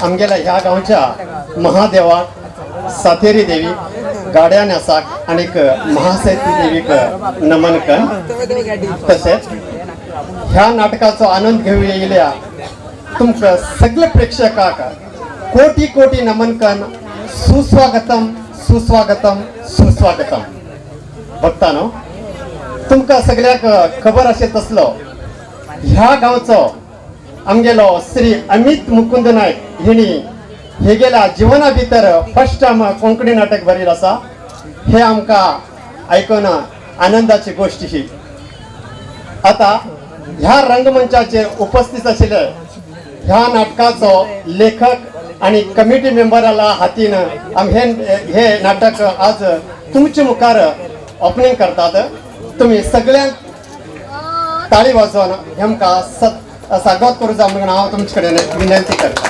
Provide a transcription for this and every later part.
आमगेल्या ह्या गावच्या महादेवाक सातेरी देवी गाड्या नेसाक आणि महासती देवीक नमन कर. तसेच ह्या नाटकाचो आनंद घेऊ येयल्या तुमकां सगळे प्रेक्षकाक कोटी कोटी नमन कर. सुस्वागतम सुस्वागतम सुस्वागतम. बघतानो तुमकां सगळ्याक खबर अशें तसलो ह्या गांवचो आमगेलो श्री अमित मुकुंद नायक हिणी हे गेल्या जिवना भितर फर्स्ट टाइम कोंकणी नाटक बरयलें आसा. हे आमकां आयकून आनंदाची गोष्ट ही. आता ह्या रंगमंचाचेर उपस्थित आशिल्ले ह्या नाटकाचो लेखक आणि कमिटी मेंबराला हातीन हे नाटक आज तुमचे मुखार ओपनिंग करतात. तुम्ही सगळ्यांक ताळी वाजोवन हेमकां स्वागत करूं जाय म्हणून हांव तुमचे कडेन विनंती करता.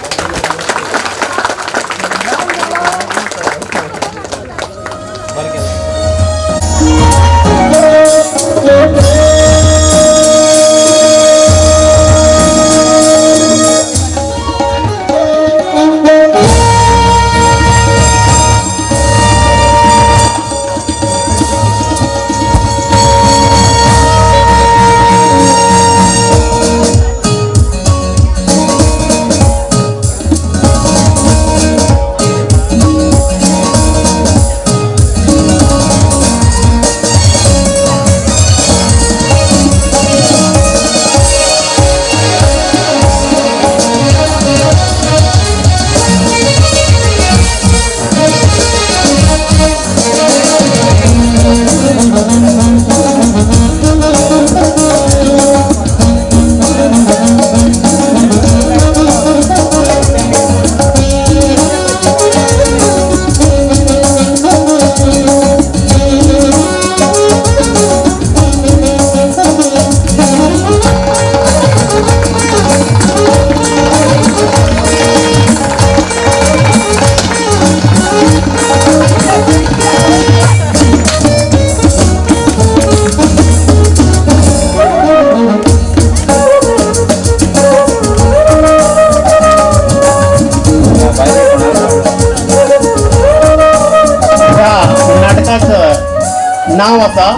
नाव असा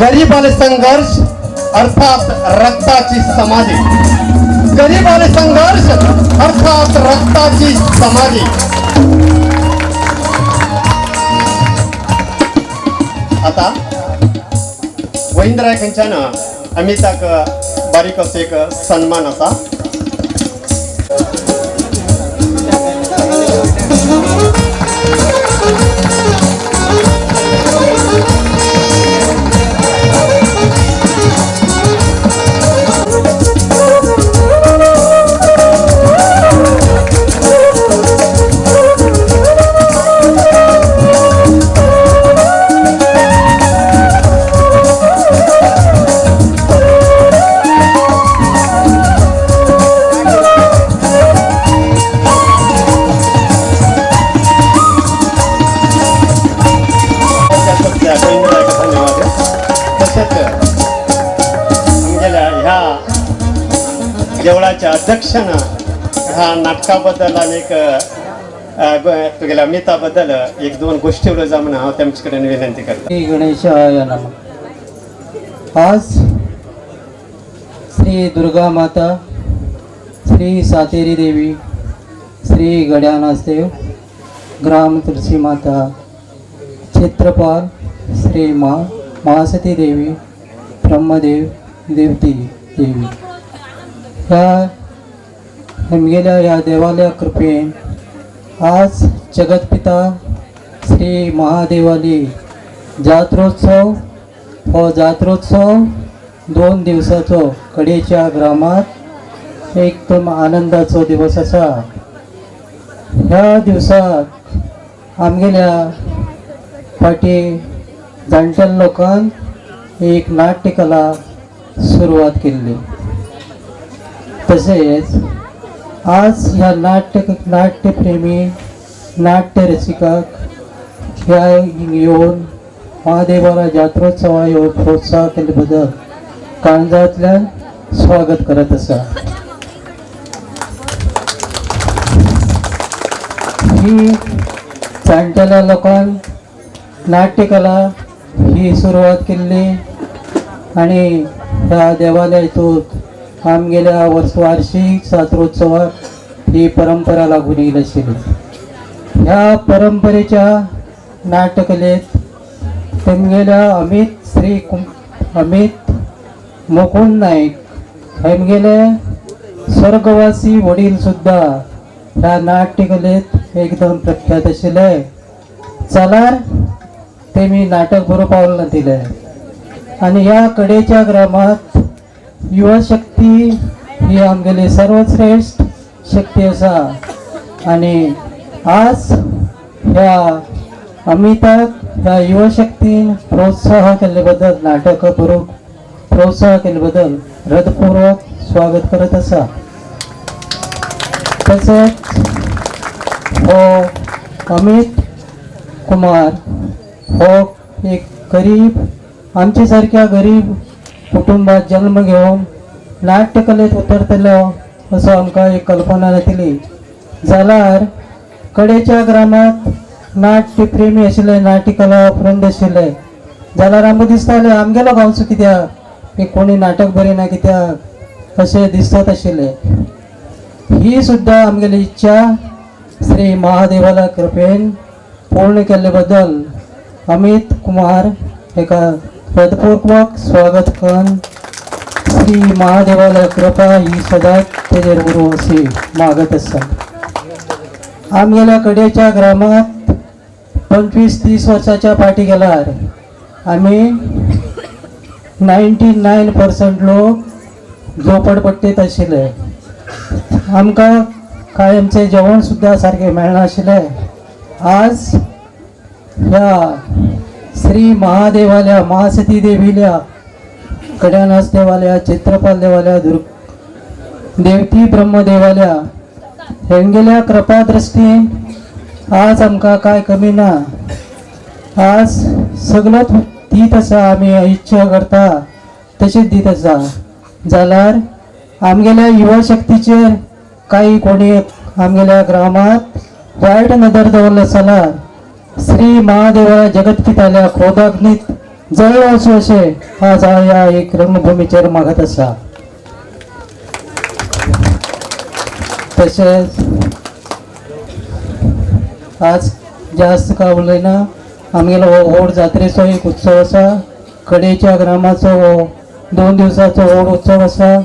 गरीबाले संघर्ष अर्थात रक्ताची समाधी. गरीबाले संघर्ष अर्थात रक्ताची समाधी. आता गोविंदराय खंयच्यान अमिताक बारीक असो एक सन्मान असा. देवळाच्या अध्यक्षान ह्या नाटकाबद्दल आणि तुगेल्या अमिताबद्दल एक दोन गोष्टी उलयता म्हणून हांव तेमचे कडेन विनंती करता. श्री गणेशाय नमः. आज श्री दुर्गा माता, श्री सातेरी देवी, श्री गड्यानासदेव, ग्राम तुलसी माता, क्षेत्रपाल श्री महासती देवी, ब्रह्मदेव, देवती देवी आमगेल्या ह्या देवाल्या कृपेन आज जगतपिता श्री महादेवाली जात्रोत्सव हो जात्रोत्सव 2 दिवसाचो कडेच्या ग्रामात एकदम आनंदाचो दिवस आसा. ह्या दिवसाक आमगेल्या फाटी जाणटेल लोकांन एक नाट्यकला सुरवात केल्ली. तसेच आज ह्या नाट्यप्रेमी नाट्य रसिकाक ह्या येवन महादेवाला जात्रोत्सवा येवन प्रोत्साह केले बद्दल काळजांतल्यान स्वागत करत आसा. ही जाणटेल्या लोकांक नाट्यकला ही सुरवात केल्ली आणि ह्या देवालय हितून आमगेल्या वार्षिक जात्रोत्सवाक ही परंपरा लागून येयली आशिल्ली. ह्या परंपरेच्या नाट्यकलेत तेमगेल्या अमित मुकुंद नाईक हेमगेले स्वर्गवासी वडील सुद्धा ह्या नाट्यकलेत एकदम प्रख्यात आशिल्ले. जाल्यार तेमी नाटक बरोवपाक पावल दिले आणि ह्या कडेच्या ग्रामात युवा शक्ती ही आमगेली सर्वश्रेष्ठ शक्ती आसा आणि आज ह्या अमिताक ह्या युवा शक्तीन प्रोत्साह केल्ले बद्दल नाटक बरोवंक प्रोत्साह केले बद्दल हृदयपूर्वक स्वागत करत आसा. तसेच हो अमित कुमार हो एक गरीब आमचे सारख्या गरीब कुटुंबात जन्म घेवन नाट्यकलेत उतरतलो असो आमकां एक कल्पना नाशिल्ली. जाल्यार कडेच्या ग्रामात नाट्य प्रेमी आशिल्ले नाट्यकला वृंद आशिल्ले जाल्यार आमकां दिसतालें आमगेलो गांवचो कित्याक एक कोणी नाटक बरयना कित्याक अशें दिसत आशिल्लें. ही सुद्दां आमगेली इच्छा श्री महादेवाला कृपेन पूर्ण केल्ले बद्दल अमित कुमार हेका हृदयपूर्वक स्वागत करून श्री महादेवाला कृपा ही सदांच तेजेर उरूं अशी मागत आसा. आमगेल्या कडेच्या ग्रामात 25-30 वर्साच्या फाटी गेल्यार आमी 99% लोक झोपडपट्टेत आशिल्ले. आमकां कायमचें जेवण सुद्दां सारकें मेळनाशिल्लें. आज ह्या श्री महादेवाल्या महासती देवील्या कड्यानास देवाल्या चित्रपाल देवाल्या देवती ब्रह्म देवाल्या हेंगेल्या कृपा दृश्टीन आज आमकां कांय कमी ना. आज सगळो दीत आसा आमी इच्छा करता तशीच दीत आसा. जाल्यार आमगेल्या युवा शक्तीचेर काही कोणी आमगेल्या ग्रामात वायट नदर दवरले जाल्यार श्री महादेवा जगतपिताल्या क्रोधाग्नीत जळो असो अशें आज ह्या एक रंगभुमीचेर मागत आसा. तशेंच आज जास्त कांय उलयना. आमगेलो हो व्हड जात्रेचो एक उत्सव आसा. कडेच्या ग्रामाचो हो 2 दिवसाचो व्हड उत्सव आसा.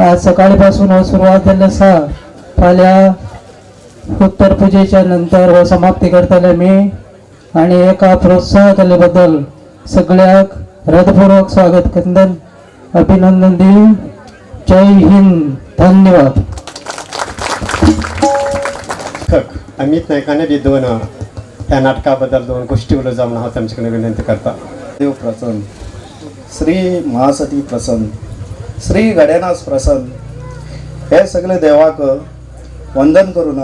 आज सकाळी पासून हो सुरवात जाल्ली आसा. फाल्यां उत्तर पुजेच्या नंतर हो समाप्ती करतले मी आणि एका प्रोत्साह केले बद्दल सगळ्याक हृदयपूर्वक स्वागत करन अभिनंदन दिवन जय हिंद. धन्यवाद. अमित नायकाने बी ह्या नाटकाबद्दल 2 गोष्टी उलोवचा म्हणून हांव तुमचे कडेन विनंती करता. देव प्रसन्न, श्री महासती प्रसन्न, श्री गड्यानास प्रसन्न हे सगळे देवाक वंदन करून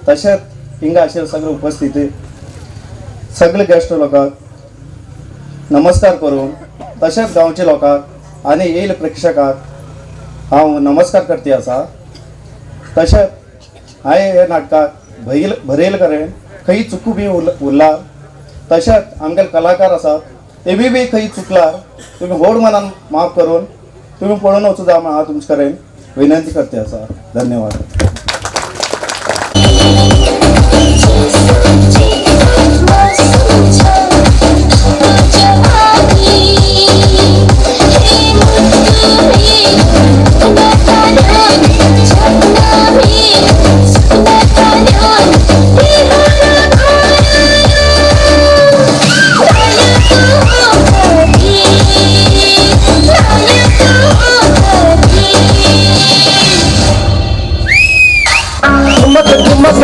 तशेंच हिंगा आशिल्ले सगळे उपस्थित सगळे गेस्ट लोकांक नमस्कार करून तशेंच गांवच्या लोकांक आनी येयले प्रेक्षकांक हांव नमस्कार करती आसा. तशेंच हांवें हे नाटकाक भरयले करेन खंय चुकू बी उरला. तशेंच आमगेले कलाकार आसात तेमी बी खंय चुकल्यार तुमी व्हड मनान माफ करून तुमी पळोवन वचूं जाय म्हण हांव तुमचे कडेन विनंती करती आसा. धन्यवाद.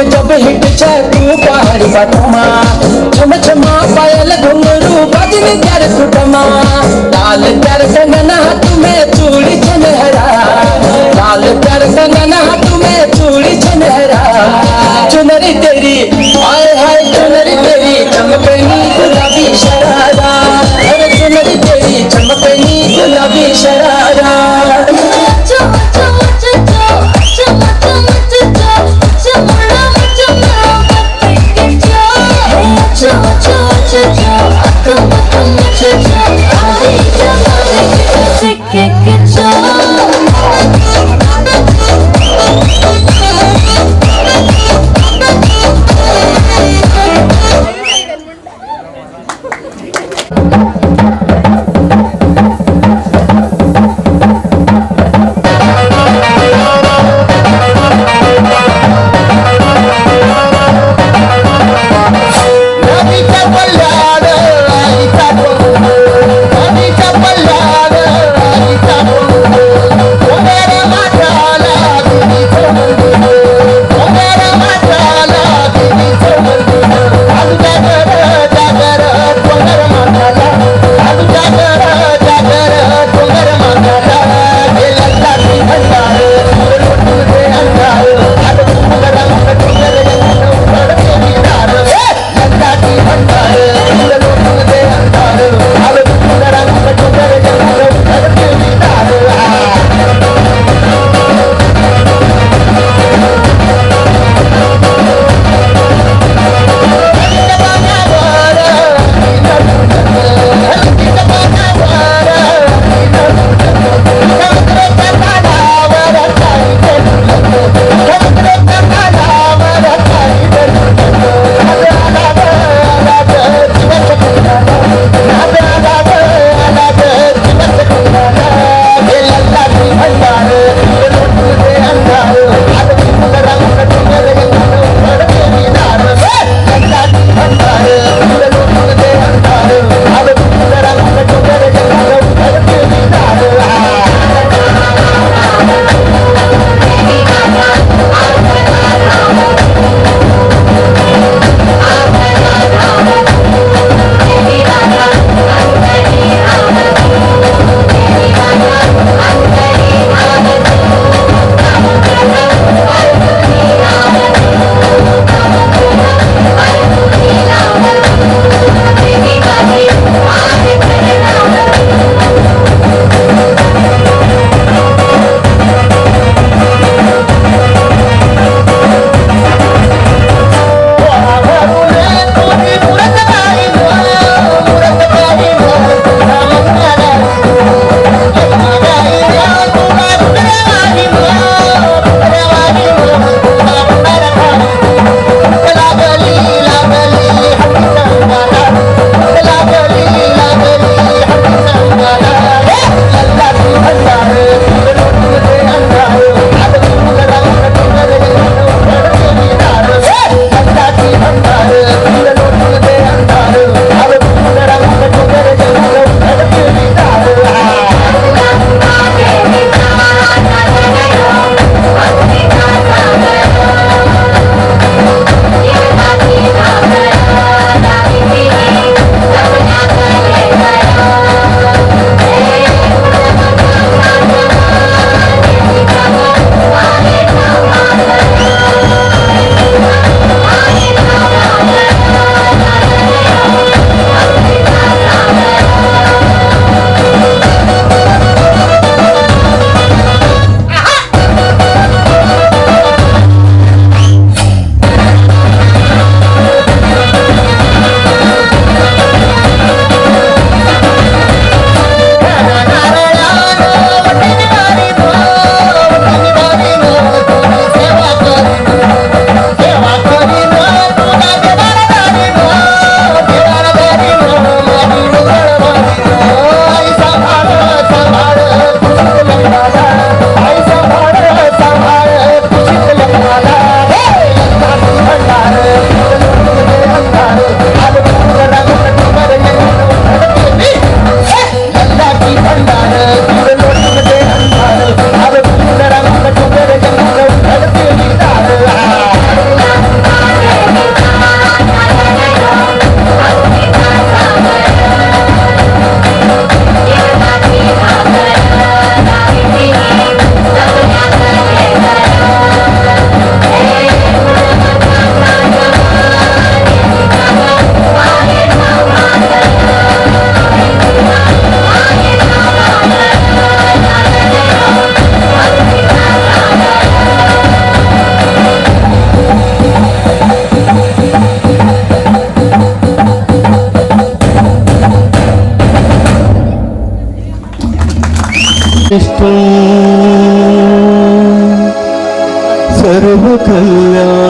जब हिट तू पहाड़ी बटमा छम छमा पायल घुंघरू बजन कर कुटमा लाल कर कंगना तुम्हें चूड़ी छनहरा लाल कर कंगना तुम्हें चूड़ी छनहरा चुनरी तेरी हाय हाय चुनरी तेरी चमकनी गुलाबी शरारा अरे चुनरी तेरी चमकनी गुलाबी sharara Chum chum chum chum chum chum chum chum chum chum Nobody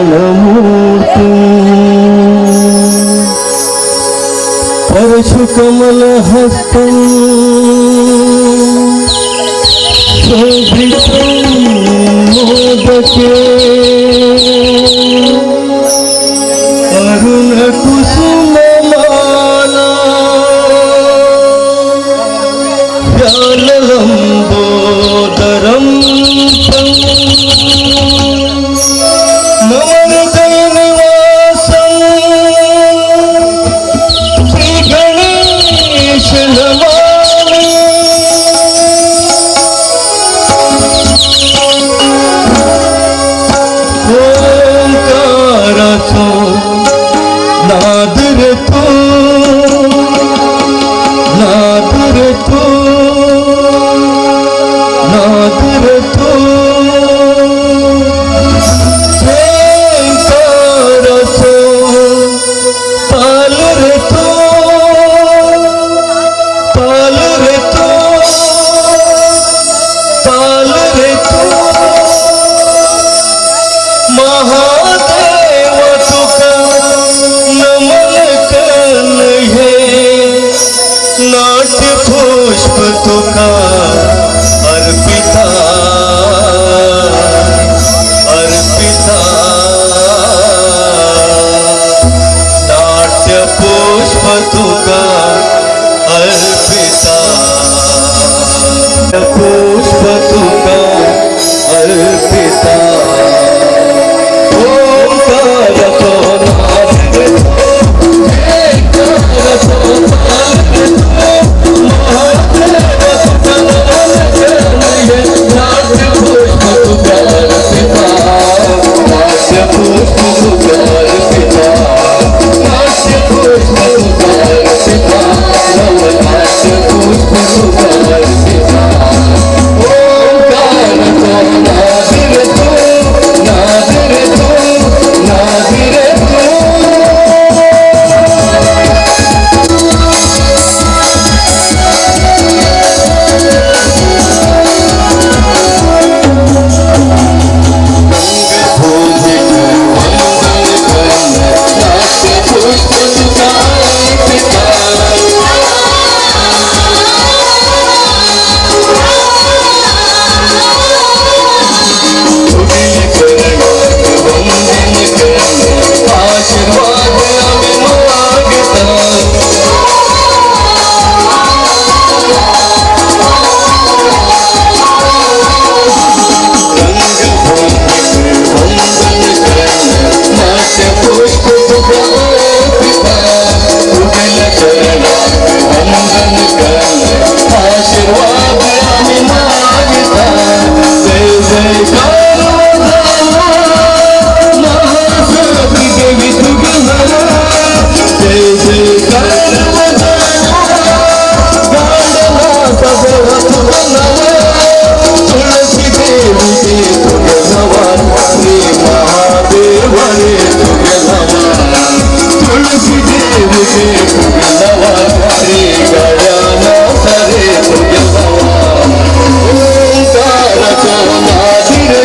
सर्वकल्याणमूर्ति परशुकमलहस्तं शोभितं मोदके अरुणकुसुममाला व्याललम्बोदरं तं नवहृदयनिवासं श्रीगणेश नमामि। ओंकाराचो नाद रे तू, नाद रे तू, नाद रे तू। ओंकाराचो ताल रे तू, ताल रे तू, ताल रे तू। महादेव तुका नमन कन हे नाट्य पुष्प तुका अर्पिता, अर्पिता। नाट्य पुष्प तुका अर्पिता, पुष्प तुका अर्पिता। ओंकाराचो नाद रे तू, ओंकाराचो नाद रे तू। महादेव तुका नमन कन हे नाट्य पुष्प तुका अर्पिता, नाट्य पुष्प तुका अर्पिता, नाट्य पुष्प तुका अर्पिता, नवनाट्य पुष्प तुका अर्पिता। ओंकाराचो नाद रे तू, नाद रे तू, नाद रे तू। आशीर्वाद आम्ही मागता, नाट्य पुष्प तुका अर्पिता, तुझ्या चरणात वंदन करणे आशीर्वाद आम्ही मागता। जय जयकार महासती देवी तुझी म्हणा, जय जयकार गांडनाचा देवा तुझा नवा, तुळशी देवी दे तुझे नवा, श्री महादेव रे तुझे नवा, तुळशी देवी दे तुझे नवा, श्री गजानन रे तुझे नवा। ओंकाराचो नाद रे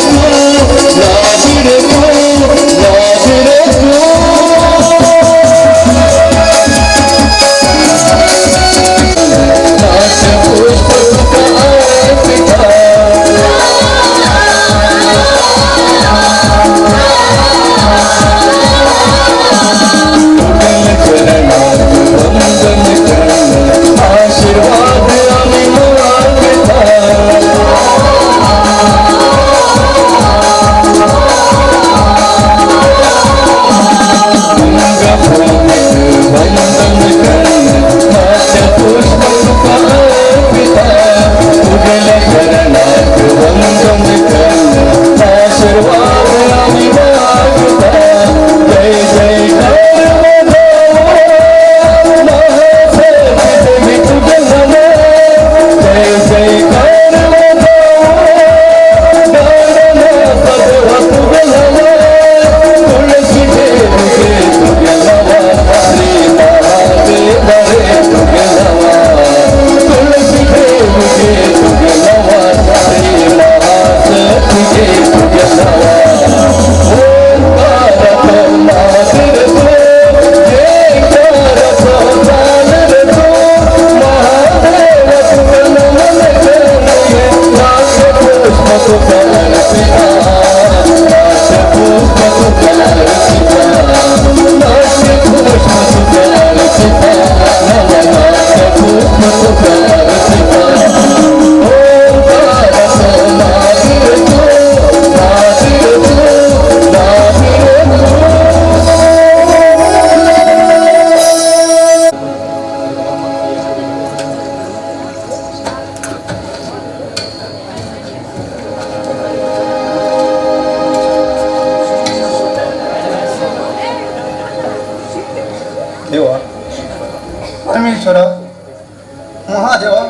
परमेश्वरा महादेवा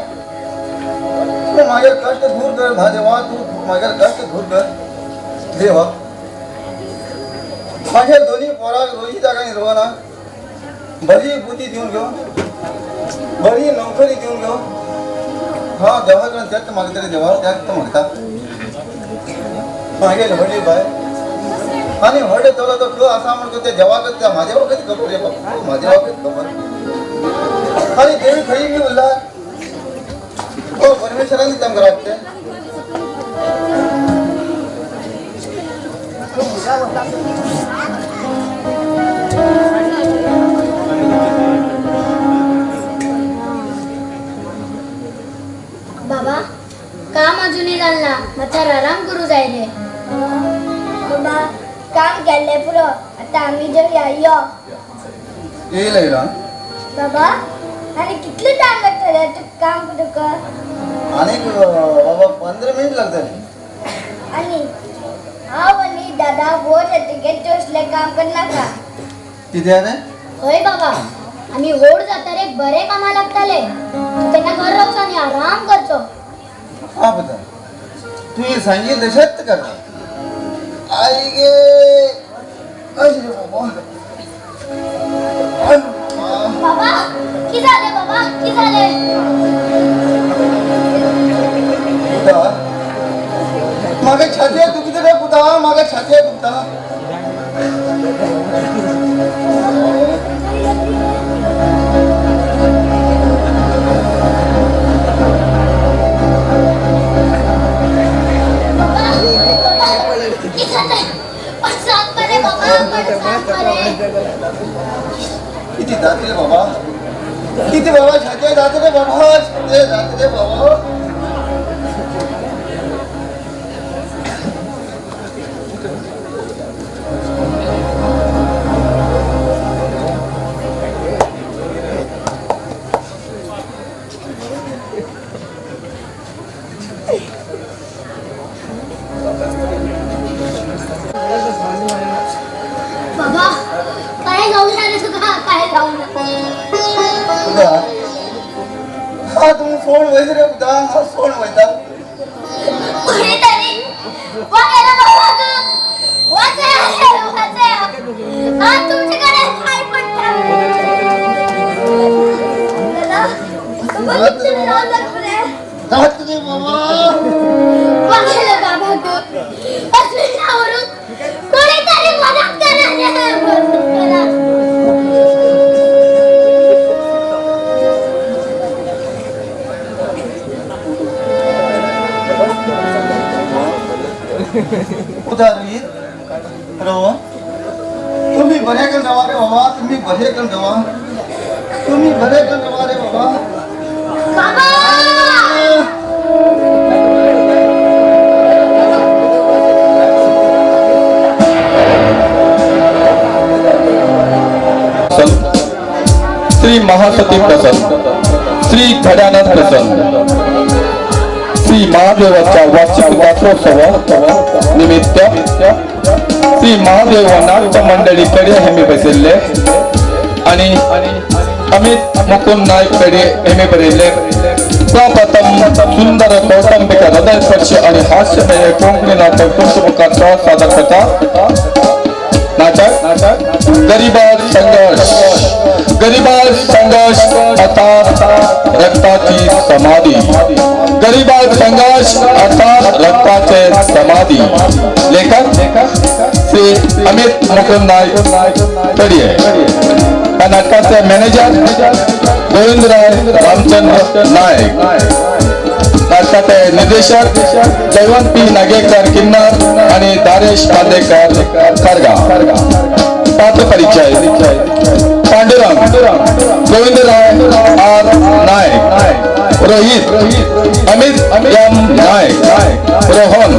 तू माझे कष्ट दूर कर महादेवा तू माझे कष्ट दूर कर देवा माझ्या दोन्ही पोराक दोन्ही जागांनी रोवना बरी बुद्धी देऊन घेऊ बरी नोकरी देऊन घेऊ हा देवाकडे त्यात मागतरी देवा त्यात मागता मागे व्हडली बाय आणि व्हडे तोला तो ख असा म्हणतो ते देवाकडे त्या माझ्या वखत खबर रे बाबा माझ्या वखत खबर आणि देवी खरी मी बोलला हो परमेश्वराने काम करावं बाबा काम अजूनही झालं ना म्हातारा आराम करू जायले बाबा काम केले पुरं आता आम्ही जर यायो येईल येईल बाबा आणि कितले टाइम लागतले तू काम कुठं कर आणि बाबा 15 मिनिट लागतात आणि आणि दादा बोल तिकीट टोचले काम करणार का किती आहे होय बाबा आम्ही होड जातारे बरे कामा लागताले त्यांना घर राहून आणि आराम करतो हा बता तू हे सांगितलं तशात करता आई गे अरे बाबा बाबा की झाले बाबा की झाले पुता मागे छाती दुखते रे पुता मागे छाती दुखता किती जाते रे बाबा किती बाबा छाती जाते रे बाबा छाती जाते रे बाबा बाबा काय जाऊ नये तुका काय जाऊ नये पुता हा तुम्ही फोन वैसे रे पुता हा फोन वैता कोणीतरी वागायला बाबा तू वाचे हा तुमच्याकडे काय पडतं दादा तुम्ही राहू लागले जात रे बाबा वागायला बाबा तू अस्मितावरून कोणीतरी मदत करा उदाहरण रवा तुम्ही बरे कर रवा रे बाबा तुम्ही बरे कर रवा तुम्ही बरे कर रवा रे बाबा बाबा श्री महासती प्रसन्न श्री घड्यानाथ प्रसन्न श्री महादेवाच्या वार्षिक गात्रोत्सव निमित्त श्री महादेव नाट्य मंडळीकडे हेमी बसले आणि अमित मुकुंद नाईक कडे हेमी बसले प्रप्रथम सुंदर कौटुंबिक हृदयस्पर्शी आणि हास्यमय कोकणी नाटक तुमच्या सादर करता नाटक गरीबाज संघर्ष अर्थात रक्ताची समाधी गरीबाज संघर्ष अर्थात रक्ताचे समाधी लेखक श्री अमित मुकुंद नाईक तडिये या नाटकाचे मॅनेजर गोविंदराय रामचंद्र नाईक नाटकाचे निर्देशक जयवंत पी नागेकर किन्नर आणि दारेश बांदेकर खरगा पात्र परिचय Pandurang Govindrai R Naik Rohit Amit M Naik Rohan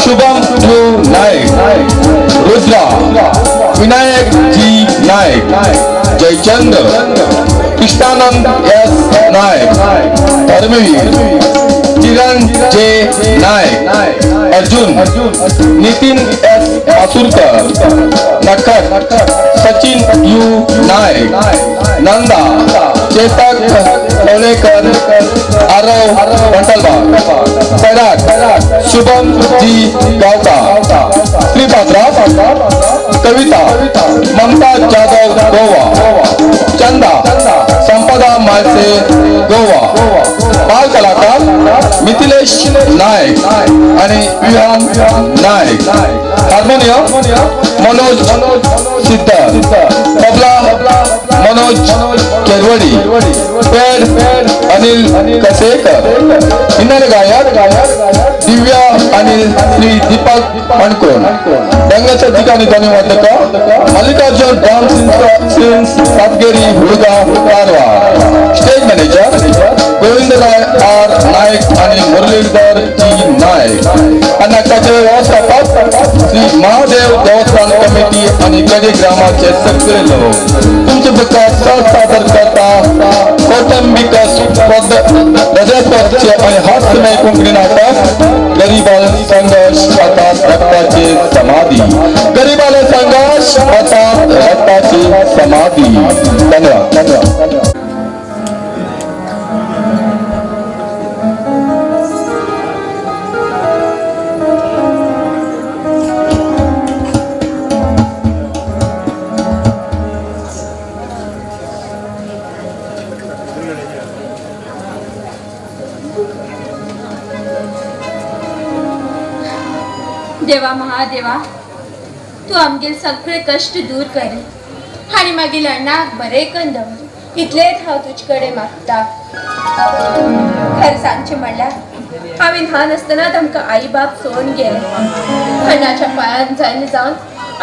Shubham U Naik Rudra Vinayak G Naik Jaichandra Krishnanand S Naik Dharmveer Kiran J Nayak, Arjun Nitin S Masurkar, Nakhat Sachin U Nayak, Nanda Chetak Holekar, Aarav Pantalwar, Sairat Shubham G Gavta, Shripadrao कविता ममता जाधव गोवा, चंदा संपदा माळसे गोवा, बाल कलाकार मिथिलेश नायक आणि विहान नायक, हार्मोनियम मनोज सिद्धार्थ, तबला मनोज केरवडी, पेड अनिल कसेकर, किन्नर गायक दिव्या अनिल श्री दीपक मणकोन, रंगाच्या ठिकाणी ध्वनिवादक Mallikarjun dance Satgeri Hulga Karwar, stage manager Govindrai R Nayak आणि मुरलीधर जी नायक, आणि नाटकाचे व्यवस्थापक श्री महादेव देवस्थान कमिटी आणि गडी ग्रामाचे सगळे लोक तुमचे प्रकाश सादर करता कौटुंबिक हृदयस्पर्श आणि हास्यमय कोकणी नाटक गरीबाल संघर्ष अर्थात रक्ताची समाधी, गरीबाल संघर्ष अर्थात रक्ताची समाधी. धन्यवाद. देवा महादेवा, तू आमगेल सगळे कष्ट दूर कर आणि मागील अण्णाक बरे करून दवर इतलेच हांव तुजे कडेन मागता. खरें सांगचें म्हणल्यार हांवें ल्हान आसतनाच आमकां आई बाप सोडून गेले. अण्णाच्या पांयान जायन जावन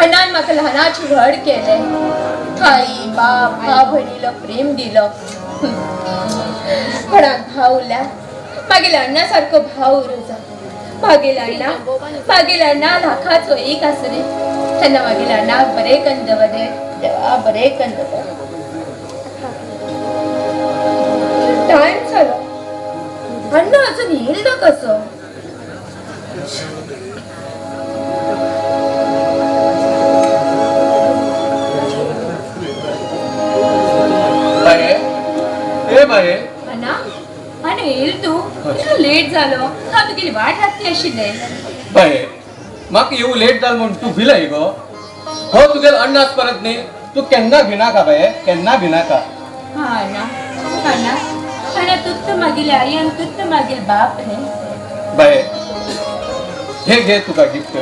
अण्णान म्हाका ल्हानाची व्हड केलें. आई बाप भाव भयणीलो प्रेम दिलो. कोणाक भाव उरल्यार मागील अण्णा सारको भाव उरूं जाय. मागील अण्णा लाखाचो एक आसले तेन्ना मागील अण्णाक बरे करून दवरे. देवा बरे करून दवर. टायम जालो, अण्णा अजून येईल ना कसो. अण्णा येईल तू. लेट जालो, हा तुगेली वाट लागती आशिल्ले. बाये म्हाका येऊ लेट जाल म्हण तू भिलय गो. हो तुगेल अण्णाच परत न्ही. तू केन्ना भिनाका बाये, केन्ना भिनाका. हा अण्णा तूच मागील आई आणि तूच मागील बाप रे. बाये हे घे तुका गिफ्ट.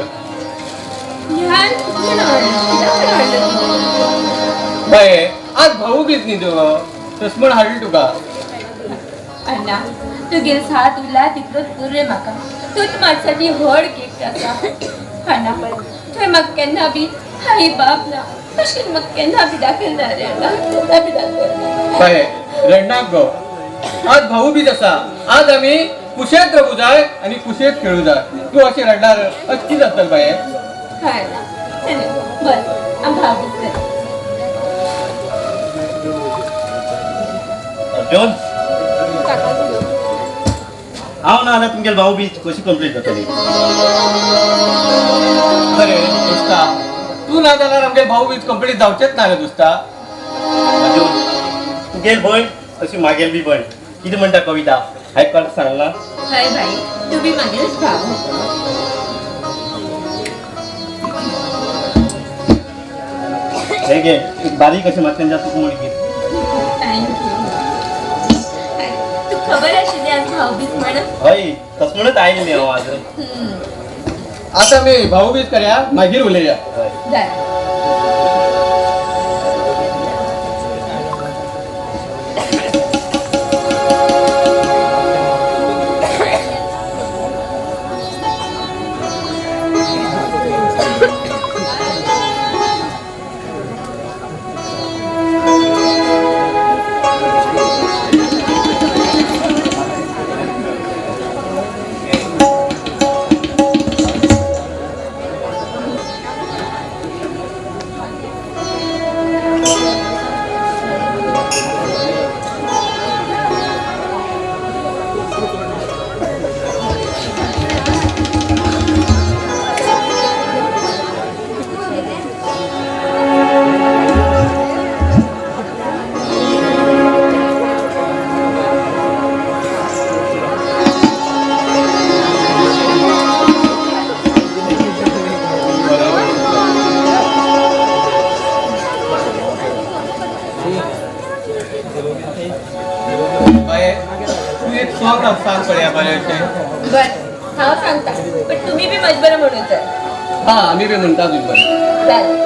बाये आज भाऊ बीज न्ही तुगो, तस म्हण हाडली तुका. अण्णा तुगेल साथ उरला तितलोच पुरे म्हाका. तूच म्हाज्यासाठी व्हड गिफ्ट आसा. अण्णा थंय म्हाका केन्ना बी आई बाप ना अशें म्हाका केन्ना बी दाखयना रे. अण्णा केन्ना बी दाखयना. बाये रडनाक गो. आज भाऊ बीज आसा. आज आमी कुशेत रवू जाय आणि कुशेत खेळू जाय. तू अशें रडल्यार अशें कितें जातलें बाये. हा अण्णा बरें आमी भाव करता. अर्जुन हांव ना जाल्यार तुमगेली भाऊ बीज कशी कंप्लीट जातली. अरे दुस्ता तू ना जाल्यार आमगे भाऊ बीज कंप्लीट जावचेच ना रे दुस्ता. अर्जुन तुगेल भयण अशी मागेल बी भयण. कितें म्हणटा कविता आयकपाक सांगला. हय भाई तू बी मागेलच भाव. हे घे एक बारीक अशें मातशें तुका म्हण घे. थँक्यू. तू खबर आशिल्ली आज भाऊबीज म्हणून. हय तस म्हणत आयले न्ही हांव आज. आता मी भाऊ बीज करया मागीर उलया. जाय. सांग पळया बरें अशें बर हांव सांगता पण तुम्ही बी मत बरं म्हणून तर हा आमी बी म्हणटा तुझ बरें जालें.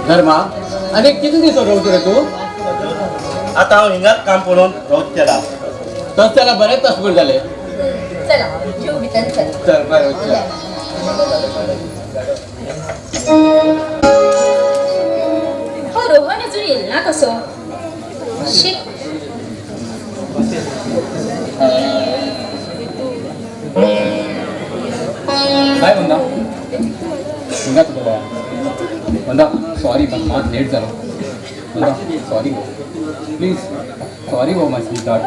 धर्मा आनी कितले दीस रावतो रे तूं आता हांव हिंगाच काम पळोवन रावत केला तस जाल्यार बरेंच तासभर जालें चला जेव भितर चल चल बरें वचया. हो रोहन अजून येईल ना कसो शी काय म्हणता हिंगा तुका बाबा म्हणता सॉरी मात लेट जालो म्हणता sorry go please sorry go my sweet heart.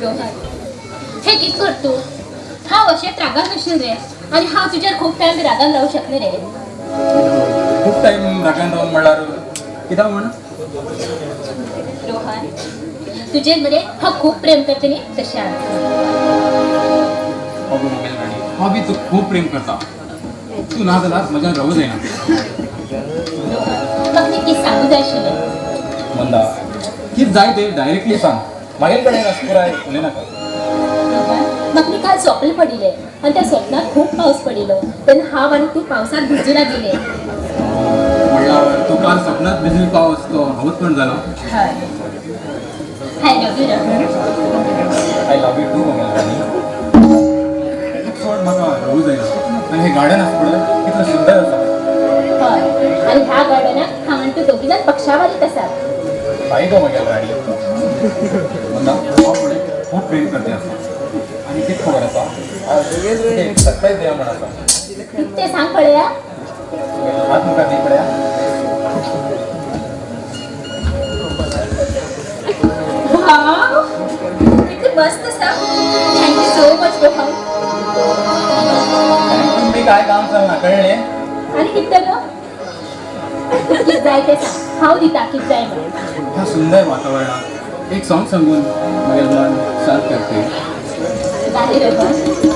Rohan हे कित कर तू हांव अशेंच रागान नाशिल रे आनी हांव तुज्यार खूब टायम रागान रावूं शकना रे. खूप टाइम रागान रावन म्हणल्यार कित्याक म्हण रोहन तुजेर मरे हांव खूब प्रेम करता न्ही तशें हांव बी तू खूब प्रेम करता तू ना जाल्यार म्हज्यान रावूं जायना. म्हाका ती कित सांगूं जाय आशिल्लें म्हणटा कितें जाय तें डायरेक्टली सांग मागील कडेन पुराय उलय नाका मग मी काल स्वप्न पडिले आणि त्या स्वप्नात खूप पाऊस पडिलो तेन्ना हांव आनी तू पावसात भिजून गेले म्हणल्यार तू काल सपनात भिजली पावस तो हांवूच पण जालो हय I love you Raman I love you too Mangalrani चड म्हाका रोवू जायना आनी हे गार्डन आसा पळय कितलें सुंदर आसा हय आणि ह्या गार्डनात हांव आनी तू दोगी जाण पक्षावारीत आसात बाई गो मंगलराणी वंदा हांव फुडें खूब प्रेम करते आसा आनी कितें खबर आसा एक सरप्रायज दिया म्हण आसा ते सांग पळया हात मुखार दी पळया वाव किती मस्त आसा थँक्यू सो मच रोहन तुम्ही काय काम चलना कळ्ळें आणि कितें ग कितें जाय तें सांग हांव दिता कितें जाय म्हणून ह्या सुंदर वातावरणात एक सॉंग सांगून म्हगे मन शांत करते गाणे रोहन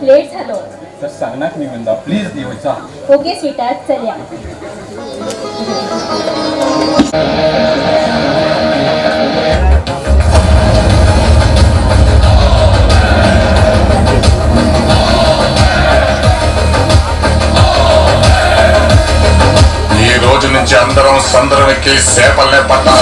लेट झालो तर सांगणार मी म्हणता प्लीज देवचा ओके स्वीटार्ट चल या संदर्भ के से पल्ले पता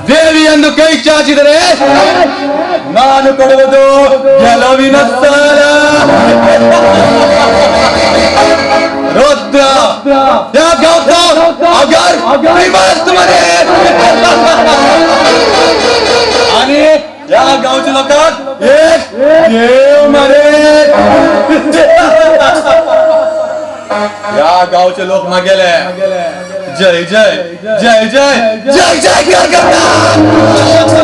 ದೇವಿ ಎಂದು ಕೈ ಚಾಚಿದರೆ ನಾನು ಕೊಡುವುದು ಗೆಲುವಿನ ಸಾಲ. रुद्र या गाँव अगर मस्त मरे आणि या गावचे लोक एक देव मरे या गावचे लोक मागेले जय जय जय जय जय जय करता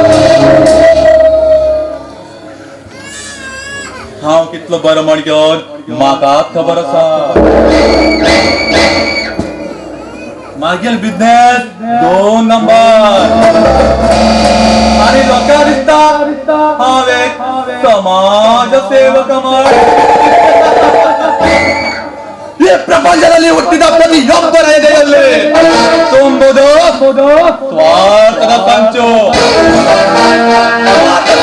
हांव कितलो बरो म्हण घेवन म्हाका खबर आसा मागील बिझनेस 2 नंबर आणि लोकांक दिसता हांव एक समाज सेवक म्हण ये प्रपंचाली ಹುಟ್ಟಿದ ಪ್ರತಿಯೊಬ್ಬರ ಎದೆಯಲ್ಲಿ ತುಂಬುದು ಸ್ವಾರ್ಥದ ಸಂಚು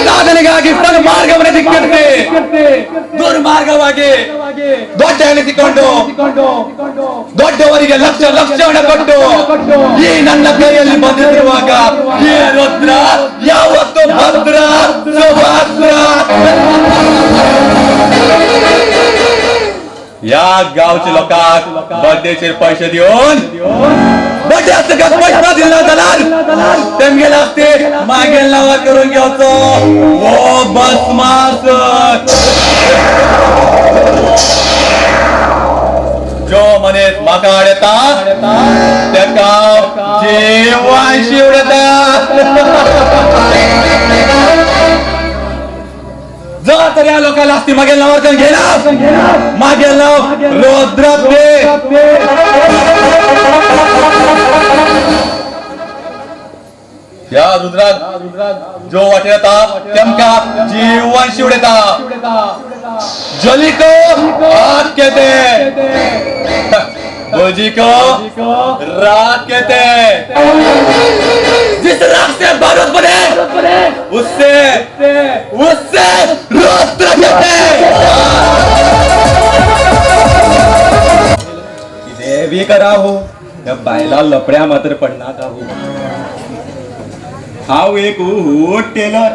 ಸಾಧನೆಗಾಗಿ ತನ್ನ ಮಾರ್ಗವನ್ನು ದಿಕ್ಕಿಟ್ಟು ದುರ್ಮಾರ್ಗವಾಗಿ ದೊಡ್ಡ ಎನಿಸಿಕೊಂಡು ದೊಡ್ಡವರಿಗೆ ಲಕ್ಷ ಲಕ್ಷವನ್ನು ಕೊಟ್ಟು ಈ ನನ್ನ ಕೈಯಲ್ಲಿ ಬಂದಿರುವಾಗ ಈ ರುದ್ರ ಯಾವತ್ತು ಭದ್ರ ಸುಭದ್ರ या गावचे लोकांक बर्थडेचेर पैसे देऊन बर्थडे असता पैसा दिला जाल्यार तेमगे लागते मागेल नावार करून घेवचो हो बस मास जो मनीस म्हाका आडयता तेका जीवांशी उडयता जर तर या लोकांना असती मागेल नावार घेना मागेल नाव रुद्र या रुद्राक जो वाटेर येता तेमका जीवांशी उडयता जलिको हात केते बोजिको रात केते जिस रात से बारूद बने उससे रुद्र कहते देवी करा हो या बायला लपड्या मात्र पडना का हो हाव एक हो टेलर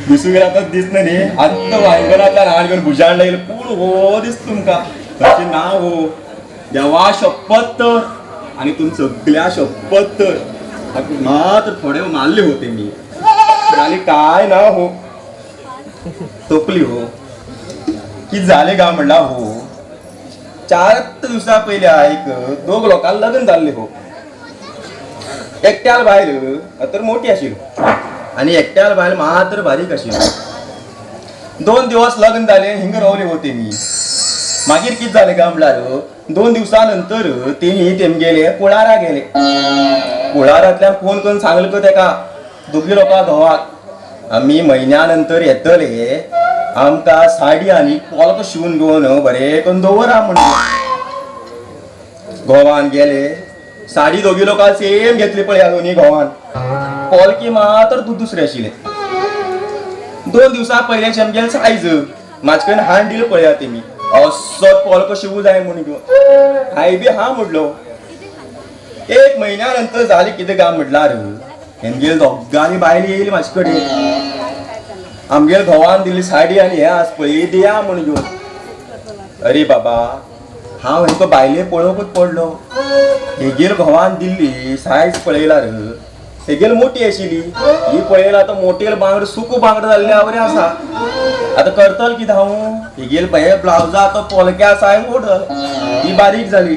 दिसून गेला तर दिसलं न्ही आत्ता वायगरातला रान घेऊन भुजाण लागेल पूण हो दिस तुमका तशें ना हो देवा शपथ तर आणि तुम सगळ्या शपथ तर मात्र थोडे मारले होते मी आणि काय ना हो तोपली हो की झाले का म्हणला हो 4 दिवसा पहिले ऐक दोघ लोकांना लग्न झाले हो एकट्याला बाहेर तर मोठी असेल आणि एकट्याला बाहेर मात्र बारीक असेल 2 दिवस लग्न झाले हिंग रवले होते मी मागीर किती झाले का म्हणल्यार 2 दिवसानंतर तेमी तेम गेले कुळारा गेले कुळारांतल्यान फोन करून सांगले का तेका दोगी लोकां घोवाक आमी म्हयन्यानंतर येतले आमकां साडी आनी पोलक शिवून घेवन बरें करून दवरा म्हणून घोवान गेले साडी दोगी लोकां सेम घेतली पळय दोनी घोवान पोलकी मात्र दुसरे आशिल्ले 2 दिवसा पयलेचे आमगेले सायज म्हाजे कडेन हाड दिलो पळया तेमी असो पोलको शिवू जाय म्हणून घेवन हांवें बी हा म्हणलो 1 म्हयन्यानंतर जालें कितें काय म्हटल्यार हेमगेल दोगांनी बायली येयली म्हाजे कडेन आमगेल घोवान दिल्ली साडी आनी हें आस पळय दिया म्हणून घेवन अरे बाबा हांव हेंका बायले पळोवपूच पडलो हेगेर घोवान दिल्ली सायज पळयल्यार हेगेल मोठी आशिल्ली ही पळयला आतां मोटेल बांगड सुको बांगड जाल्ले आवरे आसा आतां करतल कितें हांव हेगेल पळय ब्लावजा आतां पोलक्या सायज मोठल ही बारीक जाली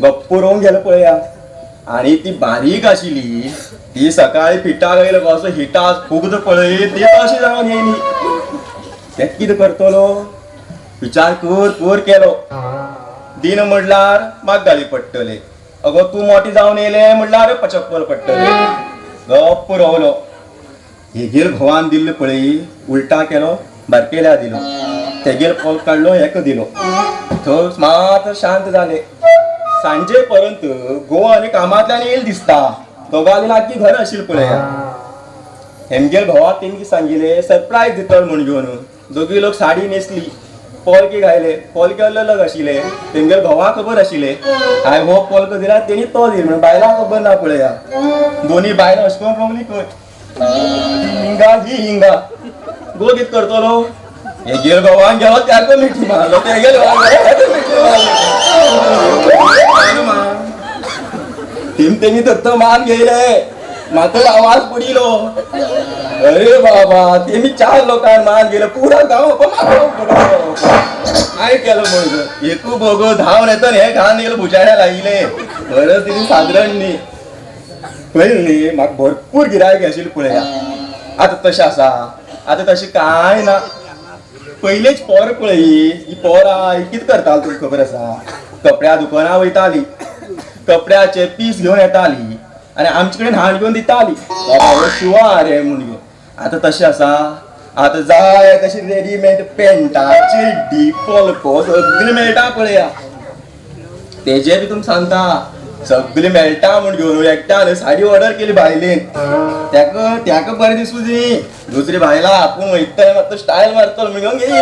गप्प रोवंक गेलो पळया आनी ती बारीक आशिल्ली ती सकाळी पिठाक येयलो कसो हिटास फुगद पळय ती कशी जावन येयली तें कितें करतलो विचार कर केलो दिन म्हणल्यार म्हाका गाळी पडटले अगो तूं मोटी जावन येयले म्हणल्यार पचक्कल पडटले गप्प रावलो हेगेर घोवान दिल्लो पळय उलटा केलो बारकेल्या दिलो तेगेर पोल काडलो हेका दिलो थंय मात्र शांत जाले सांजे पर्यंत गोवा आनी कामांतल्यान येयले दिसता दोगांनी लागीं घर आशिल्लें पळया हेमगेर घोवाक तेमी सांगिल्लें सरप्रायज दितलो म्हूण घेवन दोगी लोक साडी न्हेसली पोलके घायले पोलके अलग आशिल्ले तेमगेर घोवाक खबर आशिल्लें हांवें हो पोलको दिला तेणी तो दिल म्हणून बायलांक खबर ना पळया दोनी बायलां अशें करून रवली खंय हिंगा ही हिंगा गो कितें करतलो हेगेर घोवान गेलो त्याक मिठी मारलो तेगेर तेमी तर मान घेयले म्हाका आवाज पडिलो अरे बाबा तेमी 4 लोकांक मान गेलो पुरो गांव काय केलो म्हणून एकू बोगो धांवन येता हे घान गेलो भुजाड्या लायिले परिस्थिती सादारण न्ही पळय न्ही म्हाका भरपूर गिरायक आशिल्लें पळया आतां तशें आसा आतां तशें कांय ना पयलेच पोर पळय ही पोरां कितें करताली तुका खबर आसा कपड्या दुकानां वयताली कपड्याचे पीस घेवन येताली आनी आमचे कडेन हाड घेवन दिताली बाबा शिवा रे म्हणून घेवन आतां तशें आसा आतां जाय तशी रेडीमेड पेंटा चेड्डी पोलको सगळी मेळटा पळया तेजे बी तुमकां सांगता सगळी मेळटा म्हूण घेवन एकट्यान साडी ऑर्डर केली बायलेन त्याका बरें दिसू दी दुसरी बायलां आपूण वयतले मात स्टायल मारतलो म्हूण घेवन गेली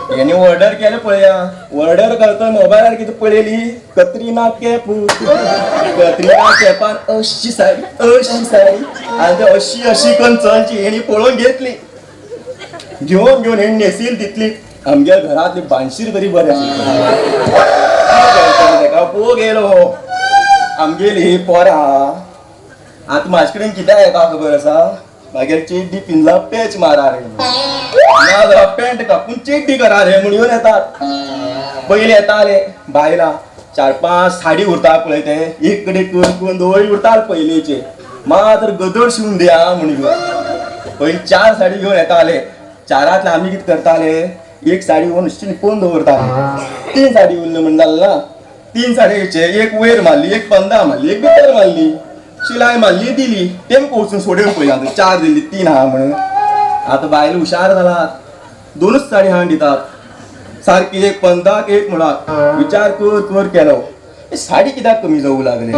हेणी ऑर्डर केलें पळया ऑर्डर करता मोबायलार कितें पळयली कत्रिना कॅप कत्रिना कॅपान अशी साडी आनी अशी करून चलची हेणी पळोवन घेतली घेवन हेणी न्हेसील तितली आमगे घरांतली बांदशीर तरी बरी आशिल्ली तेका पळोवंक गेलो आमगेली पोरां आतां म्हाजे कडेन कितें येता खबर आसा मागीर चेड्डी पिंजला पॅच मारा रे ना जाल्यार पॅन्ट कापून चेड्डी करा रे म्हणून येतात पयलीं येताले बायलां 4-5 साडी उरता पळय ते एक कडेन करून दवळी उरताले पयलींचे मात्र गदड शिवून दिया म्हणून घेवन पयलीं 4 साडी घेवन येताले 4रांतले आमी कितें करताले एक साडी घेवन शिंपून दवरताले 3 साडी उरल्यो म्हण जालें ना 3 साडयेचे एक वयर मारली एक पंदा मारली एक भितर मारली शिलाय मारली दिली तेमकां वचून सोडून पळयला 4 दिल्ली 3 आहा म्हणून आतां बायलो हुशार जालात 2च साडी हाडून दितात सारकी एक पंदाक एक म्हणत विचार कर केलो साडी कित्याक कमी जावूं लागले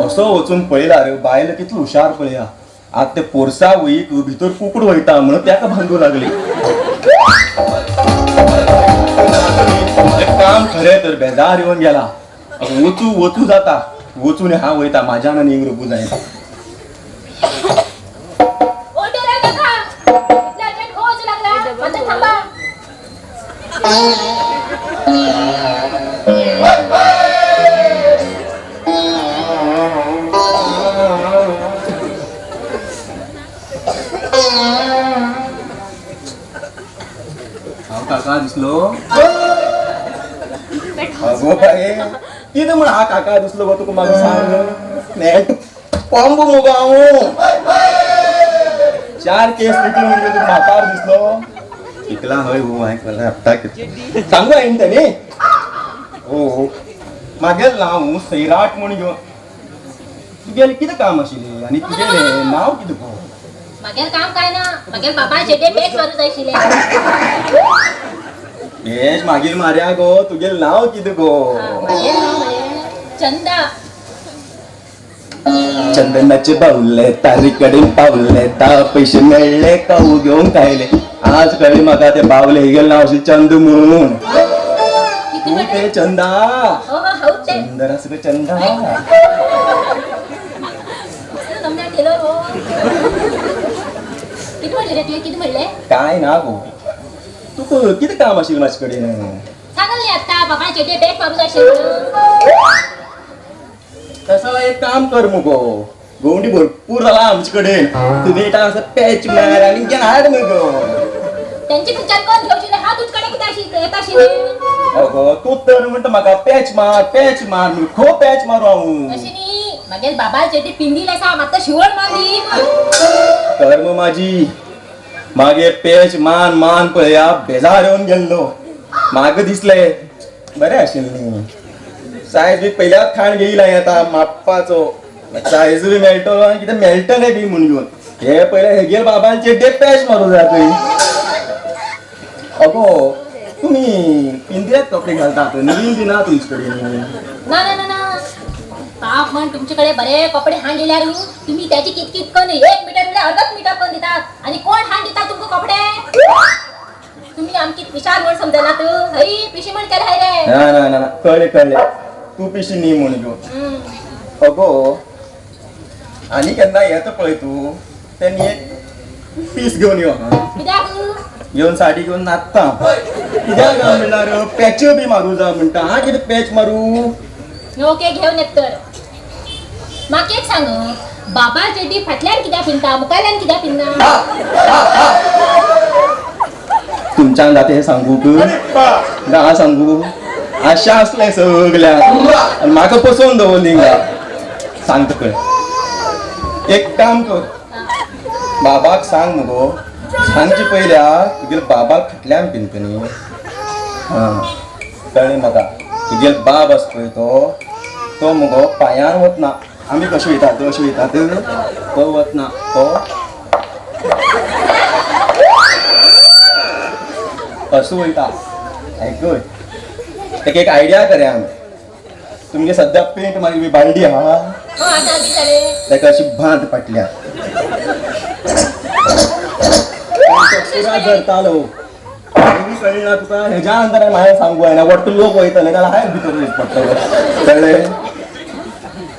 असो वचून पळयल्यार बायलो कितलो हुशार पळया आतां ते पोरसा वयीक भितर कुकड वयता म्हणून ताका बांदूं लागली काम खरें तर बेजार येवन गेला वचू जाता वचून हांव वयता म्हाज्यान आनी इंग रघू जायना अगो बाये कितें म्हण हा काका दिसलो गो तुका म्हाका सांग नेट पंप मुगो हांव 4 केस विकलो म्हणजे तुका म्हाकार दिसलो विकला हय हो हांवें हप्ता सांगू हांवें तेणी हो मागेल हांव सैराट म्हूण घेवन तुगेलें कितें काम आशिल्लें आनी तुगेलें नांव कितें गो मागेल काम काय ना मागेल बाबा चेडे पेट मारू जाय आशिल्ले हेच मागीर मारया गो तुगेलें नांव कितें गो मागेल नाव मरे चंदा चंदनाचे बाहुले तारी कडेन पावले ता पैसे मेळ्ळे काऊ घेवन खायले आज कळ्ळें म्हाका ते बावले हेगेलें नांव अशें चंद म्हणून तूं ते चंदा हो हो हाऊच ते सुंदर आसा गो चंदा समजा केलो हो किती म्हणले रे तुवें किती म्हणले काय ना गो तुका कितें काम आशिल्लें म्हाजे कडेन सांगले आता बाबा चेडे पेट मारू जाय आशिल्ले तसो एक काम कर मुगो गोंडी भरपूर जाला आमचे कडेन तुमी असं पॅच मार आनी घेन हाड मुगो त्यांची विचार कोण घेवशिल्ले हा तुझकडे किती आशिल्ले येता आशिल्ले अगो तू तर म्हणटा म्हाका पॅच मार म्हणून खो पॅच मारू हांव अशी नी मागेल बाबा चेडे पिंदील आसा मात्र शिवण मांदी कर्म माझी मागे पॅच मान पळया बेजार येवन गेल्लो म्हाका दिसले बरें आशिल्लें सायज बी पयल्याच खाण घेयला आता मापपाचो सायज बी मेळटलो आनी कितें मेळटलें बी म्हूण घेवन हे पयले हेगेर बाबांचे पॅच मारूं जाय पळय अगो तुमी पिंजऱ्यात कपडे घालतात नवीन बी ना तुमचे कडेन ना ना ना ना बाप म्हण तुमच्याकडे बरे कपडे हाण दिल्यार तुम्ही त्याची कितकित करून 1 मीटर उड्या अर्धाच मीटर करून दितात आणि कोण हाण दिता तुमका कपडे तुम्ही आमची पिशार म्हण समजना तू हई पिशी म्हण केलं हाय रे ना कळले तू पिशी न्ही म्हूण घेवन अगो आनी केन्ना येता पळय तू तेन्ना एक पीस घेवन यो कित्याक घेवन साडी घेवन नाचता कित्याक काय म्हणल्यार पॅच बी मारूं जा म्हणटा हा कितें पॅच मारूं ओके घेऊन येत तर म्हाका एक सांग बाबा चेडी फाटल्यान कित्याक पिंता मुखाल्यान कित्याक पिन्ना तुमच्यान जाता हे सांगूक ना सांगू आशा असले सगळ्या आनी म्हाका पसोवन दवरली सांगता पळय एक काम कर बाबाक सांग मुगो सांगचे पयल्या तुगेले बाबाक फाटल्यान पिंता न्ही कळ्ळें म्हाका तुगेले बाब आसा पळय तो मुगो पांयार वतना आमी कशें वयतात अशें वयतात तो वतना तो असो वयता आयकय ताका एक आयडिया करया आमी तुमगे सद्या पेंट मारी बी बालडी आहा ताका अशी भांत फाटल्या पुरा धरतालो कळना तुका हेज्या अंतरान हांवें सांगू जायना वट्ट लोक वयतले जाल्यार हांवें भितर वयच पडटलो कळ्ळें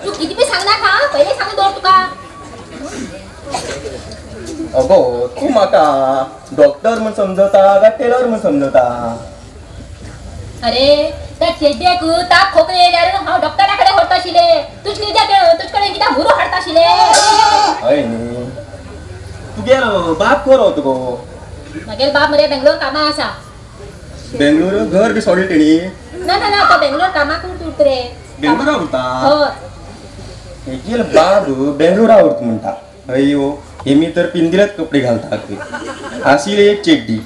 तू किती बी सांगना खा पहिले सांग दवर तुका अगो तू म्हाका डॉक्टर म्हूण समजता काय टेलर म्हूण समजता अरे त्या चेड्डेक ताप खोकले येयल्यार हांव डॉक्टरा कडेन व्हरता आशिल्ले तुजे कडेन कित्याक हुरो हाडटा आशिल्ले हय न्ही तुगेलो बाप खरो होतो गो मागेल बाप मरे बेंगलोर कामा आसा बेंगळूर घर बी सोडलें तेणी ना ना ना तो बेंगलोर कामाक उरता रे बेंगळूरा उरता हय हेगेल बाब बेंगळूरा उरता म्हणटा अयो हेमी तर पिंदिरात कपडे घालतात आशिल्ली एक चेड्डी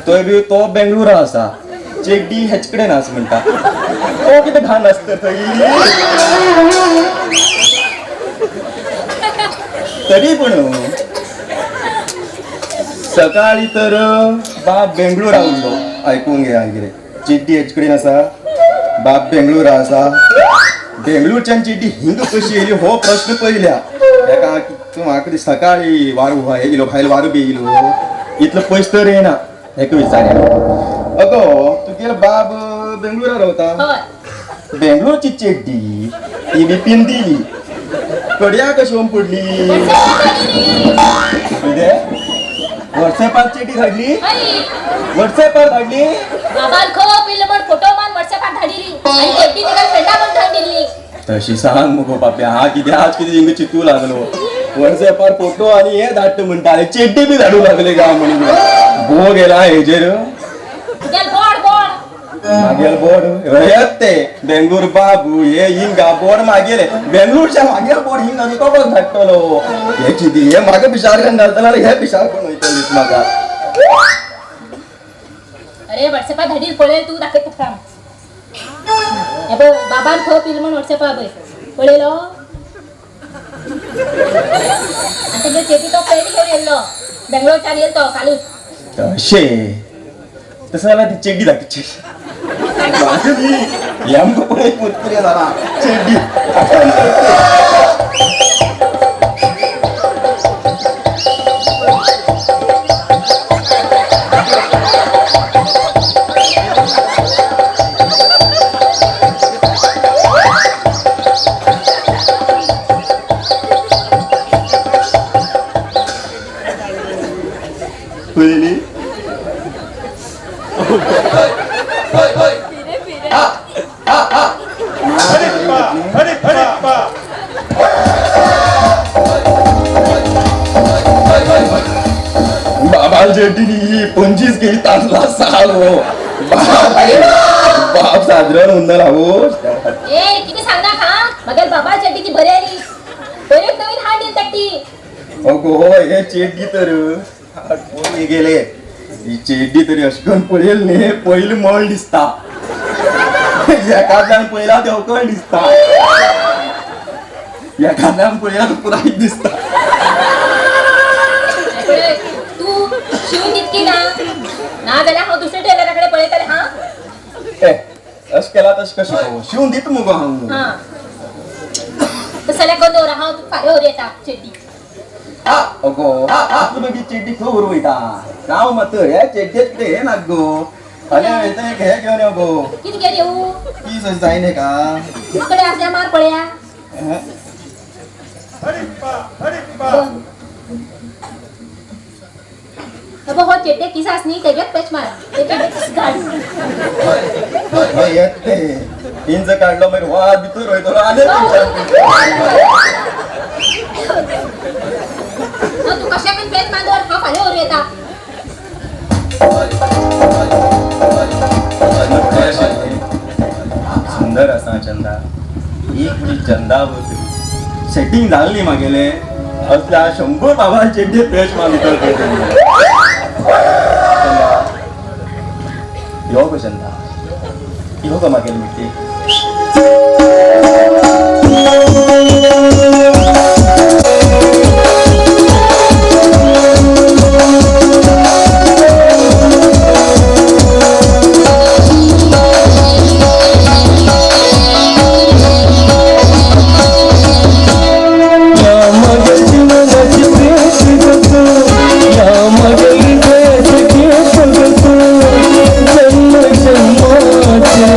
तो बी तो बेंगळूरा आसा चेड्डी हेच कडेन आसा म्हणटा तो कितें घाण आसता थंय तरी पूण सकाळी तर बाप बेंगळूरा उरलो आयकूंक घे कितें चेड्डी हेच कडेन आसा बाप बेंगळूरा आसा बेंगळूरच्यान चेड्डी हिंग कशी येयली हो प्रश्न पयल्या ताका तूं म्हाका सकाळी वारो येयलो भायल वारो बी येयलो इतलो पयस तर येना हेका विचारया अगो तुगेलो बाब बेंगळूरा रावता बेंगळूरची चेड्डी ती बी पिंदिली कडया कशी होम पडली व्हॉट्सॅपार चेटी धाडली व्हॉट्सॅपार धाडली बाबान खूप इल्लो पण फोटो मान व्हॉट्सॅपार धाडिली आणि चेड्डी तिका फ्रेंडा पण धाडिली तशी सांग मुगो बाप्या हा कितें आज कितें हिंग चितू लागलो व्हॉट्सॅपार फोटो आनी हे धाडटा म्हणटा आनी चेड्डी बी धाडू लागले गा म्हणून भो गेला हेजेर गेल बोड बोड मागेल बोर्ड येते बेंगळूर बाबू हे हिंगा बोर्ड मागेले बेंगळूरच्या मागेल बोर्ड हिंगा तो बघ धाकटलो हे चिदी हे मागे पिशार घालताना हे पिशार पण वयतलीस म्हाका अरे व्हॉट्सअपात धाडील पळेल तू दाखयत थांब हे बघ बाबान खो पिल म्हण व्हॉट्सअपा पळय पळयलो आणि तुझ्या चेटी तो पळयली घेऊन येयलो बेंगलोरच्यान येयलो तो कालूच अशे तसं झाला ती चेड्डी दाखी चेड्डी आमकां पळय पुरपुरे जाला चेड्डी पळयली बाबा जेटीनी 25 गेली तासला सालो बाप साधारण उंदर हो ए किती सांगना का मगर बाबा चेटीची बरी आली बरेच नवीन हाड येईल तट्टी अगो हे चेड्डी तर पोळी गेले ही चेड्डी तरी अशी करून पळेल न्ही पयली मळ दिसता एखाद्यान पळयला तेव कळ दिसता एखाद्यान पळयला पुराय दिसता तू शिवून तितकी ना ना जाल्यार हांव दुसऱ्या टेलराकडे पळयतले हा अश केला तश कशी शिवून दित मुगो हांव हा तसं जाल्यार गो दवरा हांव तुका फाल्यां व्हरून येता चेटी अगो तू मागीर चेड्डी खंय व्हरून वयता राव मात हे चेड्डेत कितें हे नाक गो फाल्यां वयता एक हे घेवन यो गो कितें घेवन येवं पीस अशें जायना का तुजे कडेन आसल्यार मार पळया अगो हो चेड्डे किस आस न्ही तेजेच पॅच मार ते चेड्डे किस घाल येते इंच काढलो मागीर वाद भितर वयतलो आले तू कशा पण पॅच मार दवर हांव फाल्यां व्हरून येता सुंदर असा चंदा एक पुरी चंदा होती सेटिंग झाली मागेले असल्या 100 बाबा चेड्डे पेश मागितलं यो गो चंदा यो गो मागेल मिठी जन्म जन्माचे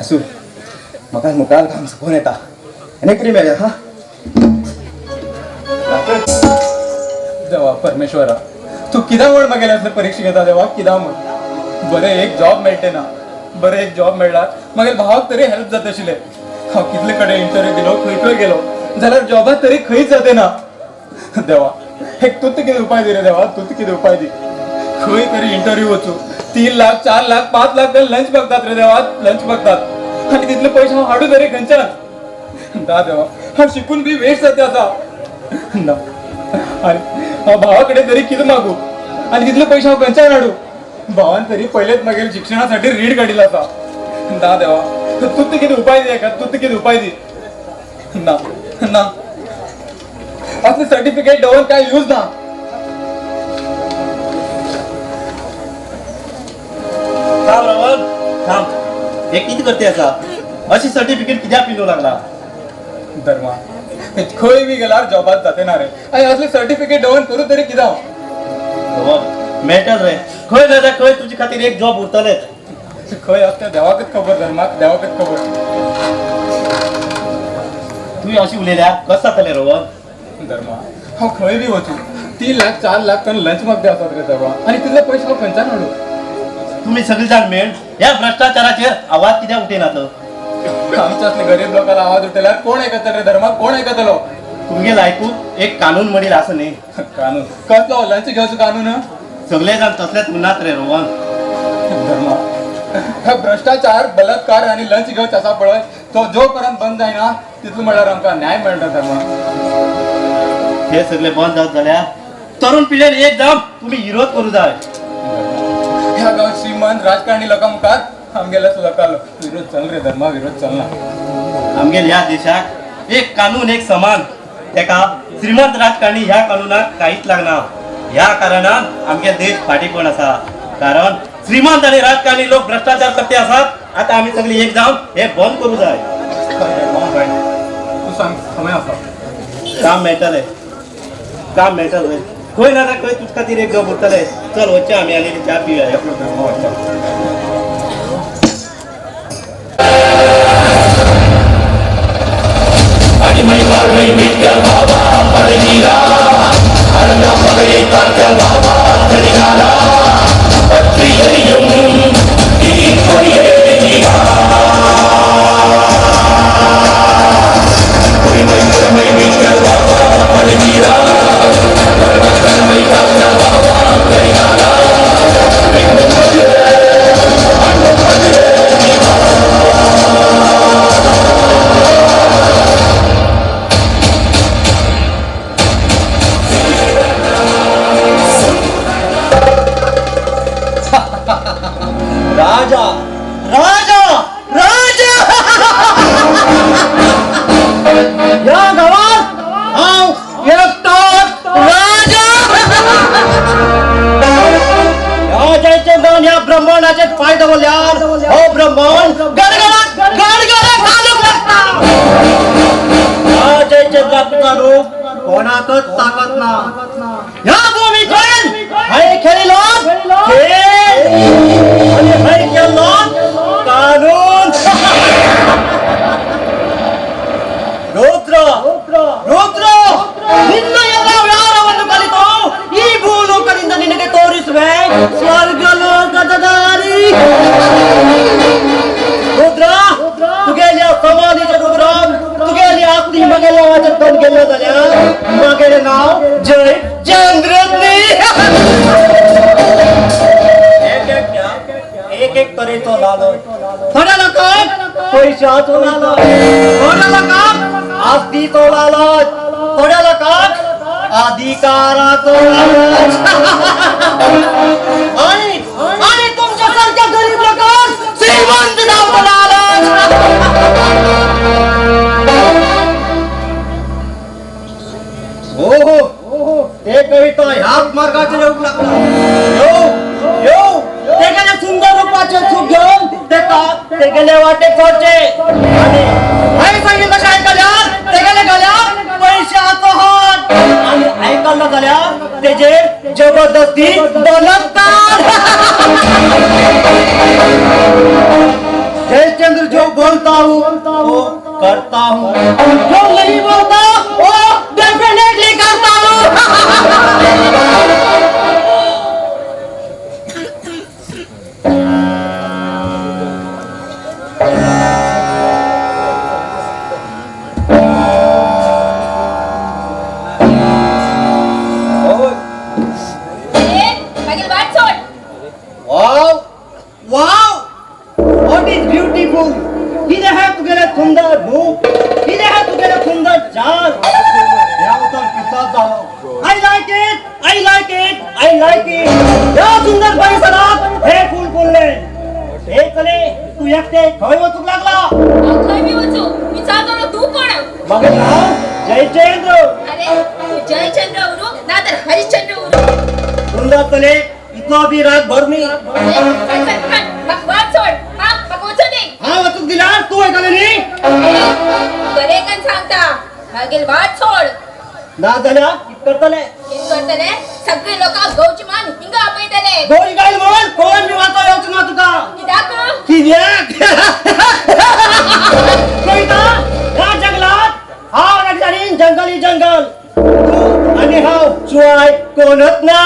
असू म्हाका मुखार काम फोन येता आनी कितें मेळ्ळें हा देवा परमेश्वरा तू कित्याक म्हण म्हागेले असले परीक्षा घेता देवा कित्याक म्हण बरें एक जॉब मेळटे ना बरें एक जॉब मेळ्ळा मागीर भावाक तरी हेल्प जाता आशिल्लें हांव कितले कडेन इंटरव्यू दिलो खंय खंय गेलो जाल्यार जॉबाक तरी खंयच जाते ना देवा एक तूच कितें उपाय दी रे देवा तूच कितें उपाय दी खंय तरी इंटरव्यू वचूं 3 लाख 4 लाख 5 लाख लंच बघतात रे देवा लंच बघतात आनी तितले पयशे हांव हाडू तरी खंयच्यान दा देवा हांव शिकून बी वेस्ट जाता आतां ना आनी हांव भावा कडेन तरी कितें मागू आनी तितले पयशे हांव खंयच्यान हाडू भावान तरी पयलेच मागीर शिक्षणासाठी रीड काडिल्लो आसा ना देवा तूच कितें उपाय दी एका तूच कितें उपाय दी ना ना असले सर्टिफिकेट दवरून काय यूज ना थांब रावण थांब हे कितें करते आसा अशी सर्टिफिकेट कित्याक पिंडू लागला धर्मा खंय बी गेल्यार जॉबात जाते ना रे आनी असले सर्टिफिकेट दवरून करू तरी कितें रावण मेळटा रे खंय ना खंय तुजे खातीर एक जॉब उरतलेच खंय आसता देवाकच खबर धर्माक देवाकच खबर तुवें अशी उलयल्या कस जातलें रावण धर्मा हांव खंय बी वचूं 3 लाख 4 लाख टन लंच मागते आसात रे देवा आनी तितले पयशे हांव खंयच्यान हाडू तुम्ही सगळी जाण मेळ ह्या भ्रष्टाचाराचेर आवाज कित्याक उठयनात आमच्या असले गरीब लोकांना आवाज उठयल्यार कोण आयकतलो रे धर्मा कोण आयकतलो तुमगे लायकून एक कानून म्हणील आसा न्ही कानून कसलो लंच घेवचो कानून सगळे जाण तसलेच म्हणनात रे रोहन धर्मा हा भ्रष्टाचार बलात्कार आणि लंच घेवच आसा पळय तो जो पर्यंत बंद जायना तितलो म्हळ्यार आमकां न्याय मेळटा धर्मा हे सगळे बंद जावत जाल्यार तरुण पिढीन एक जावन तुम्ही विरोध करू जाय ह्या गांवात श्रीमंत राजकारणी लोकां मुखार आमगेल्या लोकांलो विरोध चल रे धर्मा विरोध चलना आमगे ह्या देशाक एक कानून एक समान तेका श्रीमंत राजकारणी ह्या कानूनाक काहीच लागना ह्या कारणान आमगे देश फाटीपण आसा कारण श्रीमंत आणि राजकारणी लोक भ्रष्टाचार करते आसात आता आम्ही सगळी एक जावन हे बंद करू जाय तू सांग समय आसा काम मेळटले काम मेळटले खंय ना खंय तुज खातीर एक जॉब उरतले चल वच्चे आमी आनी च्या पिवया राजा राजा राजा या गावात हांव एकटोच राजा राजाचे मन ह्या ब्रह्मांडाचे पाय दवरल्यार हो ब्रह्मांड गडगडाट गडगडाट घालूंक लागता राजाचे जातूचा रूप कोणाकच ताकत ना ह्या भूमीचेर हाय खेळिलो खेळ आणि हाय केलो कानून रुद्र रुद्र ನಿನ್ನ ಎಲ್ಲ ವ್ಯಾರವನ್ನು ಕಲಿತು ಈ ಭೂಲೋಕದಿಂದ ನಿನಗೆ ತೋರಿಸುವೆ ಸ್ವರ್ಗ ಲೋಕದ ದಾರಿ रुद्र तुगेल्या समाधीचे डोंगरान तुगेली आपली मगेल्या वाचत पण गेलो जाल्यार मगेले नाव जय चंद्रनी एक एक तरेचो लालच थोड्या लोकांक पैशाचो लालच थोड्या लोकांक आस्तीचो लालच थोड्या लोकांक अधिकाराचो लालच आणि तुमच्यासारख्या गरीब लोकांक श्रीमंत जावचो लालच हो हो ते कविता ह्याच मार्गाचे येऊक लागला यो ते गेले सुंदर रूपाचे सुख घेऊन ते गेले वाटे सोडचे आणि हाय सांगितलं काय ऐकल्यार ते गेले गल्यार पैशाचो हात आणि ऐकलं जाल्यार तेजे जबरदस्ती बलात्कार जयचंद्र जो बोलता हूँ वो करता हूँ, जो नहीं बोलता वो डेफिनेटली करता हूँ। मागील वाट सोड. Wow wow, what is beautiful. किती आहे तुगेले सुंदर रूप, किती आहे तुगेले सुंदर चाल. याबद्दल किस्साच झालो. I like it, I like it, I like it. या सुंदर परिसरात हे फुल फुलले. हे चले तू एकटे खय वचूक लागला. खंय मी वचू, विचारतो ना तू कोण. मग नाव जयचंद्र. अरे तू जयचंद्र उरू ना तर हरिश्चंद्र उरू. सुंदर चले इथं बी रात भर मी. मग वाट सोड. हा मग वचू दे. हा वचूक दिला तू ऐकले नाही. बरे कन सांगता मागील वाट सोड. ना झाल्या करतले कित करतले सगळे लोक गौची मान हिंग आपयतले. गोळी काय म्हणून कोण मी वाचो येऊच ना तुका. कित्याक कविता या जंगलात हाव आणि जंगली जंगल तू आणि हाव शिवाय कोणच ना.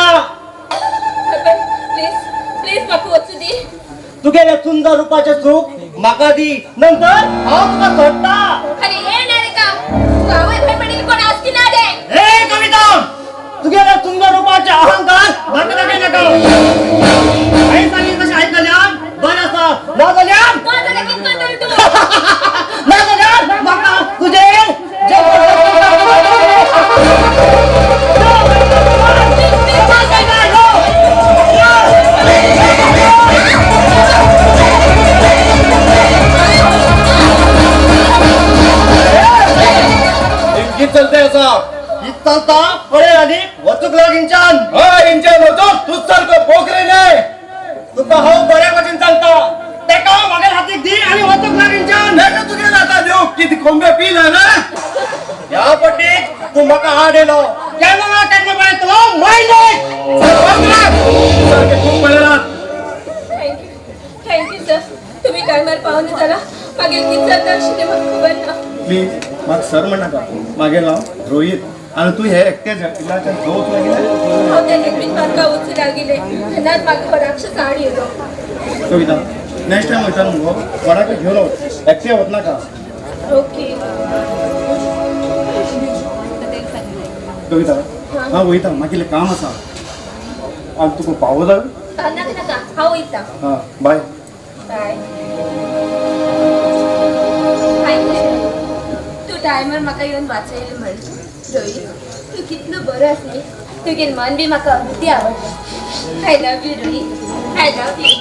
प्लीज प्लीज माका वचू दे. तुगेले सुंदर रूपाचे सुख माका दी, नंतर हाव तुका सोडता. अरे ये ना रे का तू आवय भय पडेल कोण आसकी ना दे. हे कविता तुगेले सुंदर रूपाचे अहंकार माका लागे नका. आई सांगितलं तसे ऐकल्या बरं असं ना झाल्या कोण झालं कित करतोय तू. ना झाल्या माका तुझे किती चलते असा चालता पळे आधी वचूक लाग इंचान. इंजन होतो तूच सारखं पोखरे नाही. तुका हो बऱ्या वचन चालता तेका मागे हातीक दी आणि वचूक लाग इंचान. तू गेला आता देऊ किती खोंबे पिला ना. या पट्टीत तू मका आडेलो केव्हा केव्हा पळतलो मायले. खूप पळला. Thank you sir. तुम्ही टायमार पाहुणे झाला. मागील कित जाता आशिल्लें म्हाका खबर ना. प्लीज म्हाका सर म्हणनाका. मागे नाव रोहित आणि तू हे एकटे इलाच्यान दोच लागले. हांव त्या देखीत म्हाका वचूं लागिले तेन्नाच म्हाका हो राक्षस आड येयलो. कविता नेक्स्ट टाइम वयता मुगो कोणाक घेवन वच, एकटे वच नाका. ओके. कविता हांव वयता म्हाका इल्लें काम आसा आनी तुका पावो जाय. नाका नाका हांव वयता. हां बाय. बाय. तू टायमार म्हाका येवन वाचयलें म्हणून. रोहित तू कितलो बरो आसली. तुगेलें मन बी म्हाका अगदी आवडटा. I love you Rohit. I love you.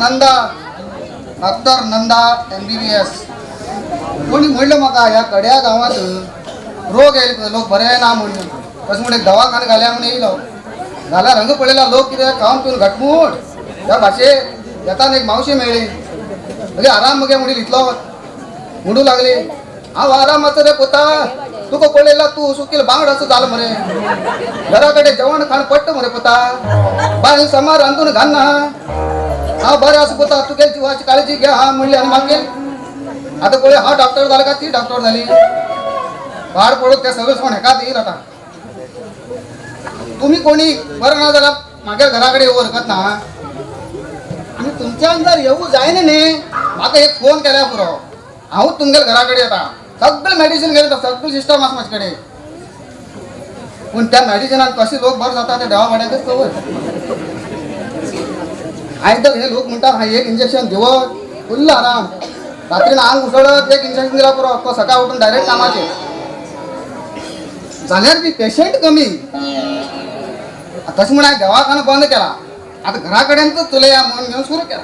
Nanda doctor Nanda MBBS. कोणी म्हणलं म्हाका ह्या कड्या गावात रोग येईल लोक बरे ना म्हणून तसं म्हणून एक दवाखाना घाल्या म्हणून येयलो घाला रंग पडलेला लोक कितें खावन पिवन घटमूट त्या भाशेक येताना एक मावशी मेळ्ळी म्हणजे आराम मगे म्हणून इतलो म्हणू लागली हांव आरामाचो रे पोता तुका पळयला तू सुकील बांगड असं झालं मरे घरा कडेन जेवण खाण पडटा मरे पोता बायल समार रांदून घालना हांव बरें आसा पोता तुगे जिवाची काळजी घे हा म्हणली आनी मागे आता पळय हा डॉक्टर झाला का ती डॉक्टर झाली भाड पडून ते सगळं सोण हेकात येईल आता तुम्ही कोणी बरं ना जाल्यार म्हागे घरा कडेन येवं हरकत ना आनी तुमच्यान जर येवं जायना न्ही म्हाका एक फोन केल्यार पुरो हांव तुमगे घरा कडेन येता सगळें मेडिसीन घेवन येता सगळें सिस्टम आसा म्हाजे कडेन पूण त्या मेडिसिनान कशें लोक बरें जाता ते देवा वाड्याकच खबर आयदर हे लोक म्हणटात हां एक इंजेक्शन दिवत फुल्ल आराम रात्रीन आंग उसळत एक इंजेक्शन दिला पुरो तो सकाळ उठून डायरेक्ट कामाचेर जाल्यार बी पेशंट कमी तशें म्हण हांवें दवाखानो बंद केला आता घरा कडेनच चलया म्हणून घेवन सुरू केला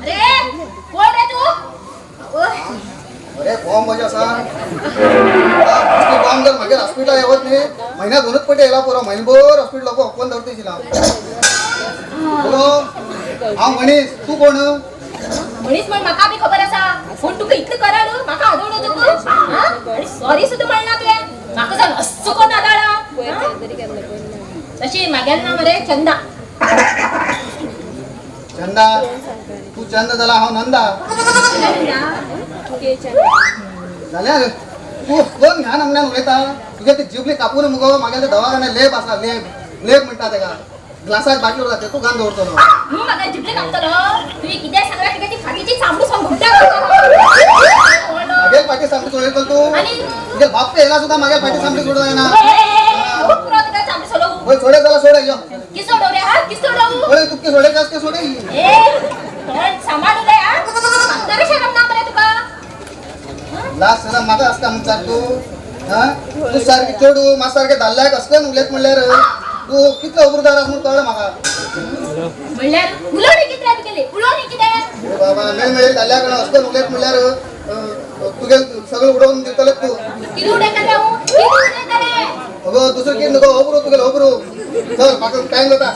अरे कोण रे तू अरे बॉम्ब मजा आसा बॉम्ब जर मागीर हॉस्पिटल येवत न्ही म्हयन्याक दोनूच पटी येयला पुरो म्हयनोभर हॉस्पिटल लोक ओपन दवरता हॅलो हांव मनीस तू कोण मनीस म्हण म्हाका बी खबर आसा पूण तुका इतलें करा न्हू म्हाका आदवलो तुका आनी सॉरी सुद्दां म्हणना तुवें म्हाका जर अस्सो कोण आदाळा तशी म्हागेलें नांव मरे चंदा चंदा तू चंद जाला हांव नंदा जाल्यार तू कोण ह्या नमन्यान उलयता तुगे ती जिबली कापून मुगो म्हागेले दवाखान्यात लेप आसा लेप म्हणटा तेका ग्लासात बाटलो जाता तू घान दवरतलो तूं म्हाका जिबले कापतलो तुवें कितें सांगला तुगे ती फाटीची चामडी सोन घुमटा मागेल फाटी सामकी सोडयतलो तू तुगे बाप येयला सुद्दां मागेल फाटी सामकी सोडूं जायना चामडी सोलो होय सोडे जाला सोडे यो की सोडव रे हा की सोडव होय तुके सोडे जास्त सोडे ए तोंड सांभाळू रे हा अंदर शरम ना मरे तुका लास्ट सदा म्हाका आसता म्हणटा तू हा तू सारकी चोडू म्हाका सारके धाल्ल्याक असलें उलयत म्हणल्यार तू कितलो उबरदार आसा म्हूण कळ्ळें म्हाका म्हणल्यार उलोवणी कितें तुगेली उलोवणी कितें बाबा मेळ धाल्ल्याक असलें उलयत म्हणल्यार तुगे सगळें उडोवन दितले तूं कितें उडयता रे हांव कितें उडयता रे अगो दुसरें कितें न्हू ओबरू तुगेलो ओबरू चल म्हाका टायम जाता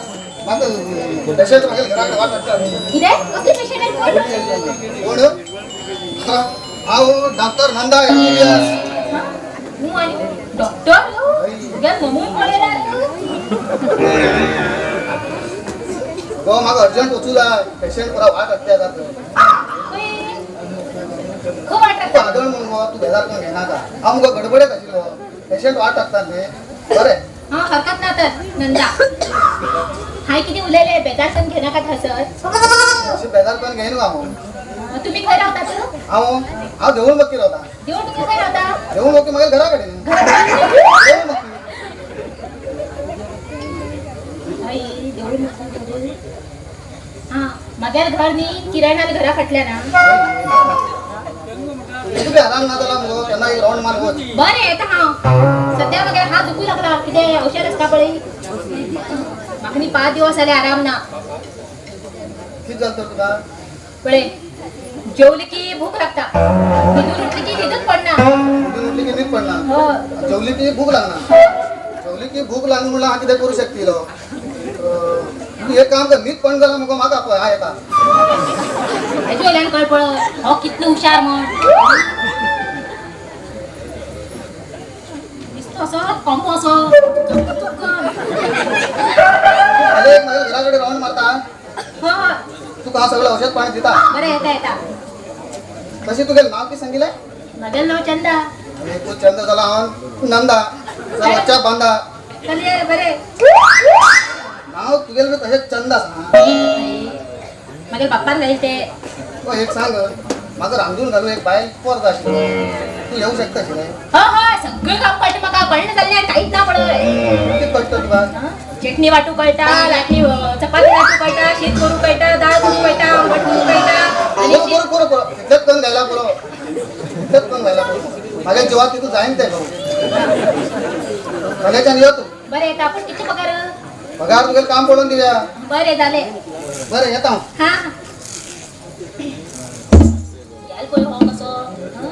म्हाका पेशंट म्हागे घरा कडेन वाट हाडटा कितें कसली पेशंट आहे कोण कोण हांव डॉक्टर नंदा MBBS तूं आनी डॉक्टर तुगे मम्मी पळयला गो म्हाका अर्जंट वचूं जाय पेशंट पुरा वाट हाडटा जाता खूब वाटता आदळ म्हणून गो तूं बेजार करून घेनाका हांव मुगो गडबडेत आशिल्लो पेशंट वाट हाडटा न्ही बरें हा हरकत ना तर नंदा हाय किती उलयले बेजार पण घेनाका थंसर अशें बेजार करून घेयना हांव तुम्ही खंय रावता तर हांव देवूळ बक्की रावता देऊळ तुमी खंय रावता देवूळ बक्की म्हागे घरा कडेन देवूळ बक्की हाय देऊळ हा म्हागेर घर न्ही किराणान घरा फाटल्या ना तुगे आराम ना जाला मुगो केन्ना एक रावंड मार वच बरें येता हांव सद्या म्हागे हात दुखू लागला कितें औषध आसता पळय म्हाका न्ही 5 दिवस जाले आराम ना कितें जालें तर तुका पळय जेवली की भूक लागता न्हिदून उठली की न्हिदूच पडना न्हिदून उठली की न्हीद पडना हो जेवली की भूक लागना जेवली की भूक लागना म्हणल्यार हांव कितें करूं शकतलो तूं एक काम कर न्हीद पडना जाल्यार मुगो म्हाका पळय हांव येता हेजे वयल्यान कळ पळय हांव कितलो हुशार म्हण दिसतो असो कॉम्बो असो फाल्यां एक म्हागे घरा कडेन रावंड मारता हो तुका हांव सगळें औषध पाणी दिता बरें येता येता तशें तुगेलें नांव कितें सांगिल्लें म्हागेलें नांव चंदा आनी तूं चंद जाला हांव नंदा जावं वच्चा बांदा चलये बरें नांव तुगेलें बी तशेंच चंद आसा म्हागे बाप्पान घालील ते एक सांग म्हाका रांदून घालूं एक बायल पोर जाय आशिल्लो तूं येवं शकता आशिल्लें हय सगळें काम कळटा म्हाका कळना जाल्लें कांयच ना पळय कितें कळटा तुका चटणी वाटू कळटा लाटणी चपाती लाटू कळटा शीत करूं कळटा दाळ करूं कळटा आंबट करूं कळटा आनी पुरो पुरो पुरो इतलेंच करून घायला पुरो इतलेंच करून घायला पुरो म्हागे जिवाक तितून जायना तें गो फाल्याच्यान यो तू बरे येता आपण किती पगार पगार तुगेले काम पडून दिव्या बरे झाले बरं येता हांव. हा याल पळय हो कसो हं?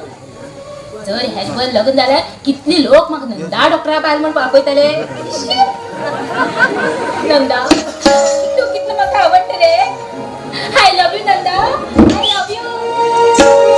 जर ह्याचवर लग्न जाल्यार कितली लोक म्हाका नंदा डॉक्टरा पायल म्हण आपयतले नंदा तू कितलं म्हाका आवडटा रे I love you Nanda I love you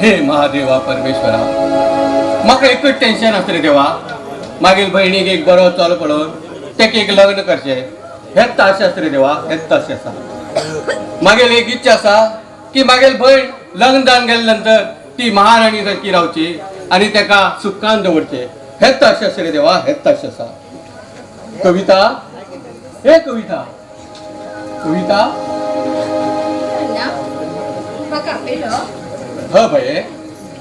हे महादेवा परमेश्वरा म्हाका एकच टेन्शन आसलें देवा मागील भयणीक एक बरो चलो पळोवन तेका एक लग्न करचें हेच आशा आसा रे देवा हेच आशा आसा मागील एक इच्छा आसा की मागील भयण लग्न जावन गेल्या नंतर ती महाराणी सारकी रावची आनी तेका सुखान दवरचें हेच आशा आसा रे देवा हेच आशा आसा कविता हे कविता कविता म्हाका आपयलो ह भये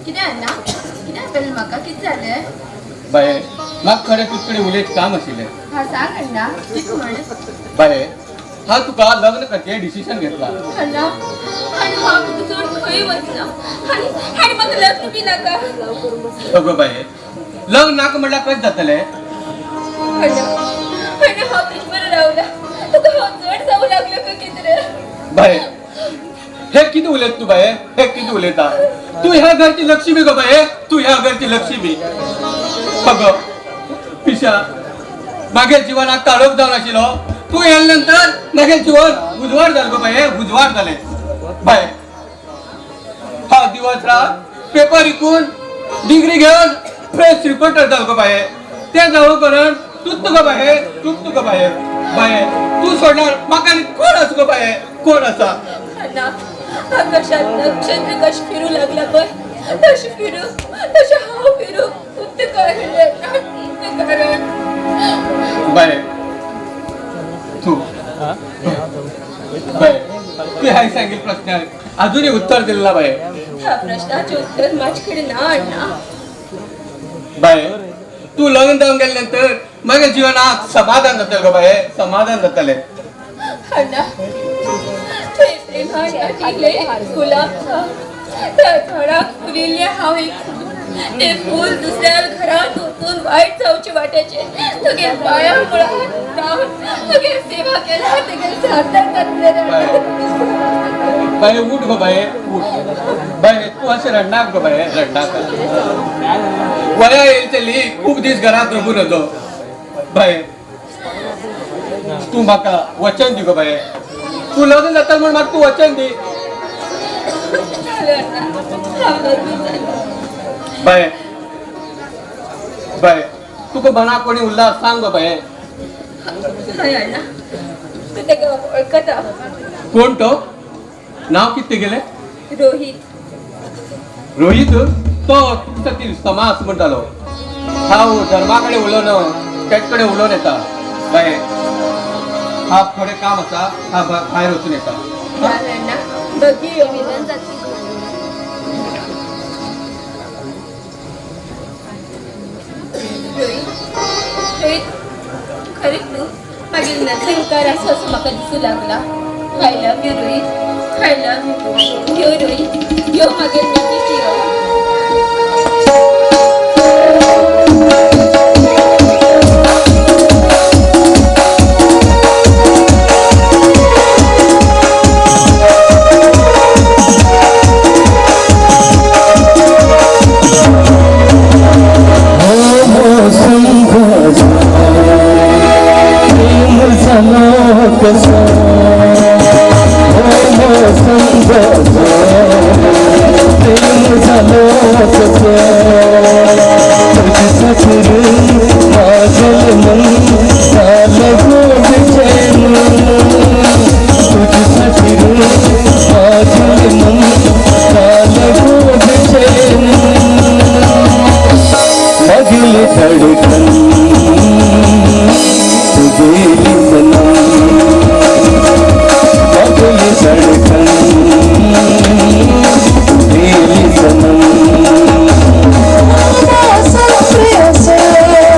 कितें अण्णा कितें आपयलें म्हाका कितें जालें बाये म्हाका खरें तुजे कडेन उलयत काम आशिल्लें हा सांग अण्णा कितें म्हण बाये हा तुका लग्न करचें डिसिशन घेतला अण्णा आनी हांव तुका सोडून खंय वचना आनी म्हाका लग्न बी नाका अगो बाये लग्न नाका म्हणल्यार कशें जातलें हा तुझ्यावर रावला तुका हा जड जाऊ लागलं का किती बाय हे किती उलट तू बाय हे किती उलटा तू ह्या घरची लक्ष्मी ग बाय तू ह्या घरची लक्ष्मी बघ पिशा मागील जीवनात काळोख जावन आशिल्लो तू येयल्यानंतर मागील जीवन उजवाड जालें गो बाय उजवाड जालें बाय हा दिवस रात पेपर विकून डिग्री घेऊन प्रेस रिपोर्टर जालो गो बाय ते जावं करून तूच तुका बाय तूच तुका बाय बाय तू सोडणार म्हाका कोण आसा गो बाय कोण आसा आकाशात नक्षत्र कशी फिरू लागला पण तशी फिरू तशी हाव फिरू ते कारण बाय तू बाय तू हाय सांगील प्रश्नाक अजूनही उत्तर दिलं ना बाय ह्या प्रश्नाचे उत्तर माझ्याकडे ना अण्णा बाय तू लग्न जाऊन गेल्यानंतर माझ्या जीवनात समाधान जातले गो बाय समाधान जातले अण्णा ते प्रेमाने टिकले गुलाबचा त्या झाडाक फुलिल्ले हाव एक ते फूल दुसऱ्या घरात ओतून वाईट जाऊचे वाट्याचे तुगे पाया मुळात राहून तुगे सेवा केला तुगे सार्थक करले बाय उठ गो बाय उठ बाय तू असे रडनाक गो बाय रडनाक वया येईल चली खूप दिस घरात रमून होतो बाय तू म्हाका वचन दी गो बाय तू लग्न जाता म्हणून म्हाका तू वचन दी बाय बाय तुका मनाक कोणी उरला सांग गो बाय अण्णा तू तेका वळखता कोण तो नाव किती गेले रोहित रोहित तो तुमचा समास म्हणटालो हांव धर्माकडे उलोवन तेच कडेन उलोवन येता बाय हा थोडे काम आसा हा भायर वचून येता अण्णा दोघी विलन जातली रोहित खरेच तू मागील नंतर असं म्हाका दिसू लागला I love you Rohit I love you Rohit यो मागील नक्कीच यो Yes,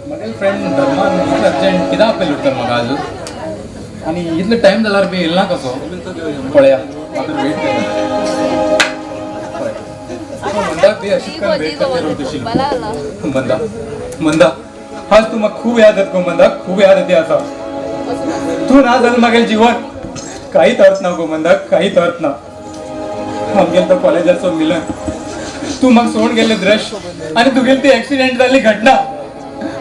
म्हगेल फ्रेंड धर्मान इतलें अर्जंट कित्याक आपल्याला उरता म्हाका आजू आनी इतलो टायम जाल्यार बी येयला कसो पळया म्हाका वेट मंदा बी अशीच करून वेट करता रावतशी मंदा आज तू म्हाका खूब याद येता गो मंदा खूब याद येते आसा तू ना जाल्यार म्हागेलें जीवन काहीच अर्थ ना गो मंदा काहीच अर्थ ना आमगेल तो कॉलेजाचो मिलन तू म्हाका सोडून गेल्लें दृश्य आनी तुगेली ती एक्सिडेंट जाल्ली घटना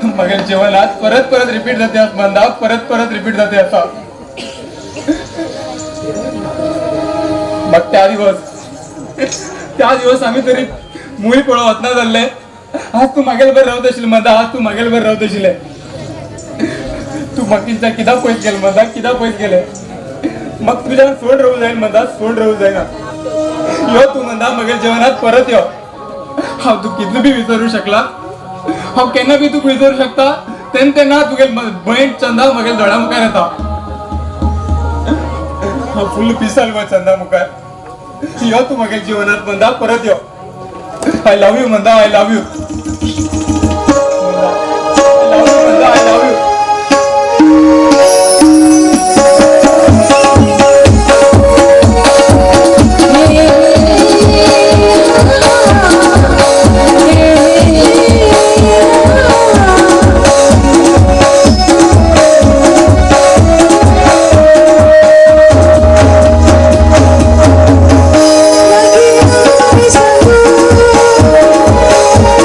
म्हागेल्या जिवनात परत परत रिपीट जाते आसा मंदा परत परत रिपीट जाते आसा म्हाका त्या दिवस आमी तरी मूवी पळोवंक वचना जाल्ले आज तू म्हागेले बरें रावत आशिल्लें मंदा आज तू म्हागेले बरें रावत आशिल्लें तू म्हाका कित्याक पयस गेलें मंदा कित्याक पयस गेलें म्हाका तुज्यान सोड रावूंक जायना मंदा सोड रावूंक जायना यो तू मंदा म्हगेल्या जिवनात परत यो हांव तू कितलो बी विसरूं शकला हांव केन्ना बी तुका विसरूं शकता तेन्ना तुगेली भयण चंदा म्हगेल्या दोळ्या मुखार येता हांव फुल्ल पिसाल गो चंदा मुखार यो तू म्हगेल्या जिवनात मंदा परत यो I love you Manda I love you Manda I love you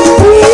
Thank you.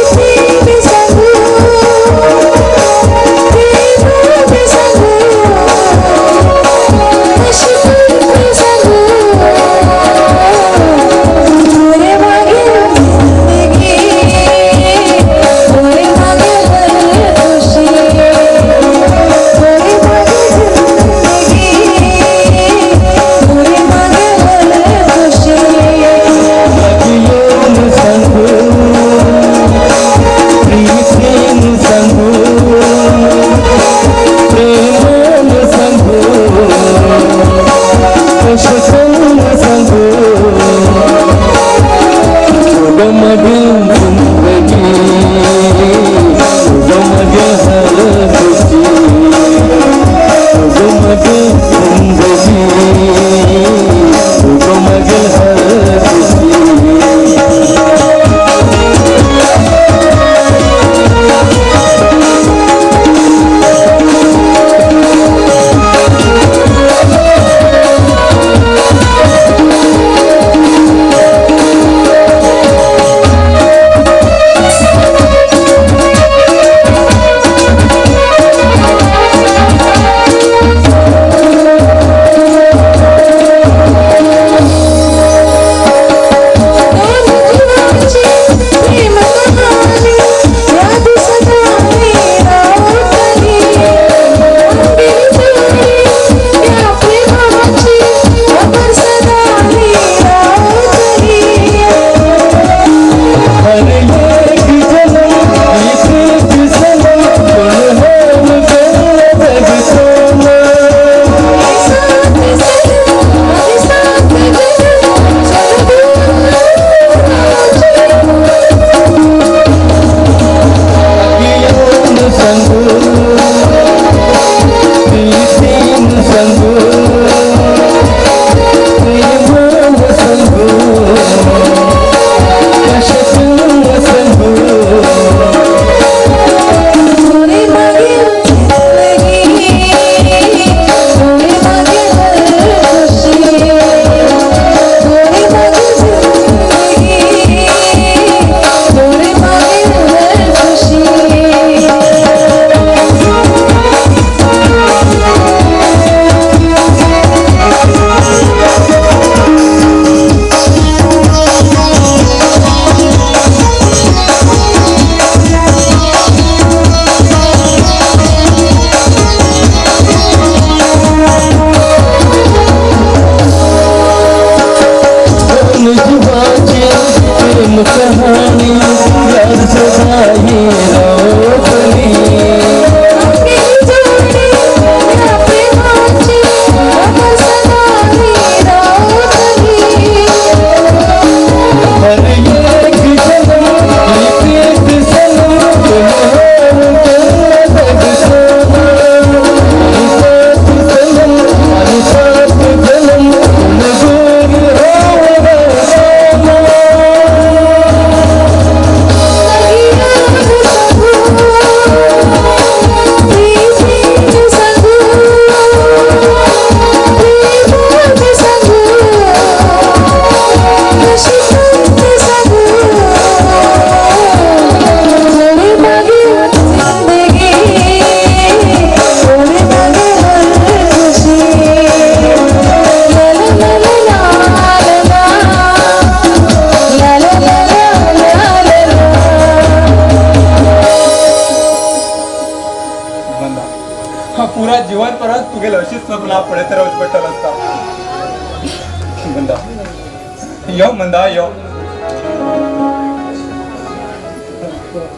यो मंदा यो.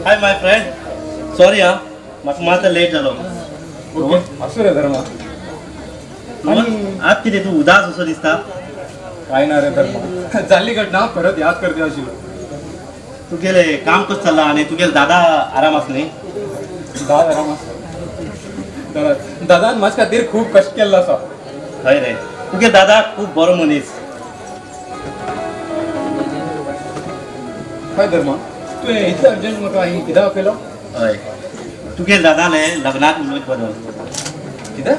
हाय माय फ्रेंड, सॉरी हा म्हाका मातसो लेट जालो. ओके असू रे धर्मा. आज कितें तू उदास असो दिसता? काय ना रे धर्मा, जाल्ली घटना परत याद करते आशिल्लो. तुगेले काम कसं चल्ला आनी तुगेले दादा आराम आसली? दादा आराम आसा. दादान म्हाजे खातीर खूब कश्ट केल्लो आसा. हय रे, तुगे दादा खूब बरो मनीस. हय धर्मा, तुवें इतलें अर्जंट म्हाका कित्याक केलो? हय, तुगेले दादाले लग्नाक उलयत बदल. कितें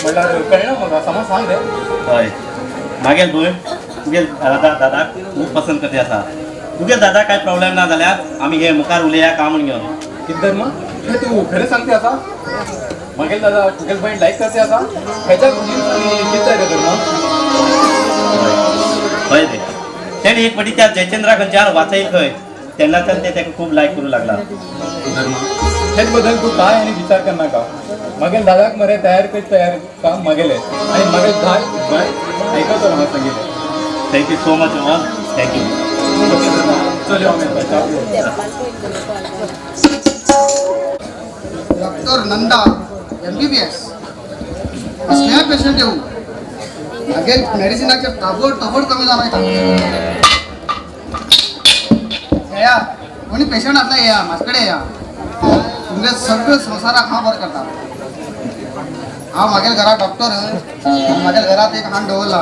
म्हणल्यार कळना म्हाका, समज सांग रे. हय, मागेल भयण तुगेले दादाक खूब पसंद करते आसा. तुगेले दादा काय प्रॉब्लेम ना जाल्यार आमी हे मुखार उलया काम म्हणून घेवन. कितें धर्मा, हे तूं खरें सांगते आसा? मागेल दादा तुगेल बहीण लायक करते आसा? हेच्या कितें रे धर्मा? हय रे, तेणे एक फावटी त्या जयचंद्रा खंयच्यार वाचयत खंय, तेन्नाच्यान ते ताका खूब लायक करूं लागला. धर्मा, हेच बद्दल तूं काय आनी विचार करनाका. मागेल दादाक मरे तयार काम मागेलें आनी मागेल बाय आयकतो हांव सांगिल्लें. Thank you so much all, thank you. Okay Dharma, चल यो आमी आतां. डॉक्टर नंदा MBBS असल्या पेशंट येऊ मागेल मेडिसिनाचे ताबड कमी जाला. या कोणी पेशंट असला या माझ्याकडे या, तुमचे सगळं संसाराक हांव बरें करता. हांव मागेल घरात डॉक्टर, मागेल घरात एक हांड दवरला.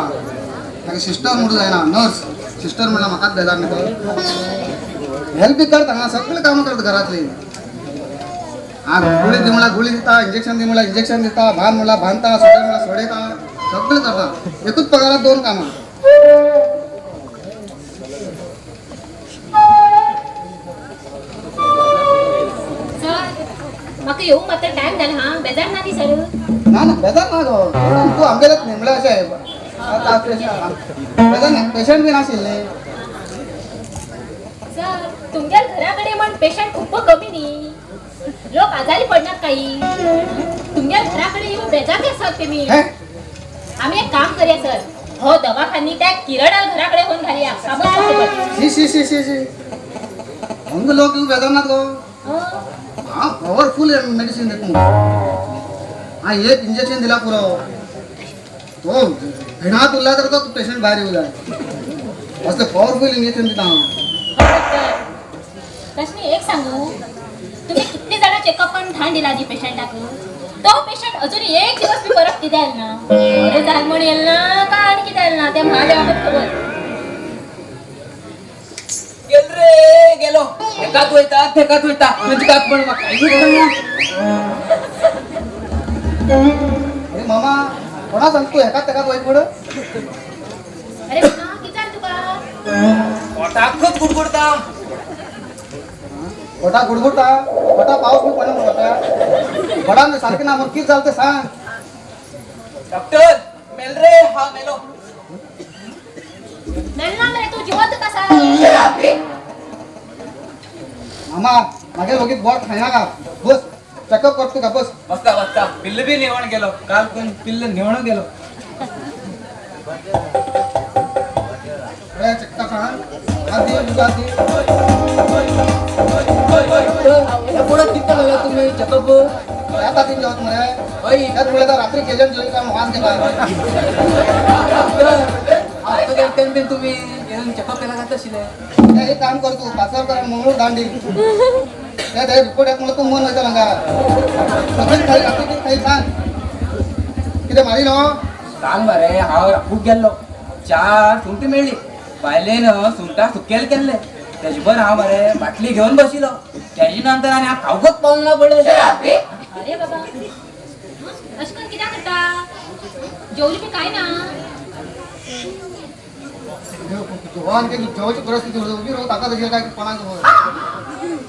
ताका सिस्टर म्हणून जायना, नर्स सिस्टर म्हणल्यार म्हाकाच बेजार न्ही. हेल्प बी करता, हांगा सगळें कामां करता घरातली. गुळी दी म्हणल्यार गुळी दिता, इंजेक्शन दी म्हणल्यार इंजेक्शन दिता, भान म्हणल्यार बांधता, सोडे म्हणल्यार सोडयता, सगळें करता. एकूच पगारात 2 कामां. म्हाका येवंक मात्र टायम जाला हा, बेजार ना ती सर? ना बेजार ना गो, तूं आमगेलेच न्ही म्हणल्यार अशें बेजार ना, पेशंट बी नाशिल्ले. सर तुमच्या घराकडे म्हण पेशंट खूप कमी न्ही, लोक आजारी पडणार काही. तुमच्या घराकडे येऊन बेजार असतात तुम्ही. आम्ही एक काम करूया सर, हो दवाखानी त्या किरणाल घराकडे होऊन घालूया. शी हंग लोक येऊ बेजार नात गो. हांव पॉवरफुल मेडिसिन दिता. हांव एक इंजेक्शन दिला पुरो, तो भिणात उरला तर तो पेशंट भायर येऊ जाय. असले पॉवरफुल इंजेक्शन दिता हांव. रश्मी एक सांगू, तुम्ही किती जण चेकअप पण ठाण दिला जी पेशंटाक, तो पेशंट अजून एक दिवस बी परत किती आयल ना, बरें जाल म्हण येल ना का आनी कितें आयल ना ते महादेवाक खबर. गेल रे गेलो, एकात वयता म्हणजे कात पण म्हाका कांय कळना. अरे मामा कोणा सांगतो एकाच वयत म्हणून? अरे बाबा किती जाल तुका? पोटाकच गुडगुडता. पोटा गुडगुडता, पोटा पाऊस बी पडला म्हणून बडान सारखे ना, मग किती झालं ते सांग. डॉक्टर मेल रे, हा मेलो. मेलना मरे तू जिवंत कसा? मामा मागे बघित बोट खायना का, बस चेकअप करतो का, बस. बसता पिल्ल बी निवण गेलो, काल कोण पिल्ल निवण गेलो. अरे चक्का सांग, आधी आधी पुढे किती गेला तुम्ही चेकअप? आता तीन जेवत मरे. होय त्यात मुळे तर रात्री केजन जेवली का वास गेला. आता काही टाइम तुम्ही चेकअप केला का तशिले? एक काम करतो, पाचवर करा मंगळूर दांडी त्या रिपोर्ट येत म्हणून तू मन वयता रंगा. सगळी खाई रात्री खाई सांग कितें मारिलो. सांग मरे, हांव राखूक गेल्लो, 4 सुंगटी मेळ्ळी. बायलेन सुंगटां सुकेल केल्ले, तेजे बर हांव मरे बाटली घेवन बशिलो. तेजे नंतर आनी हांव खावकच पावूंक ना पडले. अरे बाबा अशें करून कित्याक करता? जेवली बी काय ना? जेवण केली, जेवायची परिस्थिती उभी राहू ताका तशी काय कोणाक.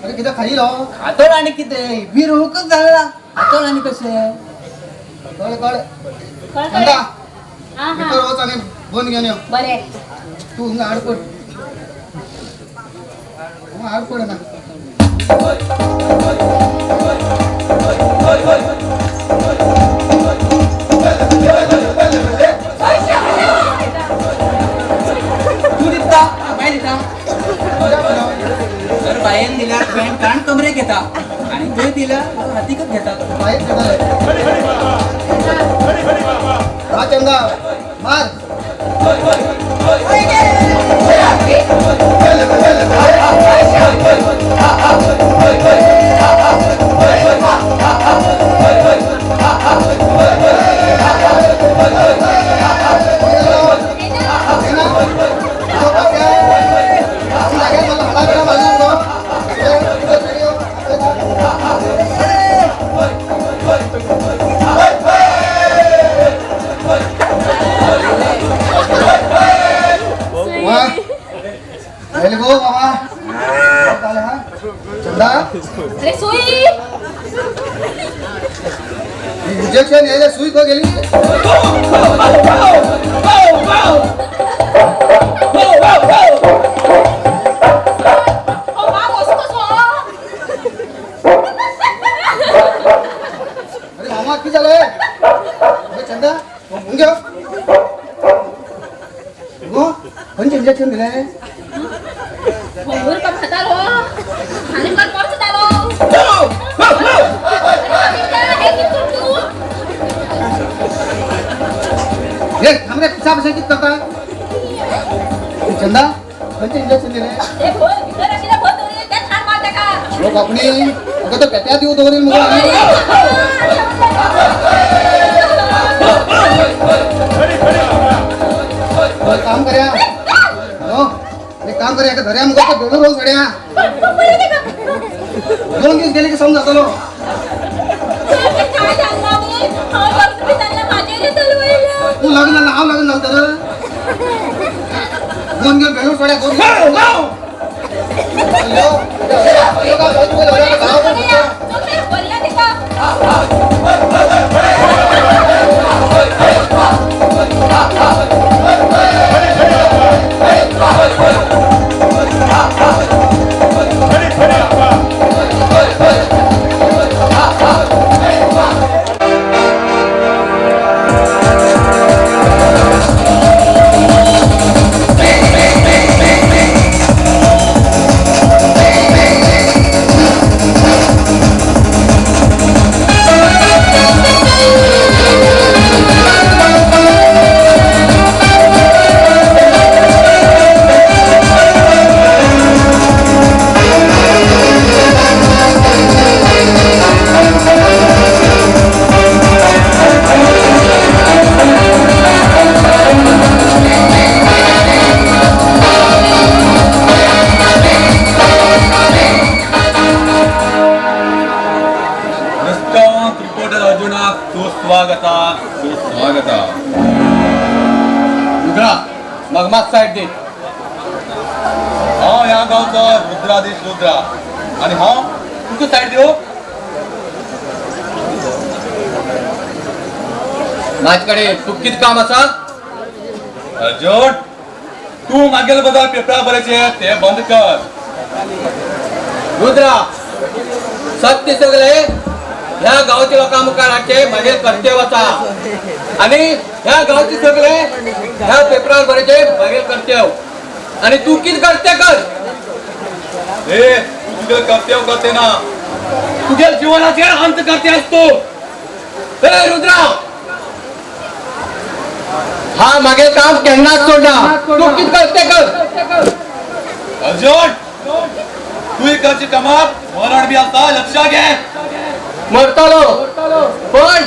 अरे कितें खाईलो? खातोड आनी कितें बी रोवकच जाल्ला. खातोड आनी कशें कळ कळ नंदा हा भितर वच आनी बंद घेवन यो. बरें तू हिंगा आडपड आडपड ना. काय दिता तर बायन दिल्यार पॅन्ट काण कमरेक घेता आणि तो दिल्यार हातीकच घेता हा चंदा मार गो बाबा चंदा अरे सुई इंजेक्शन यायला सुई को गेली हो वा बसतो सो अरे मामा की झालंय अरे चंदा मुंग घ्या गो कोणते इंजेक्शन दिलंय भोर का फटालो आणि पण मरत आलो हे हमरे पिसा बसा कित करता चंदा कोणते इंजेक्शन दिले ते भोर भीतर अशीला भोर तोरी त्या छान मारते का लोक अपनी अगं तो पेट्या देऊ दोरील मुलं काम कर्या हो एक काम कर्या धर्या मुगा तो दोन रोज गड्या 2 दिवस गेले की समजा चलो काय सांगणार मी हा डॉक्टर मी त्यांना माझ्याने तलवायला तू लग्न नाव लग्न नव्हतं 2 दिवस भेटून सोड्या 2 बोलला ते का सुस्वागता रुद्रा मग माग साईड दे हांव ह्या गांवचो रुद्राधीश रुद्रा आणि हांव तुका साईड देव माझ्याकडे तू किती काम असा अर्जुन तू मागेल बद्दल पेपरा बरेचे ते बंद कर रुद्रा सत्य सगळे ह्या गावच्या लोकां मुखार हाडचे माझे कर्तव्य आसा आणि ह्या गावचे सगळे ह्या पेपरार बरेचे माझे कर्तव्य आणि तू किती करते कर ए तू तुझे कर्तव्य करते ना तुझ्या जीवनाचे अंत करते असतो ए रुद्रा हा मागे काम केन्नाच सोडना तू किती करते कर अर्जुन तू इकडची कमाल मरण बी आता लक्षात घे मरतालो पण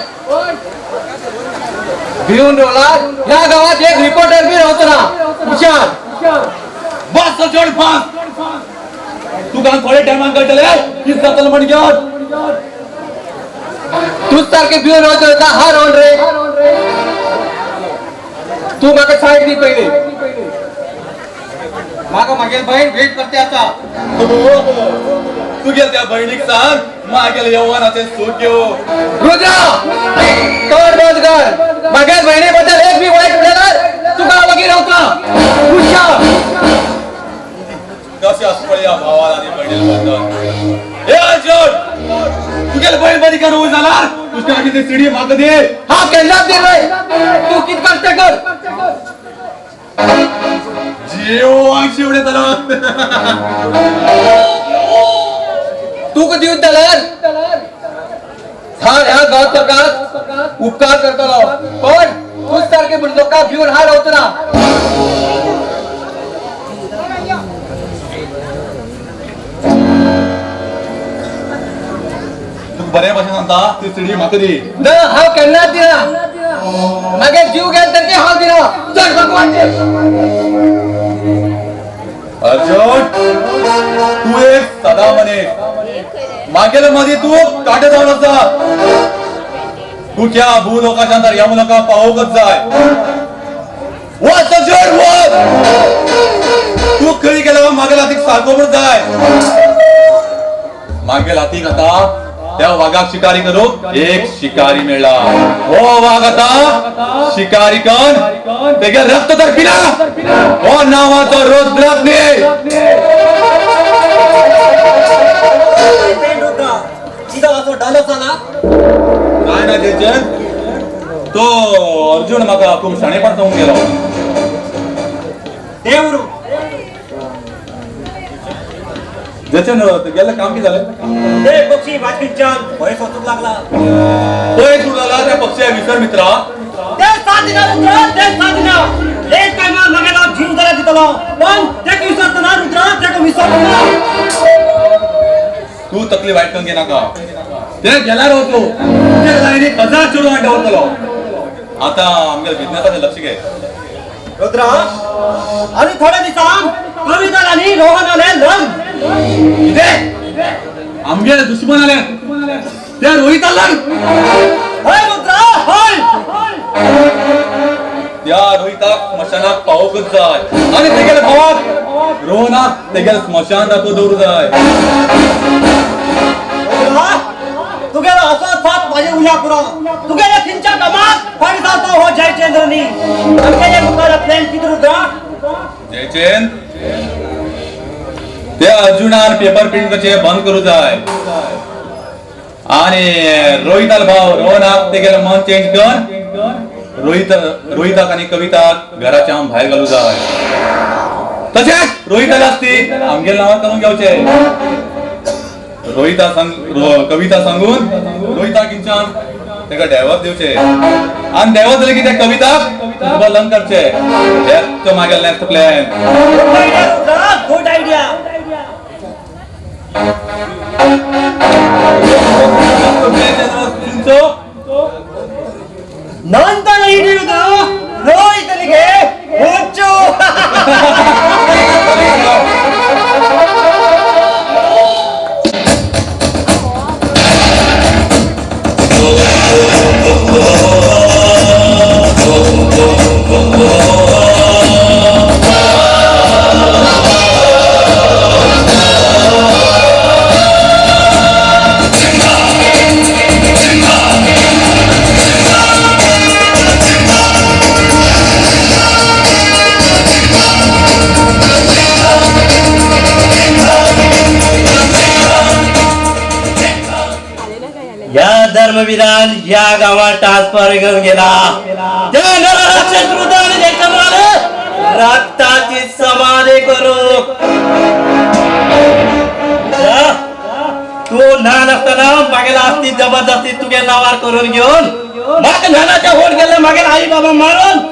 भिवून रोलार ह्या गावात एक रिपोर्टर बी राहतो ना हुशार बस अर्जुन फास तू काम थोडे टायमान करतले की जातल म्हण घेऊन तूच सारखे भिवून राहतो ना हा राऊंड रे तू मागे साईड दी पहिले मागा मागेल बहीण वेट करते आता तू गेल त्या बहिणीक सांग मागेल यौवनाचे सुख घेऊ रुद्रा कर बंद कर मागेल बहिणीबद्दल एक बी वाईट उडणार तुका वगैरे होता हुशार कशी असपळ या भावाला आणि बहिणीबद्दल हे अर्जुन तू गेल बहीण बरी करू झाला तुझ्या किती सीडी माग दे हा केला दे रे तू किती करते कर जीवन पैसे उडयतलो तू कधी दलाल ह्या गावात लोकांक उपकार करतलो पण तूच सारखे लोकांक भिवन हार होतो ना तू बरे भाशेन सांगता ती सिडी म्हाका दी ना हांव केन्नाच दिना मागे जीव घेत तरी हांव दिना चल भगवान अर्जुन तू एक सदा मनीस मागेल्या मध्ये तू काटे जाऊन आसा तू क्या भू लोकांच्या अंतर या लोकांक पावोकच जाय वच अर्जुन वच तू खरी केला मागेल हातीक सारको पण जाय मागेल हातीक आता त्या वाघाक शिकारी करूक एक शिकारी मेळ्ळा हो वाघ आता शिकारी कन तेगे रक्त तर पिला हो नावाचो रुद्राग्नी काय ना जयचंद तो अर्जुन म्हाका खूप शाणेपण सांगून गेलो जयचंद गेलं काम की झालं पक्षी वाचकिंचन भय सोचूक लागला पळय सुरू झाला त्या पक्षी विसर मित्रा एक टायमार मागेला जीव जरा दितलो पण तेक विसरतना रुद्र तेक विसरतना तू तकली वाईट करून घे नाका ते गेल्यार वतलो तुझ्या लायनी 1000 चोरून वांटे वतलो आता आमच्या बिझनेसाचे लक्ष घे रुद्र आणि थोड्या दिवसांक कविता आणि रोहन आले लग्न किती आमगे दुश्मन आले त्या रोहिताला होय रुद्र होय त्या रोहिताक स्मशानाक पावोकच जाय आणि तेगेल्या भावाक रोहनाक तेगेल्या स्मशान दाखव दवरू जाय तुगेलो असो साथ माझे उल्या पुरा तुगेल्या खिंच्या कामात फाडी जातो हो जयचंद्रनी आमच्या मुखार प्लॅन किती रुद्र जयचंद त्या अर्जुनान पेपर प्रिंट करचे बंद करू जाय आणि रोहिताल भाव रोहनाक तेगेलं मन चेंज कर रोहिताक आणि कविताक घराच्या भायर घालू जाय तशेंच रोहिताला असती आमगेल नावात करून घेवचे कविता सांगून रोहिता किंचान तेका डायव्हर्स दिवचे आणि डायव्हर्स दिले की त्या कविताक लग्न करचे हेच मागेल नेक्स्ट प्लॅन गुड आयडिया ನಂತರ ಹಿಡಿಯುವುದು ರೋಹಿತನಿಗೆ ಹುಚ್ಚು या धर्मवीरान या गावात ट्रान्सफर घेऊन गेला त्या नरराक्षस रुद्राने जयचंद्राने रक्ताची समाधी करू तू लहान असताना मागेला असती जबरदस्ती तुगे नावार करून घेऊन मागे लहानाच्या होट गेले मागे आई बाबा मारून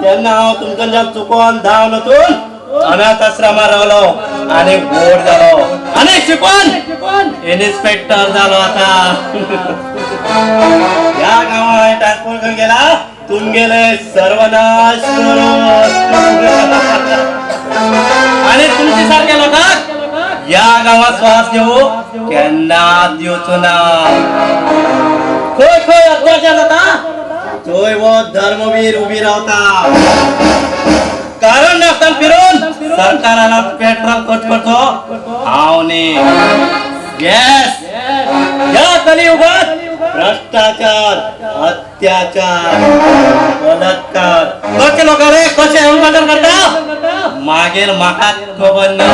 त्यांना हांव तुमकां चुकोवन धांवनतून अनाथ आश्रमात रावलो आणि गोड जालो आणि शिकून इन्स्पेक्टर जालो आता या गावात ट्रान्सफर करून गेला तुमगेले सर्वनाश करून आणि तुमची सारख्या लोकांक या गावात श्वास घेऊ केन्ना दिवचो ना खंय खंय अत्याचार जाता थंय वो धर्मवीर उभी रावता कारण नासतना फिरून सरकाराला पेट्रोल खर्च करतो हांव न्ही येस या कलियुगात भ्रष्टाचार अत्याचार बलात्कार कशे लोक रे कशे एन्काउंटर करता मागीर म्हाका खबर ना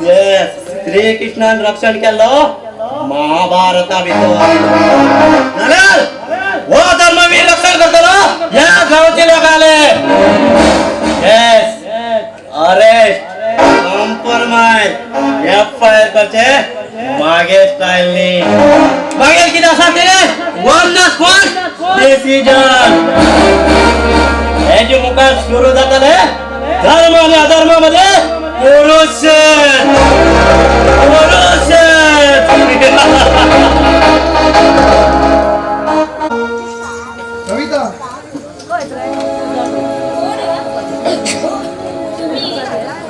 येस श्री कृष्णान रक्षण केलो महाभारता भितर वो धर्मवीर रक्षण करतलो या गावचे लोक आले येस करचे मागे स्टाईलनी मागे किती असा ते वन स्पॉट डिसिजन याची मुखार सुरू जाताले धर्म आणि अधर्मामध्ये पुरुष कविता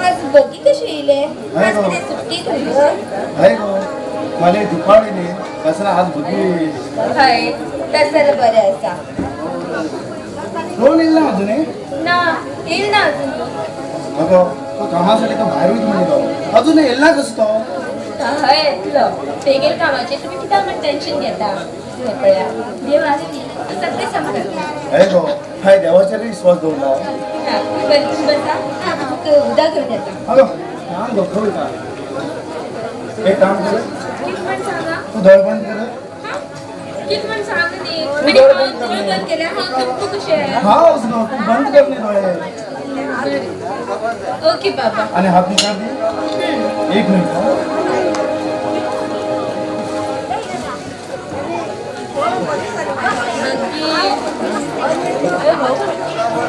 आज बघी कशी येईले हाय गो. सुट्टी हाय गो मला दिपावळीने कसला आज बघी हाय तसं बरं असा रोल येईल ना अजून ना येईल ना अजून अगं तो कामासाठी तो बाहेर होईल म्हणजे अजून येईल ना कसं तो हय येतलो बेगीन कामाचे तुम्ही किती पण टेन्शन घेता पळया देव असतील सगळे समजतात हाय गो हाय देवाचेर विश्वास दवरला बसा उदा घेऊन येता अगं काम गो कविता एक काम कर किती पण सांगा तू डोळे बंद कर किती पण सांगा नी आणि तुम्ही बंद केल्या हा तू कशी आहे हा उसको तू बंद कर नी डोळे ओके बाबा आणि हात निकाल दे एक मिनिट हा.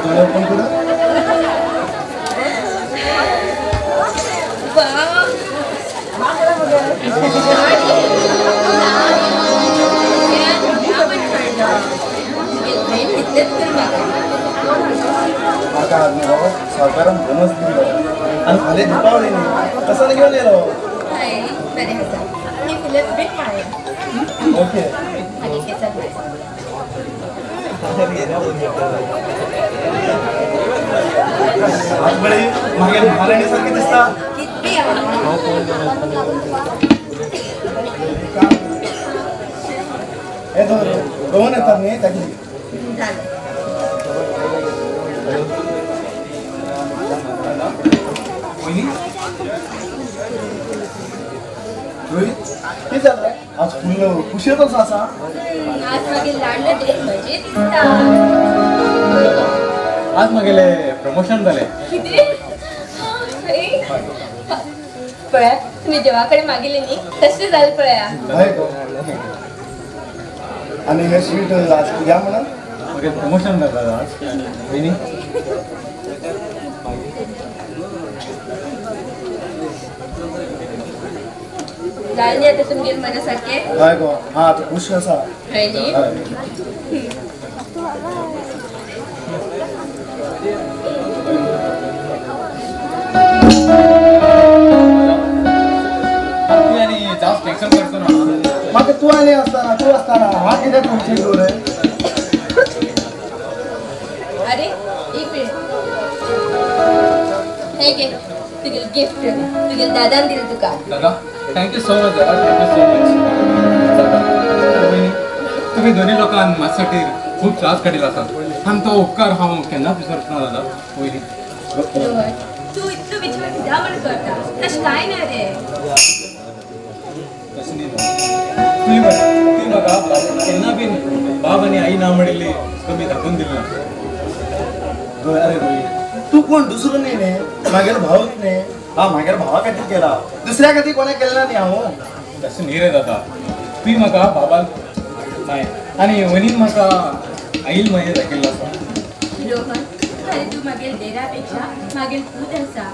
डोळे ओपन कर आता आदमी भाऊ सरकारान बोनस दिलो आणि खाली दीपावळीने कसं नाही घेऊन येलो ओके आज बळी मागे महाराणीसारखी दिसता हे दोन येतात मी त्याची रोहित किती झालं आज फुल खुशी येतोच असा आज मागे लाडलं ते म्हणजे दिसता आज मागेले प्रमोशन झाले किती पळ्या तुम्ही देवाकडे मागेले नी तसे झाले पळ्या आहे का? आणि हे स्वीट आज या म्हणा मागे प्रमोशन झालं आज वहिनी झाले आता तुमगे मनासारखे काय गो हा आता खुश कसा आहे नी आणि जास्त टेन्शन करतो ना मग तू आले असताना तू असताना हा किती तुमची दूर आहे अरे एक मिनिट हे घे तुगे गिफ्ट तुगे दादान दिलं तुका दादा थँक्यू सो मच दादा थँक्यू सो मच दादा वहिनी तुम्ही दोन्ही लोकांना माझ्यासाठी खूप त्रास काढला असाल आणि तो उपकार हांव केन्नाच विसरत ना दादा वहिनी तू इतकं विचार कित्या म्हण करता तशें कांय ना रे तशें न्ही तुम्ही बघा केन्ना बीन बाब आनी आई ना म्हणिल्ली कमी दाखोवन दिली ना अरे रोहित तू कोण दुसरं नाही ने मागेर भाऊच नाही हा मागेर भावा खातीर केला दुसऱ्या खातीर कोणे केला नाही हांव तशें न्ही रे दादा तुवें म्हाका बाबाक माय आनी वहिनीन म्हाका आईल मागीर दाखयल्लो आसा रोहन अरे तू मागेल देरापेक्षा मागेल पूत आसा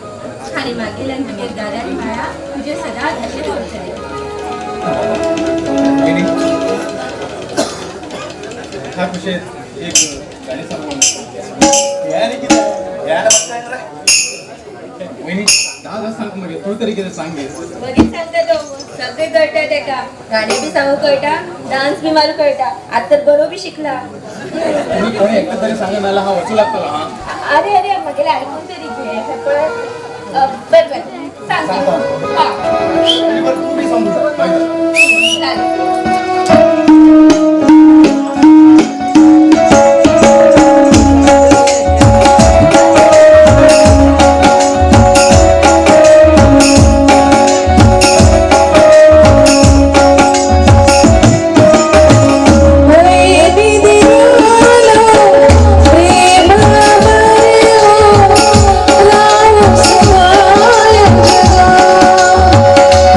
आनी मागेल आनी तुगे दादानी माया तुजे सदांच अशें दवरतले वहिनी ह्या खुशेत एक गाणी सांगून हे आनी कितें हे आनी बसताय रे वहिनी दादा सांग मागीर तूं तरी कितें सांग गे बरीच सांगता तो सगळे कळटा तेका गाणे बी सांगू कळटा डान्स बी मारू कळटा आता तर बरो बी शिकला तुम्ही कोणी एकटं तरी सांगा नाल्यार हांव वचूं लागतलो हां अरे अरे मागेले आयकून तरी घे बर बर सांग हा आणि बरं तू बी समजू चालेल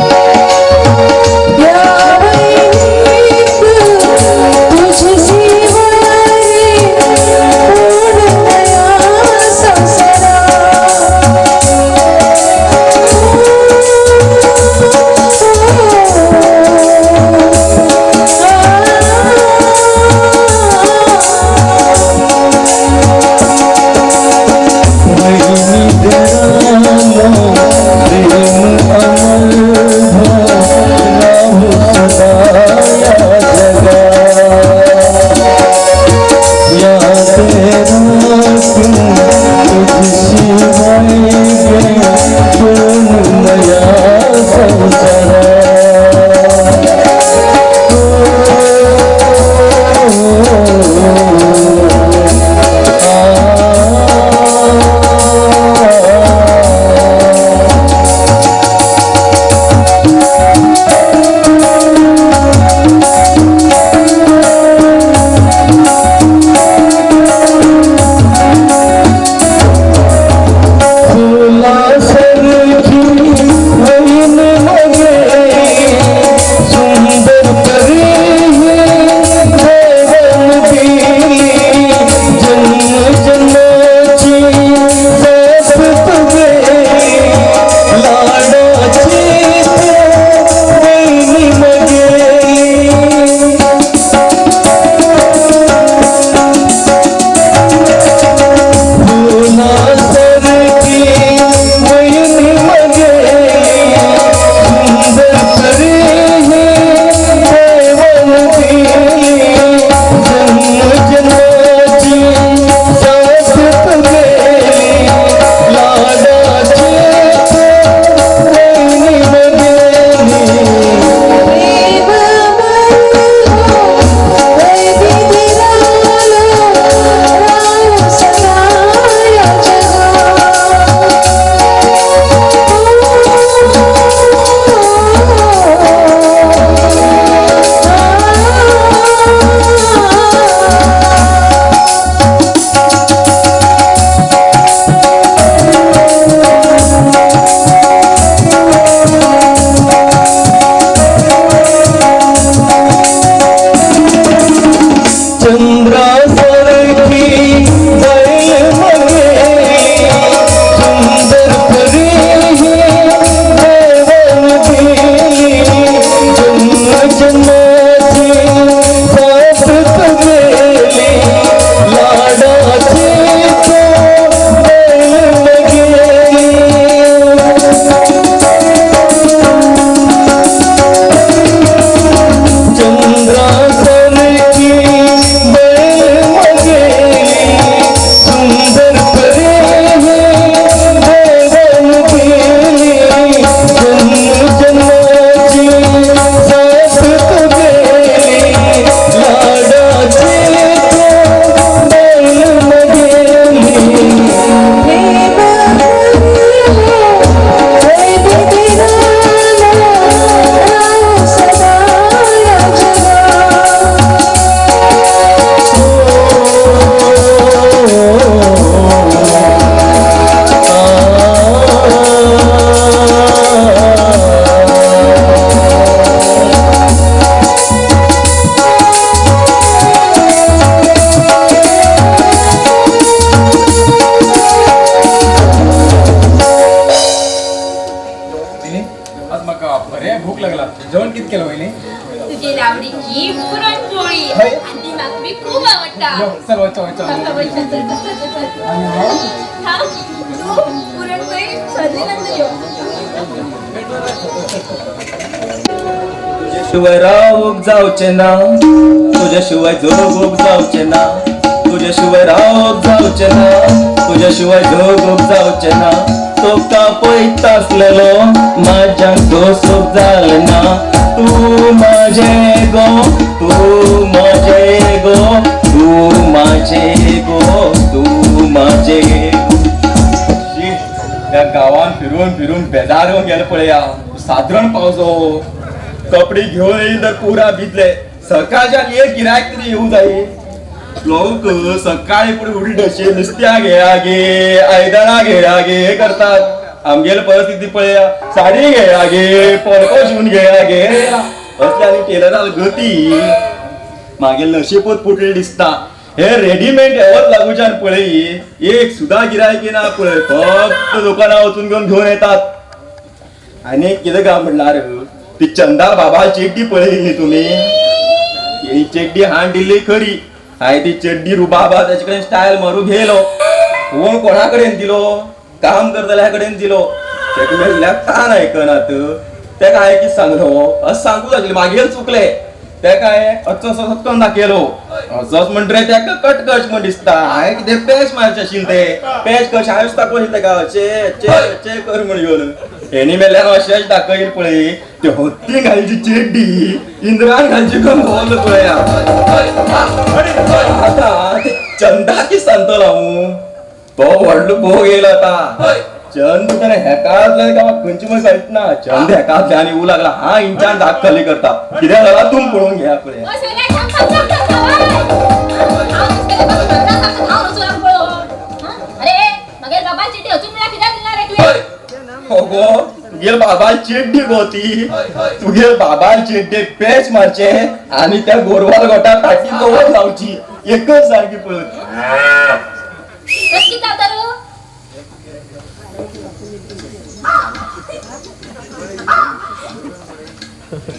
Bye. जेवण किती केलं वहिनी तुझी आवडीची पुरणपोळी होय. आणि ती म्हाका बी खूप आवडटा चल वचो वचो तू पुरणपोळी सजली नंतर येऊ तुझ्याशिवाय रावूक जावचे ना तुझ्याशिवाय जगूक जावचे ना तुझ्याशिवाय रावूक जावचे ना तुझ्याशिवाय जगूक जावचे ना तो का पळयत आसलेलो माझ्या दोसूक जाले ना तू माझे गो तू माझे गो तू माझे गो तू माझे शी, त्या गावान फिरून फिरून बेजार येऊन गेलं पळया साधारण पावसो कपडे घेऊन येईल तर पुरा भिजले सकाळच्या एक गिरायक तरी येऊ जाईल लोक सकाळी पुढे उठी असे नुसत्या घेया गे आयदना घेया गे करतात आमगेल परिस्थिती पळया साडी घेया गे पळको शिवून घेया गे असल्याने टेलराल गती मागील नशीबच फुटले दिसता हे रेडीमेड एवढ लागूच्यान पळई एक सुद्धा गिरायकी ना पळय फक्त दुकाना वचून घेऊन येतात आणि कितें काय म्हणणार ती चंदा बाबा चेड्डी पळयली तुम्ही ही चेड्डी हाण दिली खरी हाय ती चेड्डी रुबाबा त्याचे कडेन स्टायल मारू गेलो कोण कोणा कडेन दिलो काम करतल्या कडेन दिलो तेका म्हणल्यार कान आयकनात तेका हांवें कितें सांगलो असं सांगू लागले मागीर चुकले तेका हांवें अच्छो सत्कन दाखयलो असोच म्हणटरे तेका कटकश म्हण दिसता हांवें कितें पॅच मारचे आशिल्ले ते पॅच कशें हांवें दाखयलें तेका चे चे चे कर म्हण घेवन हेणी मेल्यार अशेंच दाखयले पळय ते हत्ती घालची चेड्डी इंद्रान घालची कमोल पळया आता ते चंदा की सांगतलो हांव तो व्हडलो भोग येयलो आता चंद त्याने हेकातले का खंयची मग कळत ना चंद हेकातले आणि येऊ लागला हा इंचान धाक खाली करता कित्याक लागला तुम पळोवन घ्या पळय गो तुगेल बाबा चेड्डी गो ती तुगेल बाबा चेड्डे पॅच मारचे आणि त्या गोरवाल गोटा ताटी कवर लावची एकच सारखी पळत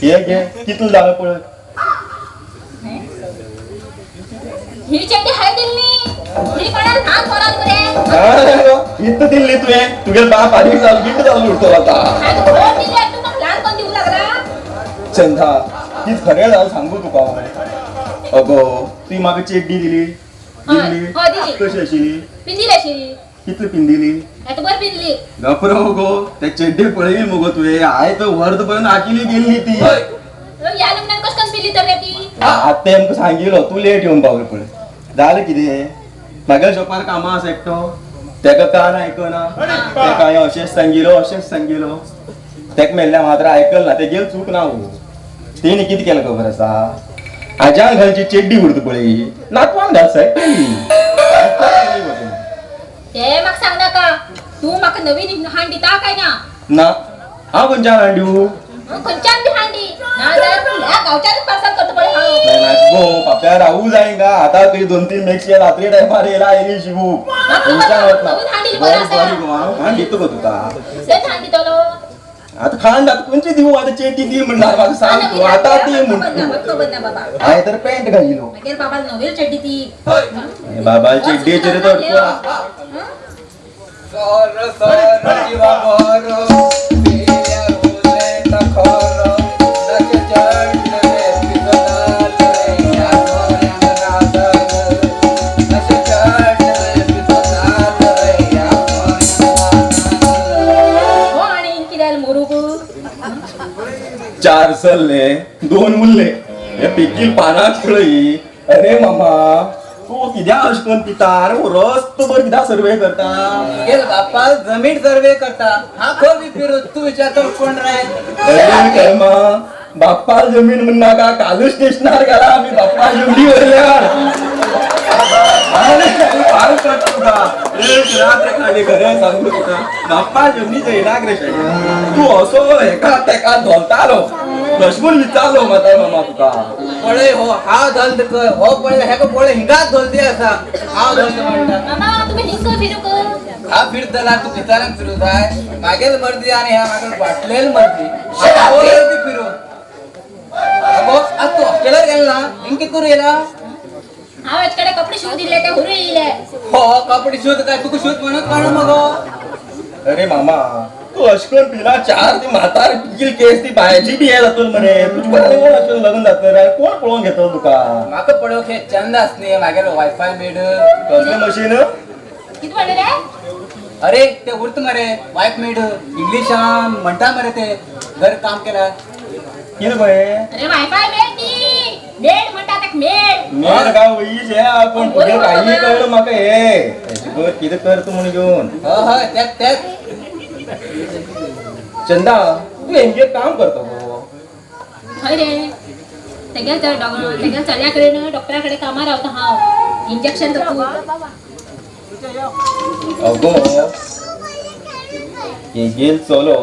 घे घे कितलं झालं पळत ही चड्डी हाय दिल्ली ही कोणाला नाक पोरान रे इथं दिल्ली तुवें तुगेल बाप आधी जाल गिट जाऊन उरतो आता हाय तो कोण दिली तू मग लहान कोण देऊ लागला चंदा तीच खरें जाल सांगू तुका अगो ती म्हाका चेड्डी दिली दिल्ली हय दिली कशी आशिल्ली पिंदिली आशिल्ली कितली पिंदिली बर पिंदिली गप्रो गो त्या चेड्डी पळयली मगो तुवें हाय तर वर्द पर्यंत आकिली गेल्ली ती या लग्नान कश करून पिली तर रे ती आता तेमकां सांगिलो तू लेट येवन पावलो पळय जालें कितें म्हागे शॉपार कामां आसा एकटो तेका कान आयकना तेका हांवें अशेंच सांगिलो तेका मेल्ल्या मात्र आयकल ना तेगेल चूक ना तेणी कितें केलें खबर आसा आज्यान घालची चेड्डी उरता पळय नातवान घाल सायड ते म्हाका सांग नाका तू म्हाका नवीन हांड दिता काय ना हांव खंयच्यान हाडूं खंयच्यान बी हांडी ना जाल्यार तूं ह्या गांवच्यानच पार्सल करता पळय हांव गो पाप्या रावू जाय गा आतां तुजी 2-3 मॅक्सी रात्री टायमार येयला आयली शिवू खंयच्यान वतना बरी गो हांव दिता गो तुका तेच हांड दितलो आता खांड आता कोणची दिवू आता चेटी दी म्हणणार म्हाका सांग तू आता ती म्हणतो खबर ना बाबा हांवें तर पॅन्ट घालिलो मागीर बाबाल नवीन चड्डी ती बाबा चेड्डीचेर तर चार सल्ले 2 मुल्ले हे पिकील पानाक पळय अरे मामा तू कित्याक अशें करून पिता अरे रस्तो भर कित्याक सर्वे करता गेल बाप्पा जमीन सर्वे करता हा खो बी फिरू तू विचारतो कोण रे अरे कर्मा बाप्पा जमीन म्हणनाका कालू स्टेशनार गेला आम्ही बाप्पा जमडी वरल्यार एक रात्र खाली खरें सांगू तुका बाप्पा जमनीच्या येणाक रे तू असो हेका तेका धोलतालो लक्ष्मण विचारलो माता मामा तुका पळय हो हांव धंद कर हो पळय हेका पळय हिंगाच धोलती आसा हांव धंद म्हणटा मामा तुम्ही हिंग फिरू हा फिरतला तू भितराक फिरू जाय मागेल मर्दी आणि ह्या मागेल बाटलेल मर्दी हांव बी फिरू अगो आज तू हॉस्टेलार गेला ना हिंग किती करू येला हांव हेचकडे कपडे शिवून दिले ते हुरू येयले. हो कपडे शोध काय तुका शोध म्हणत काढ मगो अरे मामा तू अशकन पिला चार ती म्हातार पिल केस ती बायची बी हे जातल मरे तुझ्या अशकन लग्न जातलं रे कोण पळोवन घेतलं तुका म्हाका पळोव हे चंद असणे मागेर वायफाय मेड कसले मशीन किती म्हणले रे? अरे ते उरत मरे वायफ मेड इंग्लिशान म्हणटा मरे ते घर काम केला कितें पळय अरे वायफाय मेड ती मेड म्हणटा ताका मेड. मेर गाव वईच हे पण तुझे काही कळलं म्हाका हे कितें कर तू म्हण घेऊन हय तेच चंदा तू हेंगे काम करतो गो हय रे तेगेल चल्याकडे न्हू डॉक्टराकडे कामार रावता हांव इंजेक्शन दिता. अगो हेगेल चलो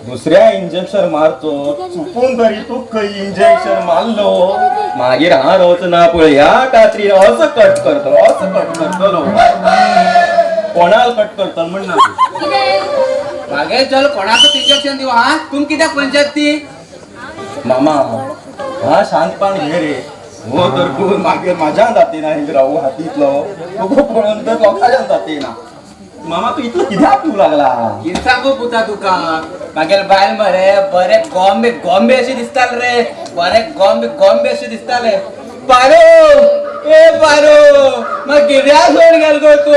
दुसऱ्या इंजेक्शन मारचो चुकून तरी तू खंय इंजेक्शन मारलो मागीर हांव रोच ना पळय ह्या कात्रीन असं कट करतलो कोणाल कट करतलो म्हण ना कितें मागे चल कोणाचं इंजेक्शन दिव हा तुम कित्याक पंचायत ती मामा हा शांतपण घे रे हो तर तू मागीर म्हाज्यान जातीना हिंग रावू हातीतलो तुका पळोवन तर लोकांच्यान जातीना मामा तू इतलो कित्याक पिवू लागला कितें सांगू पुता तुका मागेर बायल मरे बरे गॉम्बे अशे दिसताले रे बरे गॉम्बे अशे दिसताले पारो ए पारो मग कित्याक सोड गेल गो तू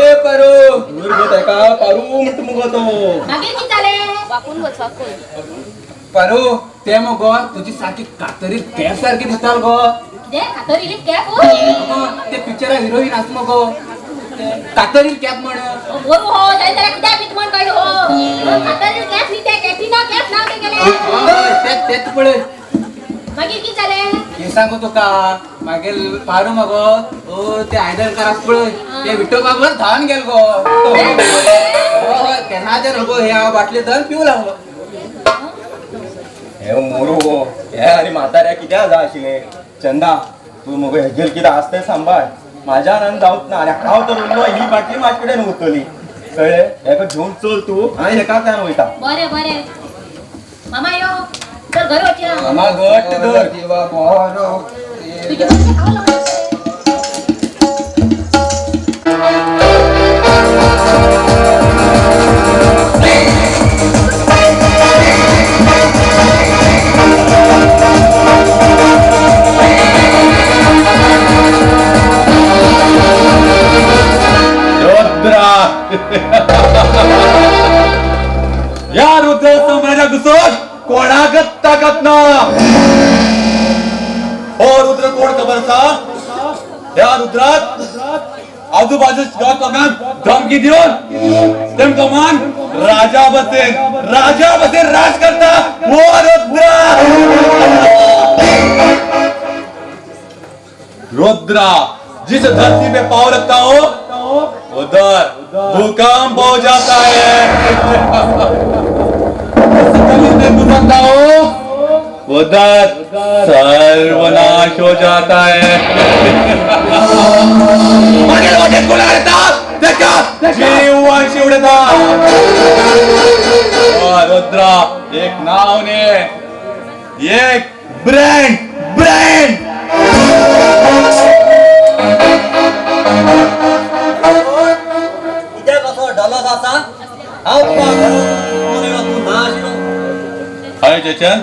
ए पारो दूर गो तेका पारू म्हणटा मुगो तो मागीर कितें जालें? पारो ते मगो तुजी सारखी कातरी कॅप सारखी दिसताल गो कितें कातरिली कॅप? मगो, ते पिक्चरा हिरोईन आस मगो कातरी कॅप म्हण बरो हो जाल्यार कित्याक बीत म्हण कळ्ळो हो कातरिली कॅप न्ही ते कॅपिना कॅप नाव ते गेले. तेच पळय मागीर कितें जालें? हे सांगू तुका मागीर पारू मगो ओ ते आयडल करास पळय ते विठोबा बर धावन गेल गो तेन्ना जर गो हे हांव बाटली धर पिवू लागलो हे मोरू गो हे आनी म्हाताऱ्या कित्याक जाय आशिल्ले चंदा तू मगो हेगेर कितें आसा तें सांबाळ म्हाज्यान आनी जावच ना आनी हांव तर उरलो ही बाटली म्हाजे कडेन उरतली कळ्ळें हेका घेवन चल तूं हांव हेका त्यान वयता बरें बरें मामा यो चल घरा वचया. मामा घट्ट धर तुझे पैसे खाऊ लागले. या रुद्र सम्राजा घुसोन कोणाकच ताकत ना हो रुद्र कोण खबर सा या रुद्रात आजूबाजूच्या लोकांक धमकी दिवन तेमका मान राजा बसेन राज करता हो रुद्रा जिस धरती पे पाँव रखता हो उधर भूकंप हो जाता है में गुजरता हो उधर सर्वनाश हो जाता है जीववंशी उड़ता और रुद्रा एक नाव ने एक ब्रांड हाय चेचन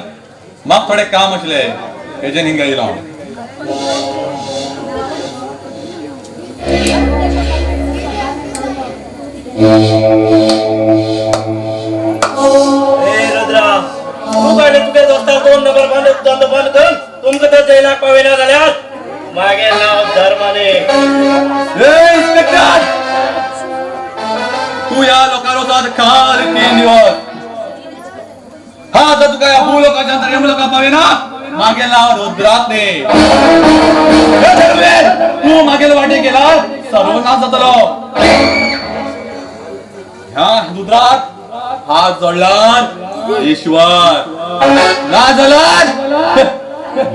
मग थोडे काम असले हेजेन हिंगा येयला रुद्रा तू गाडी तुझे दोस्तार दोन नंबर बंद कर तुमचं तर जैला पावेना झाल्यास मागे नाव धर्माने इंस्पेक्टर तू या लोकांवर काल 3 दिवस हा जर तुका या भू लोकांच्या अंतर यम लोकां पावेना मागेल नाव रुद्रात ने तू मागेल वाटे गेला सर्वनाश जातलो ह्या रुद्रात हात जोडलात ईश्वर ना जाल्यार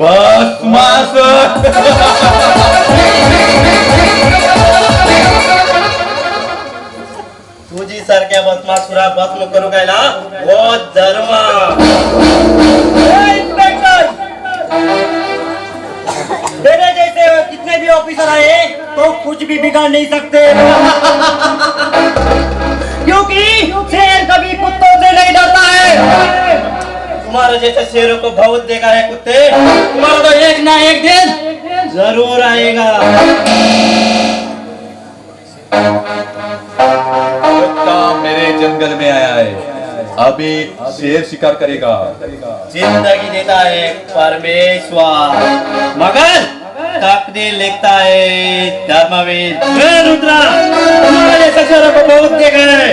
भस्मास तुझी सारख्या भस्मासुरा भस्म करू काय ना वो धर्म जितने भी ऑफिसर आए तो कुछ भी बिगाड़ नहीं सकते क्योंकि शेर कभी कुत्तों से नहीं डरता है। तुम्हारे जैसे शेरों को बहुत देखा है कुत्ते, तुम्हारा तो एक ना एक दिन जरूर आएगा। कुत्ता मेरे जंगल में आया है, अभी शेर शिकार करेगा। जिंदगी देता है परमेश्वर, मगर तकदीर लिखता है धर्मवीर। रुद्रा, तुम्हारे जैसे शेरों को बहुत देखा है।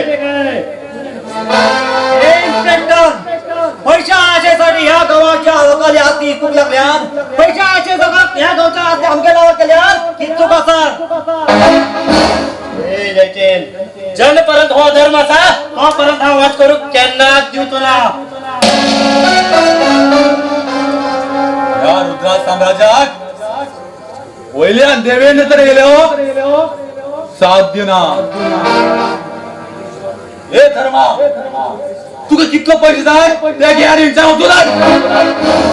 इंस्पेक्टर, पैसा आशेसाठी ह्या गावाच्या लोकांनी हाती चूक लागल्यान, पैसा आशे सगळ्यात ह्या गावच्या हाती आमच्या नावावर केल्यान ही चूक आसा। ए जयचंद, जनपर्यंत हो धर्माचा तोपर्यंत हा वाच करू केन्नाच देऊ तुला। या रुद्रा साम्राज्यात वयल्यान देवेंद्र तर गेलो, साथ दिना। ए धर्मा, तुका कितलो पैसे जाय ते घ्यार विचार तुला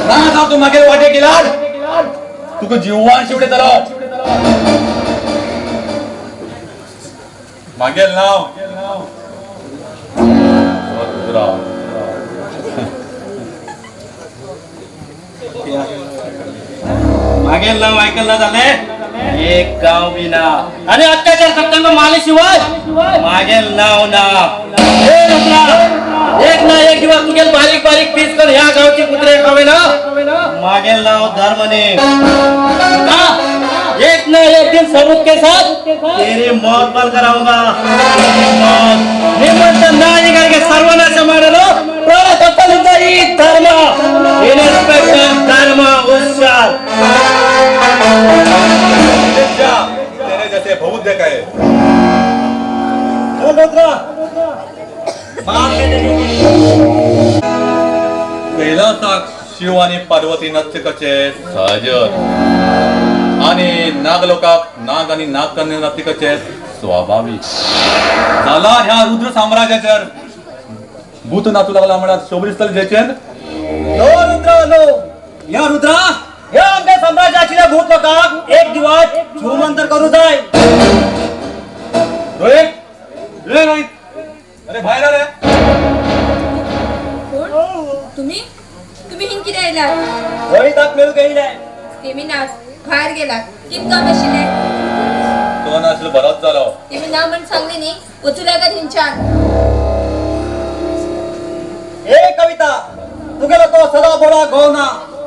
ना जाव तू मागे वाटे केला तुका जीवान शेवटे जालो। मागेल नाव रुद्रा। मागेल नाव ऐकलं झाले एक गाव बिना आणि अत्याचार सत्तांग मालेशिवाय मागेल नाव ना। एक ना एक दिवस तुझे बारीक बारीक पीस कर ह्या गावचे कुत्रे खावे ना, मागेल नाव धर्मने। एक ना एक दिन सबूत के साथ तेरी मौत बल कराऊंगा। निमंत्रण नाही करके सर्वनाश मारलो धर्म इन्स्पेक्टर धर्म होशियार। तेरे जैसे बहुत देखा है। कैलासाक शिव आणि पार्वती नर्तकाचे सहजर आणि नागलोकाक नाग आणि नागकन्या नर्तकाचे स्वाभाविक झाला। ह्या रुद्र साम्राज्याचेर भूत नाचू लागला म्हणा शोभरिस्तल जयचंद। नो रुद्रा नो, या रुद्रा या आमच्या साम्राज्याच्या भूत लोकांक एक दिवस छूमंतर करू जाय। रोहित रे रोहित, अरे बाहेर रे। तुम्ही तुम्ही हिंकी द्यायला रोहिताक मिळू गेले तेमी ना बाहेर गेला कितका बशिले तो नाचलो बराच झालो। तेमी ना म्हण सांगले नी वचू लागत हिंचान। ए कविता, तुगेलो तो सदा बोला गवना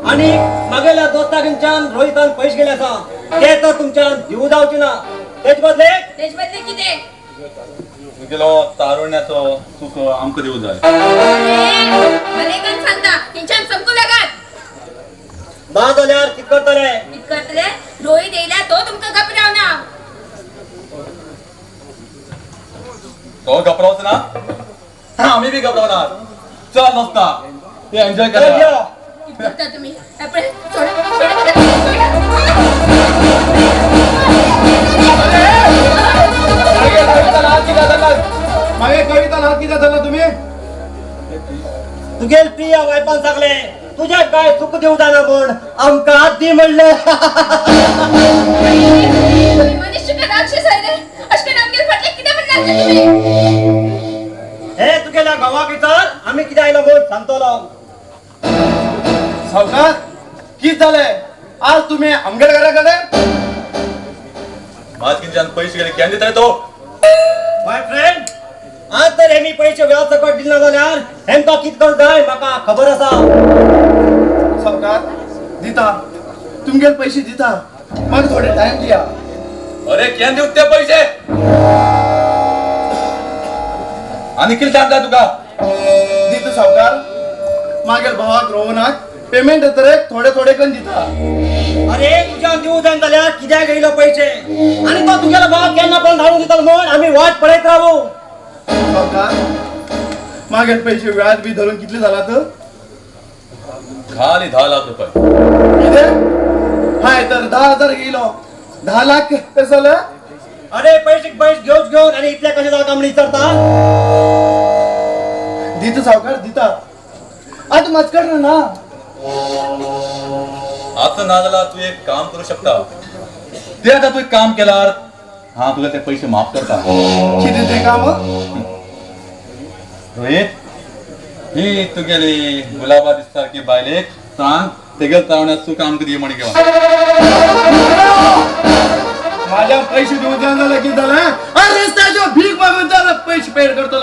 आणि मागेल्या दोस्ताकींच्यान रोहितान पैसे गेले आसा ते तर तुमच्यान जीव जावची ना। तेच बदले किते गेलो तारुण्याचो चूक आमकां दिवू जाय। भले कन सांगता हिंचान संकू लागत ना जाल्यार कित करतले? कित करतले? रोहित येयला तो तुमका घबरावना। तो घबरावच ना, आम्ही बी घबरावणार। चल मस्त ते एन्जॉय करा। कित करता तुम्ही? आपण मागे कविता हात किती झाला तुम्ही? तुगेल प्रिया वायपान सांगले तुझ्या काय चूक देऊ जाना म्हण आमका हात दी म्हणले। मनुष्य का राक्षस आहे रे, अशके नामगेल फटले किती म्हणणार तुम्ही? हे तुगेल्या गावाक विचार आम्ही किती आयला बोल सांगतलो। सावकार कित झालंय आज तुम्ही आंबेडकराकडे? आज किंचान पैसे गेले कॅन देताय तो? माय फ्रेंड, आज तर हेमी पैसे व्यासकट दिना जाल्यार हेमका कित करताय माका खबर आसा। सावकार दिता, तुमगेल पैसे दिता, मग थोडे टाइम दिया। अरे कॅन देऊ ते पैसे आणि किती सांगता तुका? दितो सावकार, मागेल भावाक रोहनाक पेमेंट तर थोडे थोडे कन दिता। अरे तुझ्या देऊ जाण जाल्यार कित्याक गेलो पैसे आणि तो तुझ्याला भाव केन्ना पण धाडून दिता म्हण आम्ही वाट पळयत राहू। सावकार मागेल पैसे व्याज बी धरून कितले झाला तर? खाली 10 लाख रुपये। किती? हाय तर 10,000 गेलो, 10 लाख कसं झालं? अरे पैसे घेऊन आणि इथल्या कशाला काम नाही विचारता? दितो सावकार दिता, आज मचकड ना। आता नागला तू एक काम करू शकता, ते आता तू एक काम केल्यावर हा तुला ते पैसे माफ करता किती ते काम रोहित ही तुगेली गुलाबा सारखी बायलेक सांग तेगेल चावण्यात तू काम कधी म्हणे घेवा माझ्या पैसे देऊन जाणार की झालं अरे रस्त्याच्या भीक मागून झालं पैसे पेड करतो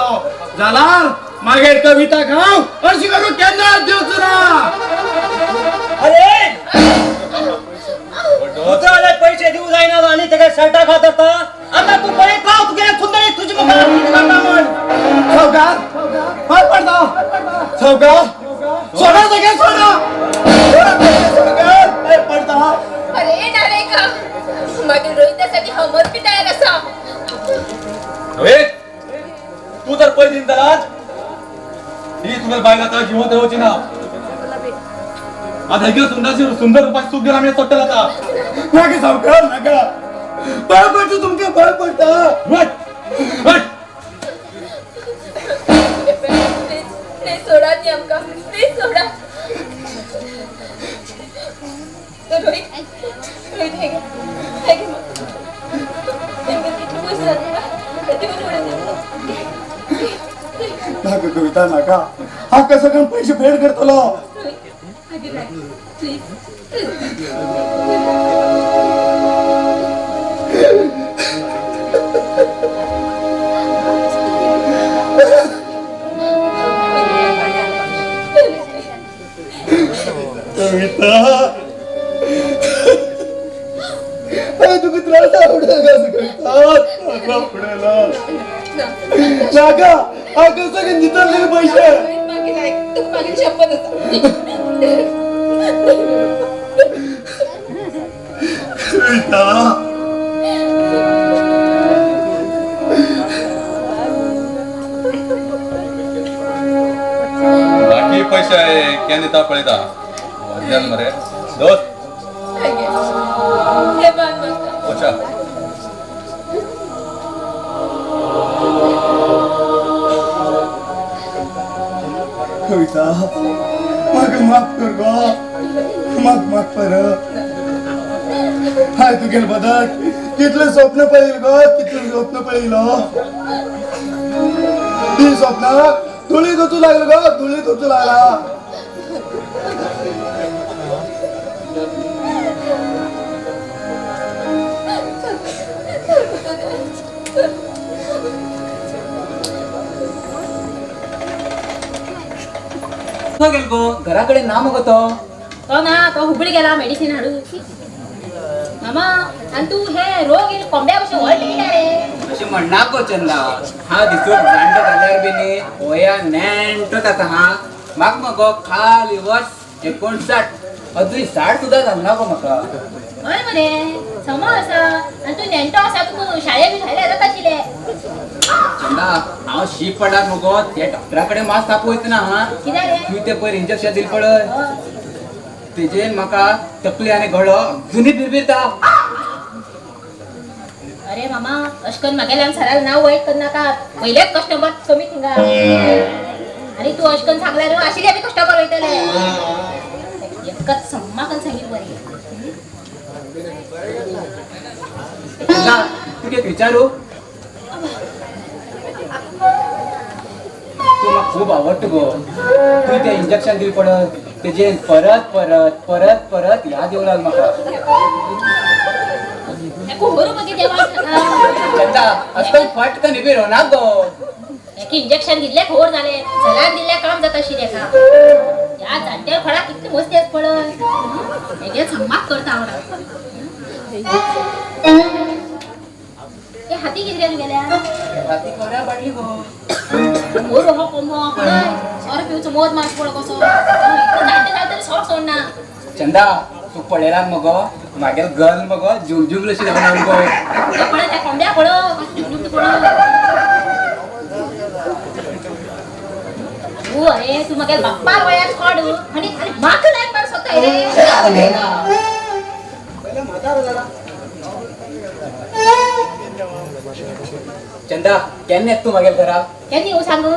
झाला मागे कविता खाऊ अशी करू केंद्र देऊच ना अरे तुझ्याला पैसे देऊ जाईना आणि ते काय शर्टा खात होता आता तू काय खाऊ तू गेले सुंदरी तुझी मग सावकार पाय पडता सावकार सोडा सगळ्या सोडा सावकार पाय पडता अरे नारे का मागील रोहितासाठी हमर बी तयार असा रोहित तू तर पैसे दिन त्याला ही तुला बायला तर जिवंत ठेवायची ना आता हे सुंदर रुपाची चूक दिला मी सोडला आता नागे सावकार नका पाय पडतो तुमच्या पाय पडता ते सोडा ती आमका ते सोडा तर रोहित हे घे मग नेमकं किती पैसे जाते ना ते पण थोडे नागा कविता नाका हा कसं पण पैसे फेड करतो प्लीज कविता अरे तू किती त्रास आवडेल कविता पुढेला नागा हा कसं काय नितरलेले पैसे मागील शपथ कविता बाकी पैसे आहे क्या नेता पळता वर्जन मरे दोस्त हे बात अच्छा कविता माग माफ कर गो माफ कर हाय तू गेल बदल कितले स्वप्न पळेल ग कितले स्वप्न पळेल ती स्वप्न धुळी धुतू लागलं ग धुळी धुतू लागला गेल गो घराकडे ना मग तो ना तो हुबळी गेला मेडिसिन हाडू मामा आणि तू हे रोग येईल कोंबड्या कशा वळली रे अशी म्हणणार गो चंदा हा दिसून जाणटो जाल्यार बी न्ही होया नेंटोच आसा हा म्हाका मगो खाली वर्स 59 अजून 60 सुद्धा जालना गो म्हाका हय मरे समो आसा आणि तू नेंटो आसा तू शाळेत बी घायला जाता आशिल्ले चंदा हांव शीक पडलां मगो त्या डॉक्टरा कडेन मात ताप वयतना हा कित्याक रे तूं ते पयर इंजेक्शन दिले पळय तेजेन म्हाका तकली आनी गळो जुनी बिरबिरता अरे मामा अशकन म्हागेल्यान सराल नाव वाईट करनाका पहिलेच कस्टमर कमी थिंगा आणि तू अशकन सांगल्यार आशिल्ले बी कस्टमर वयतले एकच सम्माकन सांगितलं बरी चंदा तुका एक विचारू तू म्हाका खूब आवडटा गो तूं तें इंजेक्शन दिले पळय तेजेन परत परत परत परत याद येवं लागली म्हाका बरोबर बघी देवा चंदा असं फटकन निबी ना गो एक इंजेक्शन दिले खोर झाले सलाद दिले काम जात आशिल्ले का या जाणट्या फळा कितली मस्ती आस पळय हेगे सम्माक करता आवडा हे हाती किती गेल्या राती कोऱ्या बाटली गो मोर हो कोंबो पळय सर पिवचो मोद मास पळ कसो जाणटे जातरी सर सोडना चंदा तू पळयला मगो मागेल गल मगो जुम जुम लशी लागून गो पळय त्या कोंब्या पळ कसं पळ ओ अरे तू मगे बाप्पा वयात काढू आणि माक नाही पण स्वतः रे चंदा केन्ना येत तू मागेल घरा केन्नी हो सांगू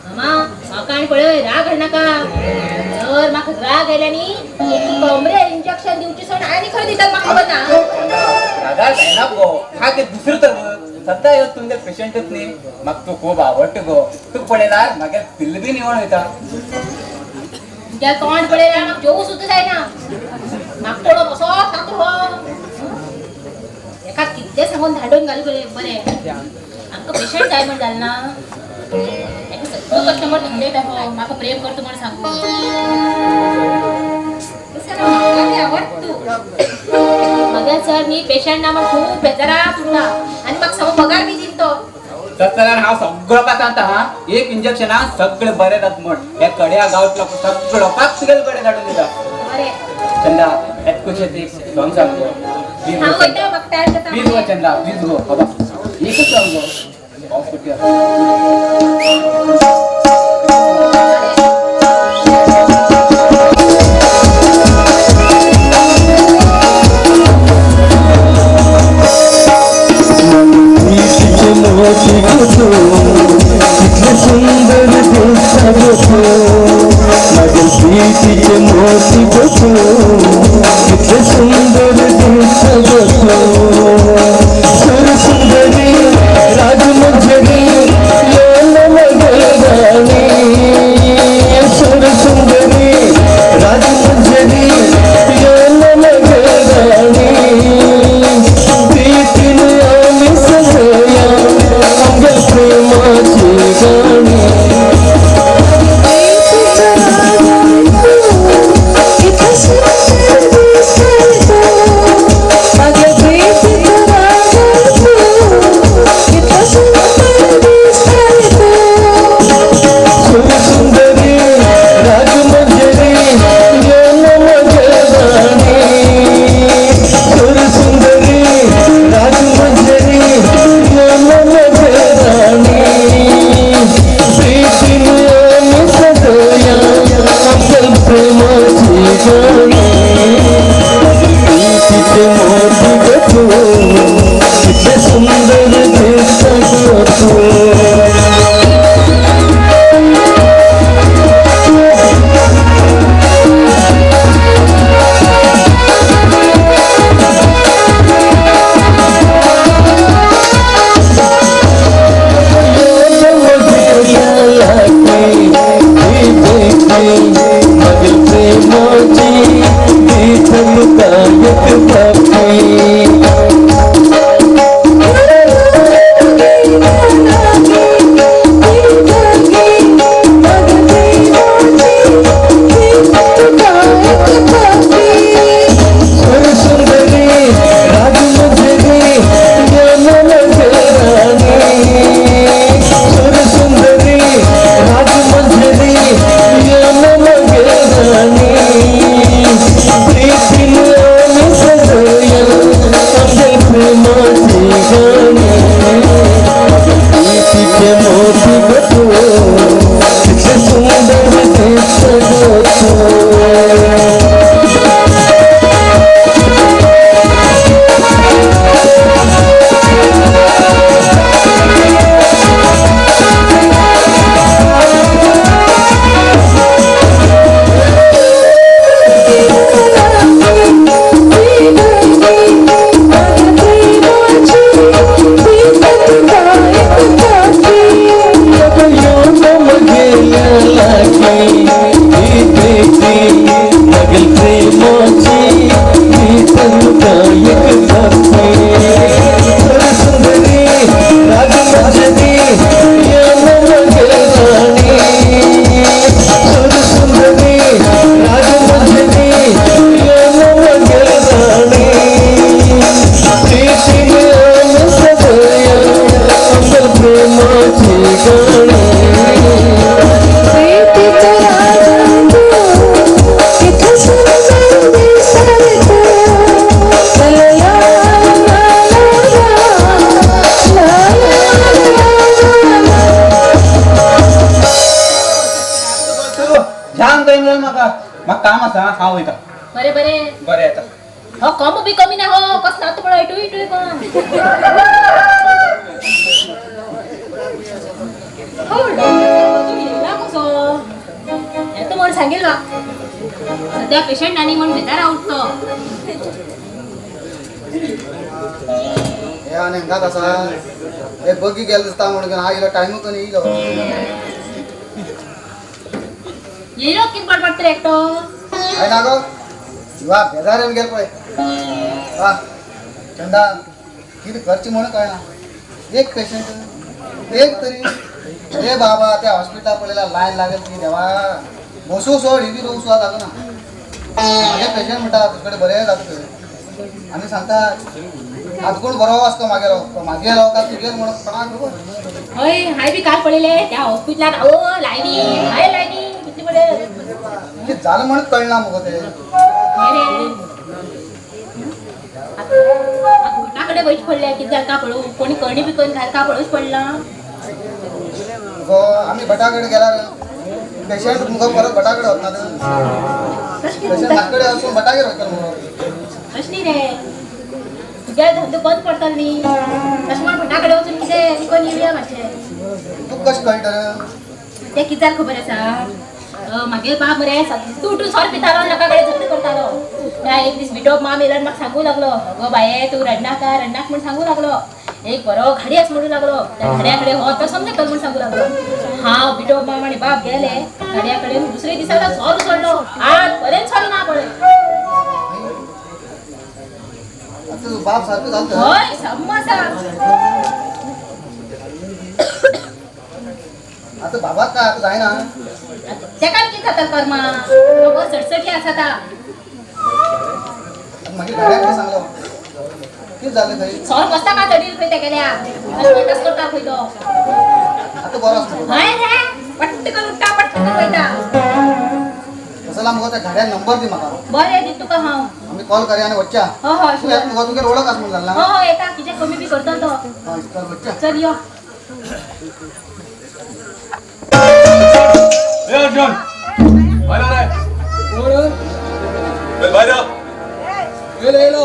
मामा सकाळी पळय राग हाड नाका जर म्हाका राग आयल्यानी कमरे इंजेक्शन दिवची सोड आनी खंय दितात म्हाका खबर ना. रागार जायना गो हा ते दुसरो तर सद्दां येत तुमगे पेशंटच न्ही म्हाका तू खूब आवडटा गो तूं पळयल्यार म्हागे पिल्ल बी निवण वयता. त्या तोंड पळयल्यार म्हाका जेवू सुद्दां जायना. म्हाका थोडो बसो सांगतो एका कितले सांगून धाडून घाली बरें आमकां पेशंट जाय म्हण जालें ना. सगळो कस्टमर थंडयता हो म्हाका प्रेम करता म्हण सांगू. मगे सर मी पेशंट ना म्हण खूब बेजाराक उरता आनी म्हाका समो पगार बी दिता तो. जाल्यार हांव सगळो का सांगता हा एक इंजेक्शनां सगळे बरे जाता म्हण हे कड्या गांवतलो सगळो लोकांक तुगेले कडेन धाडून दिता. बरें चंदा एक कुशें एक सॉंग सांग गो प्लीज हांव वयता म्हाका टायम जाता. Please go Chanda please go बाबा एकच सॉंग गो हॉस्पिटल. कितले सुंदर दिसता गो माझ्या प्रीतीचे मोती गो कितले सुंदर दिसता गो सुर सुंदरी राजमंजरी येन मगर राणी सुर सुंदरी राजमंजरी येन मगर राणी प्रीतीन आम्ही सजया अंग प्रेमाची गाणी. सुंदरी राजमंजरी येन मगर राणी सुर सुंदरी राजमंजरी येन मगर राणी प्रीतीन आम्ही सजया अंग प्रेमाची गाणी. प्रीतीचे मोती गो किती सुंदर दिसता गो. म्हाका काम आसा हांव वयता. बरें बरें बरें येता. हो कम बी कमी ना हो कसं आता पळय इटू इटू कोण हो डॉक्टर तू येला कसो हे तर मला सांगेल ना सध्या पेशंट आणि म्हणून बेतारा उठतो. हे आणि हंगात असा हे बगी गेलं दिसता म्हणून हा हिला टाइम पण येईल येलो किती पडपडतो एकटो काय ना गो वा बेजारेन गेल पळय वा चंदा किती खर्ची म्हणून काय ना एक पेशंट एक तरी अरे बाबा त्या हॉस्पिटल पडलेला लाईन लागेल की देवा बसू सोड ही रोग सुद्धा लागू ना हे पेशंट म्हणतात तुझकडे बरे जातो आम्ही सांगतात आज कोण बरोबर असतो मागे राव का तुझे म्हणून पडा होय हाय बी काल पडलेले त्या हॉस्पिटलात अहो लाईनी हाय लाईनी किती पडे ते झालं म्हणून कळना मग ते कोणाकडे बैठ पडले किती झालं का पडू कोणी कणी बी कोणी घाल का पडूच पडला आम्ही भटाकडे गेला पेशंट मग परत भटाकडे होत ना पेशंट नाकडे असून भटाकडे होत प्रश्नी रे तुझ्या धंदो बंद पडता न्ही तशें म्हण भटाकडे वचून कितें कोण येवया मातशें तू कशें कळटा तें कितें जालें खबर आसा मागे बाप मरे तूं उठून सोर पितालो नाका कडेन झगडो करतालो एक दीस विटोप माम येयलो म्हाका सांगू लागलो गो बाये तूं रडनाका म्हण सांगू लागलो एक बरो घाडी आस म्हणू लागलो त्या घड्या कडेन हो तो समजा कर म्हण सांगू लागलो हांव विटोप माम आनी बाप गेले घड्या कडेन दुसरे दिसाक सोर सोडलो आज पर्यंत सोरो ना पळय बाप सारखं झालं होय समजा आता बाबा काय आता जायना तेका कितें जाता कर्मा लोक सडसडली आसा ता मागीर घराकडे सांगलो कितें जालें थंय सोर बसता का तडी खंय ते गेल्या हसपटच करता खंय तो आता बरो आसलो हय रे पट्टकन उठता पट्टकन वयता कसला मगो त्या घड्या नंबर दी म्हाका बरें दित तुका हांव आम्ही कॉल करूया आणि वच्चा हो हो तू येत मगो तुगे ओळख आस म्हणून जाल्ला हो हो येता कितें कमी बी करता तो हय चल वच्चा चल यो ए अर्जुन बाहेर आ रे बाहेर आ येलो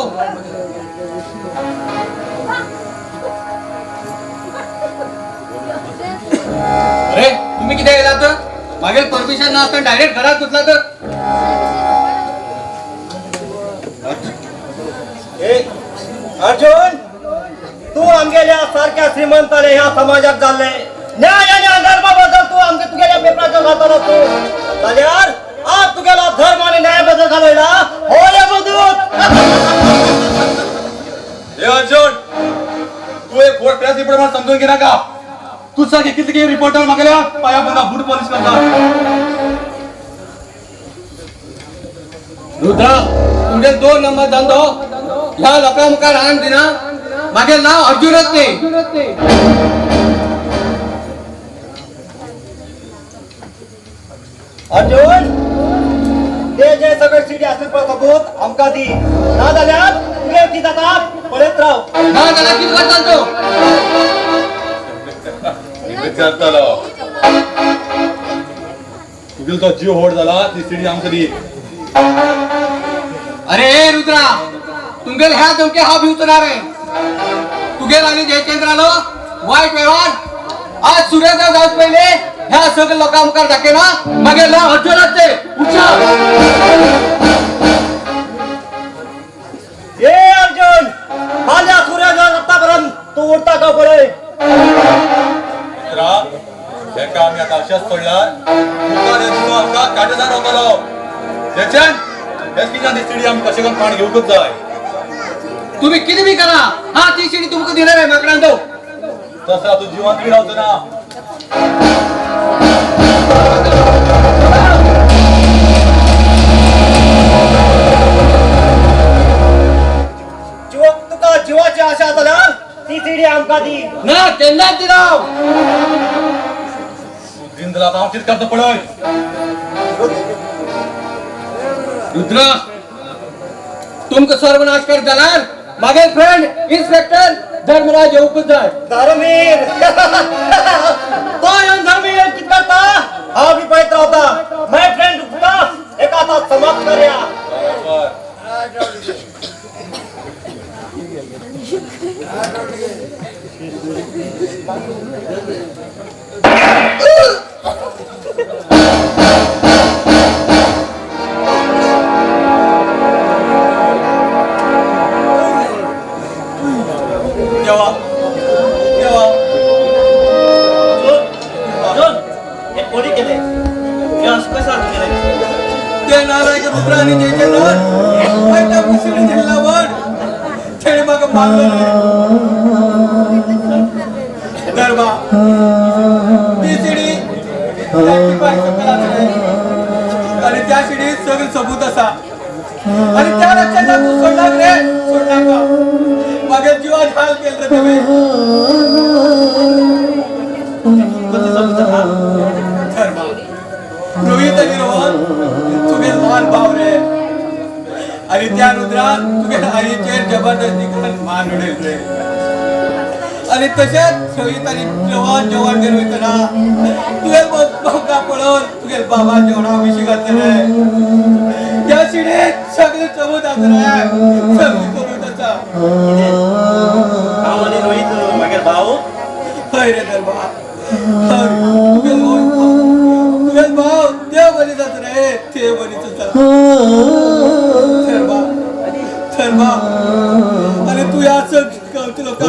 अरे तुम्ही किती गेलात तर मागे परमिशन नसतं डायरेक्ट घरात घुसला तर अर्जुन तू आमगेल्या सारख्या श्रीमंताले ह्या समाजात जाल्ले न्याय आणि धर्माबद्दल तू आमगे तुगेल्या पेपराचो घातलो तू जाल्यार आज तुगेलो धर्म आणि न्याय बद्दल घालयला होय मधूत ए अर्जुन तू एक बोर्ड प्रेस रिपोर्ट मला समजून घे का तू सारखे कितले रिपोर्टर मागल्या पाया बंदा बूट पॉलिश करता रुद्रा तुमचे 2 नंबर धंदो ह्या लोकां मुखार हाण दिना मागे नाव अर्जुनच नाही अर्जुन ते जे सगळे सिटी असतील पण सबूत आमका दी ना जाल्यार तुगे किती जाता पळयत राव ना त्याला किती करता तो विचारतालो तुगेल तो जीव होड झाला ती सिडी आमका दी अरे रुद्रा तुमगेल ह्या धमके हा भी उतरणार आहे तुगेल आणि जयचंद्रालो वाईट व्यवहार आज सूर्योदय जाऊच पहिले ह्या सगळ्या लोकां मुखार दाखे ना मागे नाव अर्जुनच ते उठा ए अर्जुन माझ्या सूर्याच्या आतापर्यंत तू उठता का पळय मित्रा हेका आम्ही आता अशाच सोडल्यार तुका देतो आमका काटेदार होतलो जयचंद एसटीच्या ती सिडी आम्ही कशे करून पाणी घेऊकच जाय तुम्ही किती भी करा हा ती शिडी तुमका देणार आहे माकडांतो तसं तू जिवंत बी रावतो ना तुका जीवाची आशा जाल्यार ती सिडी आमका दी ना केन्नाच दिराव दिन दिला आता आमचीच करता पळय रुद्र तुमका सर्वनाश कर जाणार मागे फ्रेंड इन्स्पेक्टर धर्मराज येऊकच जाय धर्मीर तो येऊन धर्मीर किती करता हा बी पळयत रावता माय फ्रेंड तुका एका हातात समाप्त करूया नालायक रुद्र आणि जयचंद्र पहिला कुशीने दिलेला वर खेळ मग मारलं दरबा ती शिडी आणि त्या शिडीत सगळं सबूत असा आणि त्या रक्षाचा तू सोडला रे सोडला का मागे जीवात हाल केलं रे तुम्ही रोहित आणि रोहन तुगे लहान भाव रे आणि त्या रुद्रात तुगे आईचे जबरदस्ती करून मान उडेल रे आणि तसेच रोहित आणि रोहन जेवण गेलो होतं तुगे भाऊका पळून तुगे बाबा जेवणाविषयी घातले रे या शिडीत सगळे सबूत असं रे सगळे सबूत असा रोहित मागे भाऊ होय रे दरबा तुझे भाव देव बरी जात रे ते बरी थरबा आणि तू या गावची लोक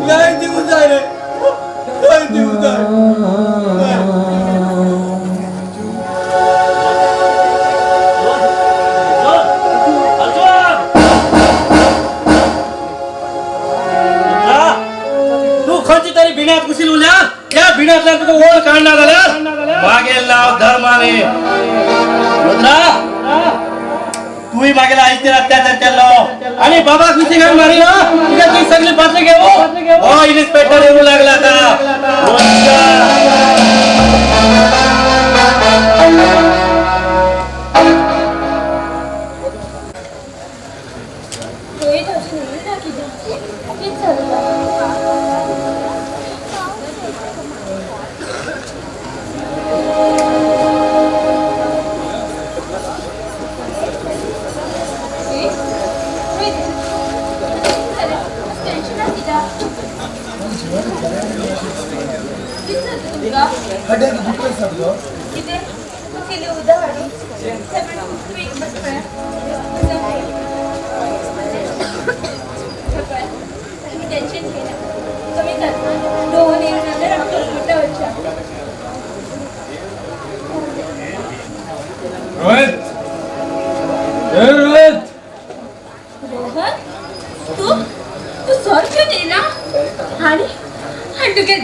नाही देऊन जाय रे नाही देऊन जाय तरी बिण्यात कुशील उल्या त्या बिण्यातल्या तुझं ओळ काढण्यात आल्या मागे लाव धर्माने रुद्रा तूही मागेला ऐकते अत्याचार केलो आणि बाबा कुशी घेऊन मारी ना तुझ्या ती सगळी पात्र घेऊ हो इन्स्पेक्टर येऊ लागला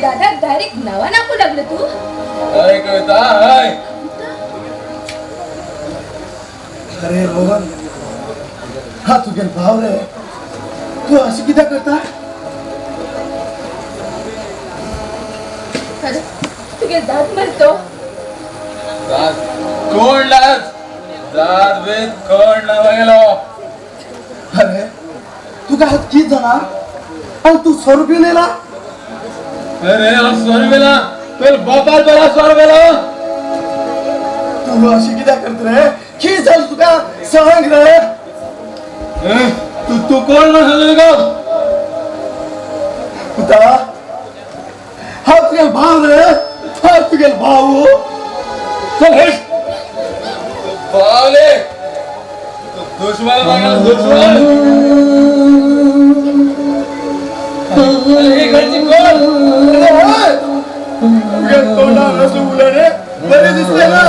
दादा डायरेक्ट नावा नाकू लागलं तू अरे रोहन हा तुझे भाव रे तू अशी किती करता तुझे दात मरतो कोण लाज दाद वेद कोण लावलो अरे तू काय हात किती जाणार आणि तू 100 रुपये नेला अरे 100 रुपयाला तर बापार बरा 100 रुपयाला तू अशी किती करत रे की झालं तुका सांग रे तू कोण म्हणलं ग पुता हा तुझे भाव रे हा तुझे भाऊ चल हे बावले दुश्मन मागला दुश्मन हे घरची कोण तुझे तोंडा रसू रे बरे दिसते ना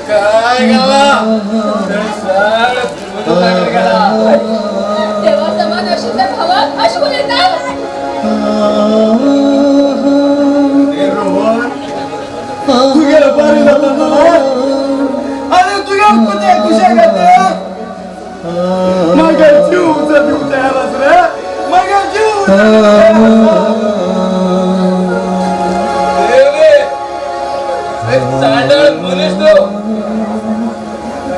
काय गावा तेव्हा समान अशी तर भावा अशी बोलतात तुझे बरे जातात अरे तुझे कुठे कुशा करते मग जीव तयार रे मग जीव चांडळ पोलीस तो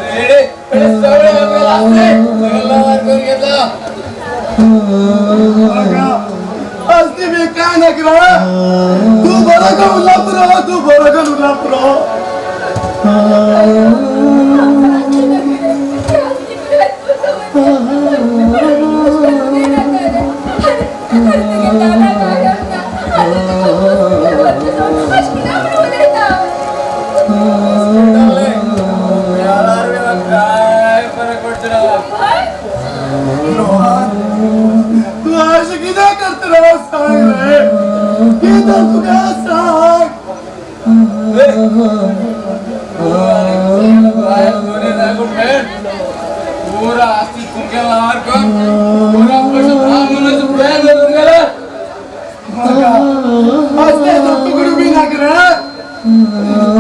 रेडे सगळे आपल्याला असले सगळा वार करून घेतला असते मी काय नाही करा तू बरं का उल्हापुरा तू बरं का उल्हापुरा खरं सांग रे किती तुका सांग पूरा आस्ती तुमके लावार का पूरा पैसा भागवण्याचा प्रयत्न करून गेला असते तुकडू बी लाग रे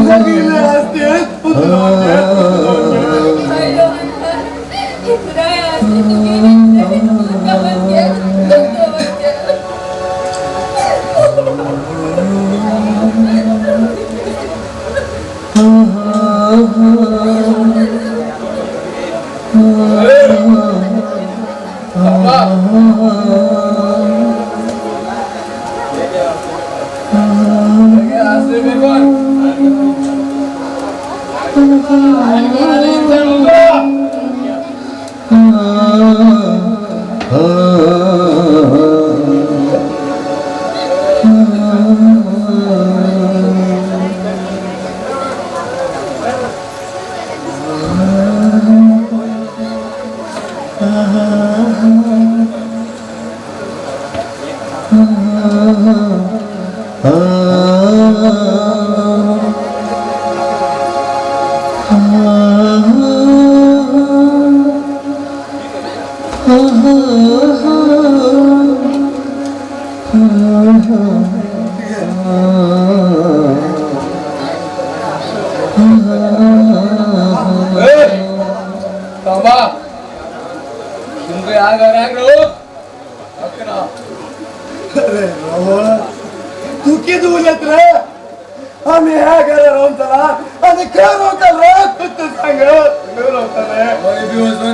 सगळे असते थांबा तुमचे या घरात अरे बाबा तू किती बोलत रे आम्ही ह्या घरा राहून चला आणि काय होतं रे तू सांग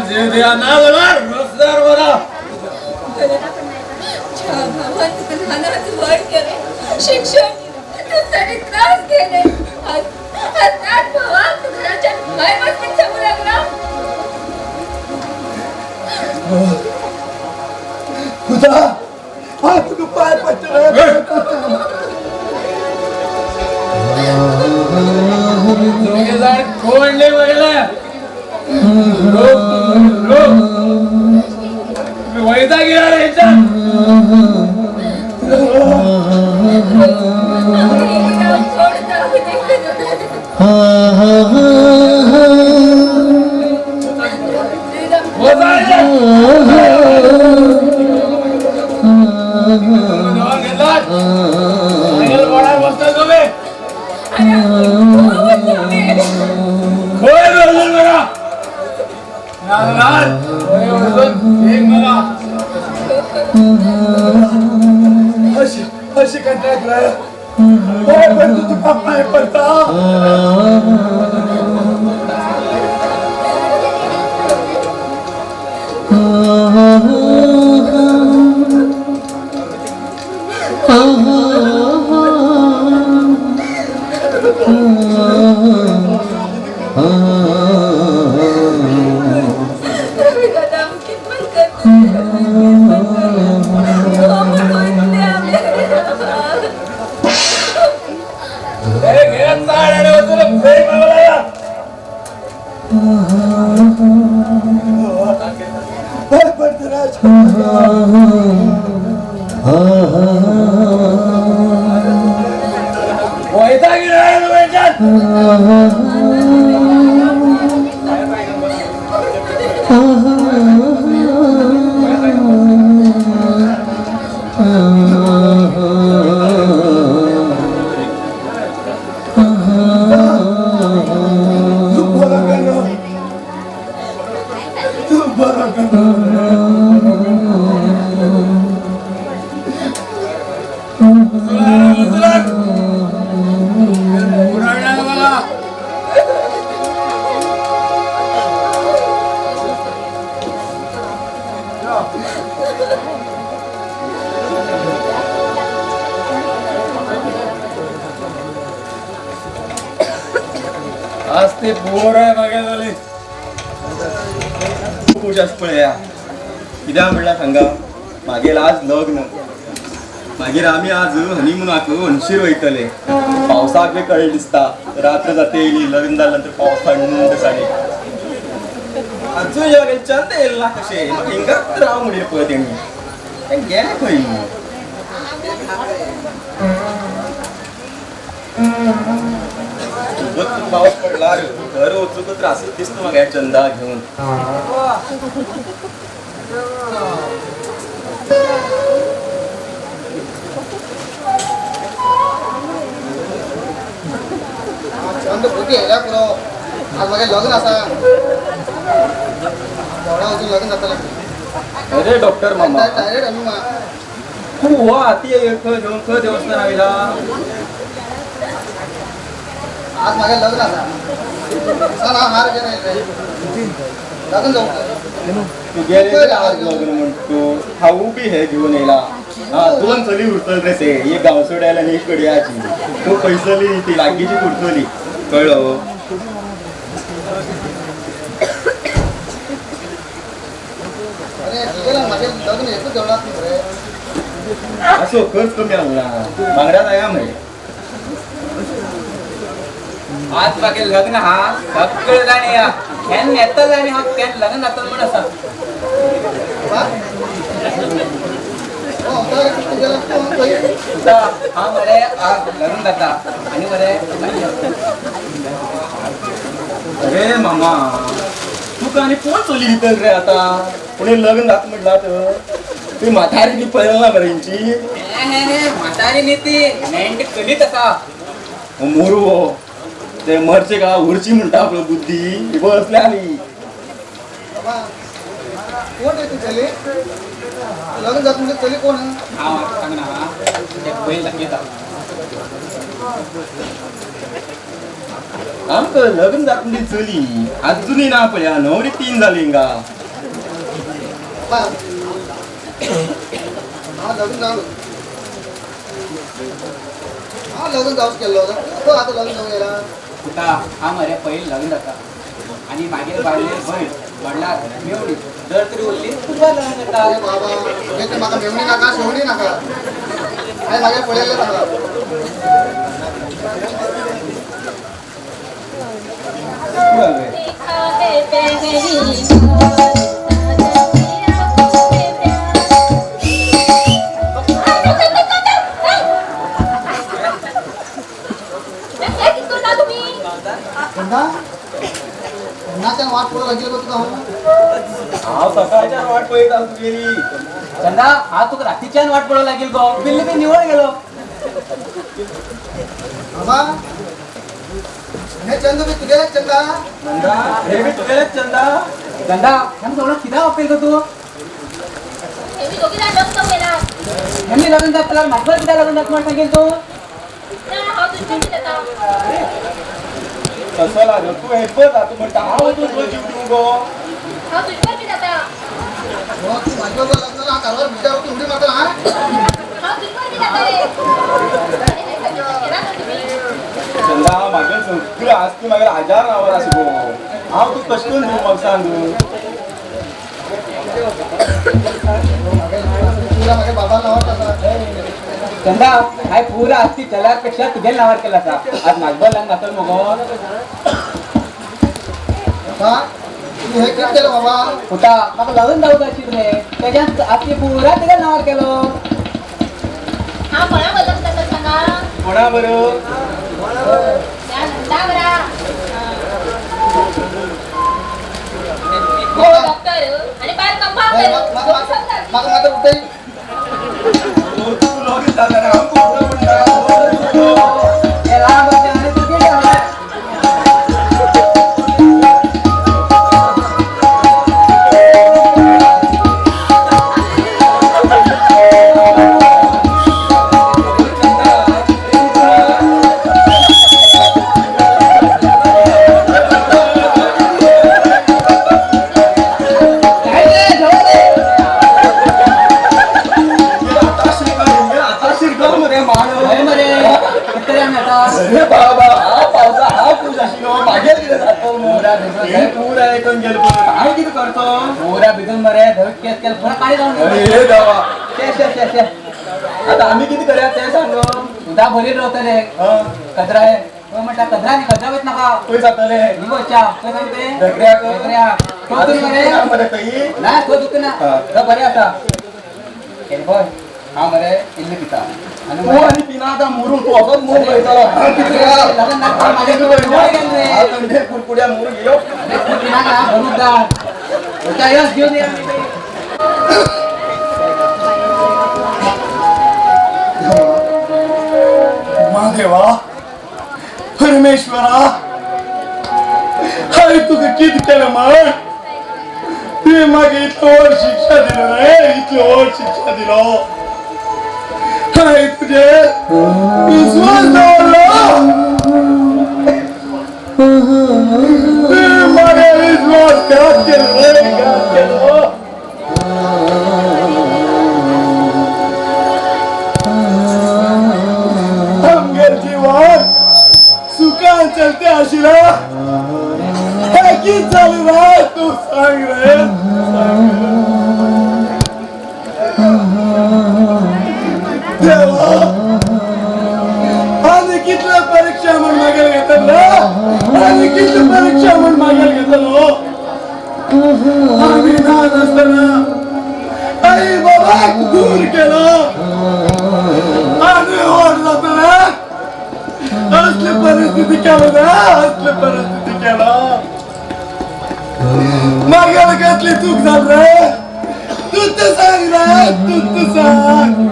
जीव द्या ना बोला रस्त्यावर बोला शिक्षण त्यासाठी त्रास केले घराच्या बाहेर पण सांगू लागला खुदा हा तुझं पाय पडते रे दोघे जण कोणले वगैरे वैदा गेला रे अशी कंटाळत रे पण तू तुका पाय पडता आज ते पोर आहे मागे झाले खूप जास्त पळया कित्याक म्हणल्यार सांगा मागेर आज लग्न मागीर आमी आज हनीमुनाक हणशीर वयतले पावसाक बी कळ्ळें दिसता रात्र जाता येयली लग्न जाले नंतर पावस थंड जाली अजून चंद येयला ना कशें म्हाका हिंगाच राव म्हणले पळय तेणी गेले खंय पाऊस पडला घर वचूक त्रास दिसतो म्हाका चंदा घेऊन चंद भुरगी येयल्या पुरो आज म्हागे लग्न आसा देवळा वचून लग्न जातलें अरे डॉक्टर मामा डायरेक्ट आमी तू हो हाती खंय घेऊन खंय देवस्थान आयला आज म्हागे लग्न आसा सान हांव हार घेवन येयलें लग्न जावंक तुगेले आज लग्न म्हण तू हांव बी हे घेऊन येयला हा 2 चली उरतली रे ते एक गांवसोड्या आनी एक कड्याची तू पयसली ती लागीची उरतली कळ्ळो अरे तुगेला म्हागे लग्न एकूच देवळांत न्ही रे असो खर्च कमी आसला बांगड्यात आया मरे आज मागे लग्न हा सगळं जाणे या केन येतल आणि हा केन लग्न जातल म्हण असा तुगेला तूं खंय सुद्धा हा मरे आज लग्न जाता आणि मरे अरे मामा तुका आनी कोण चली दितल रे आता पुणे लग्न जाता म्हटला तर ती म्हातारी बी पळयला ना मरे हेंची म्हातारी नीती मेंढ चलीत असा मोरू ते मरचे का उरची म्हणटा आपलं बुद्धी बसले आली बाबा कोण रे ती चली लग्न जाता म्हणजे चली कोण हा सांग ना एक बैल दाखयता आमकां लग्न जाता म्हणजे चली अजुनी ना पळया नवरी 3 जाली हिंगा बाबा हांव लग्न जावन हांव लग्न जावंच केल्लो तो आतां लग्न जावंक येयला कुठा हा मरे पहिले लग्न जाता आणि मागीर बायले बैल वडला मेवणी जर तरी उरली तुझा लग्न जाता अरे बाबा तुगे ते म्हाका मेवणी नाका शेवणी नाका हांवें म्हागे पळयल्लें ताका देखा है पहली बार नाच्यान वाट पळोवंक लागली गो तुका हांव सकाळच्यान वाट पळयता तुगेली चंदा हा तुका रातीच्यान वाट पडो लागेल गो बिल्ली बी निवळ गेलो बाबा हे चंदू बी तुगेलेच चंदा चंदा हे बी तुगेलेच चंदा चंदा ह्यान सगळं कित्याक वापरेल गो तू मी दोघी जाण लग्न केला ह्यांनी लग्न जात जाल्यार म्हाका कित्याक लग्न जाता म्हण सांगेल तू हांव तुझ्या देता कसं लागलं तू हे पण जातो म्हणटा हांव तुजो जीव दिवं गो हांव तुझ्या बी जाता हो तू म्हाजे बरोबर लग्न जालें हांव घरावर भितर वचून उडी मारतलो हां हांव तुझ्या बी जाता रे केला ना तुम्ही चंदा म्हागे सगळं आस्ती म्हागे आजार नांवार आसा गो हांव तूं कशें करून दिवं म्हाका सांग तुला म्हागे बाबा नांवार आसा चंदा हाय पुरा आस्ती चल्यापेक्षा तुझ्या नावार केला असा आज माझं लग्न जातल मगो बाबा तू हे कितें केलं बाबा कुठा म्हाका लग्न जावंक आशिल्लें रे तेज्यान आस्ती पुरा तुज्या नावार केलो हांव कोणा बदल जाता सांगा कोणा बरो त्या नंदा बरा हो डॉक्टर आणि बाहेर कंपाऊंड म्हाका मात्र उठय तू लगीन जाता हांव तुका म्हणटा हे लहान बच्चा आणि तू किती आहे अरे बाबा हा पावसा हा पूज आशिल्लो मागेर कितें जातो हे पूरा ऐकून गेलो हांव कितें करतो पुरा भिजून मरे धड केस केलं पुरा पाणी जाऊन अरे हे देवा शे आता आम्ही किती करूया ते सांग सुद्धा बरी रावतले कचरा आहे तो म्हणटा कचरा नी कचरा वयत नाका खंय जातले निवच्या खंय सांगते सगळ्याक तो तरी मरे मरे खंय ना तो दुखना तो बरे आसा हे पळय हा मरे इल्ली पिता आणि तू आणि तिना आता मुरू तू असं मूग कुरकुड्या मूर घेऊ महादेवा परमेश्वरा हाय तुझं किती केलं मग ते मागे इथं शिक्षा दिलं रे इथं शिक्षा दिलं हाय तुझे विश्वास ठेवला ते मागे विश्वास घात केलं रे घात केलं हमगर जीवन सुखान चलते आशिला है की चल रहा है तू सांग रे देवा आणि कितल्या परीक्षा म्हणून मागेल घेतलं आणि किती परीक्षा म्हणून मागेल घेतलं आम्ही लहान असताना आई बाबा दूर केलं आणि ओढ जाताना असली परिस्थिती केलं ना असली परिस्थिती केलं मागायला घेतली चूक झाली रे तू तर सांग रे तू तर सांग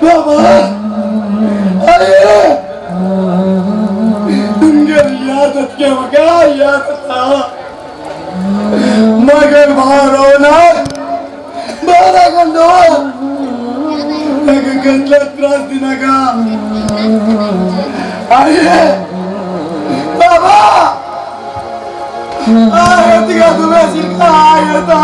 बाबा अरे तुमगर यादत क्या मगा यादत मगर बाहर होणार बारा गंडो कसला त्रास दिला का अरे बाबा आयती का तुम्ही शिका आयता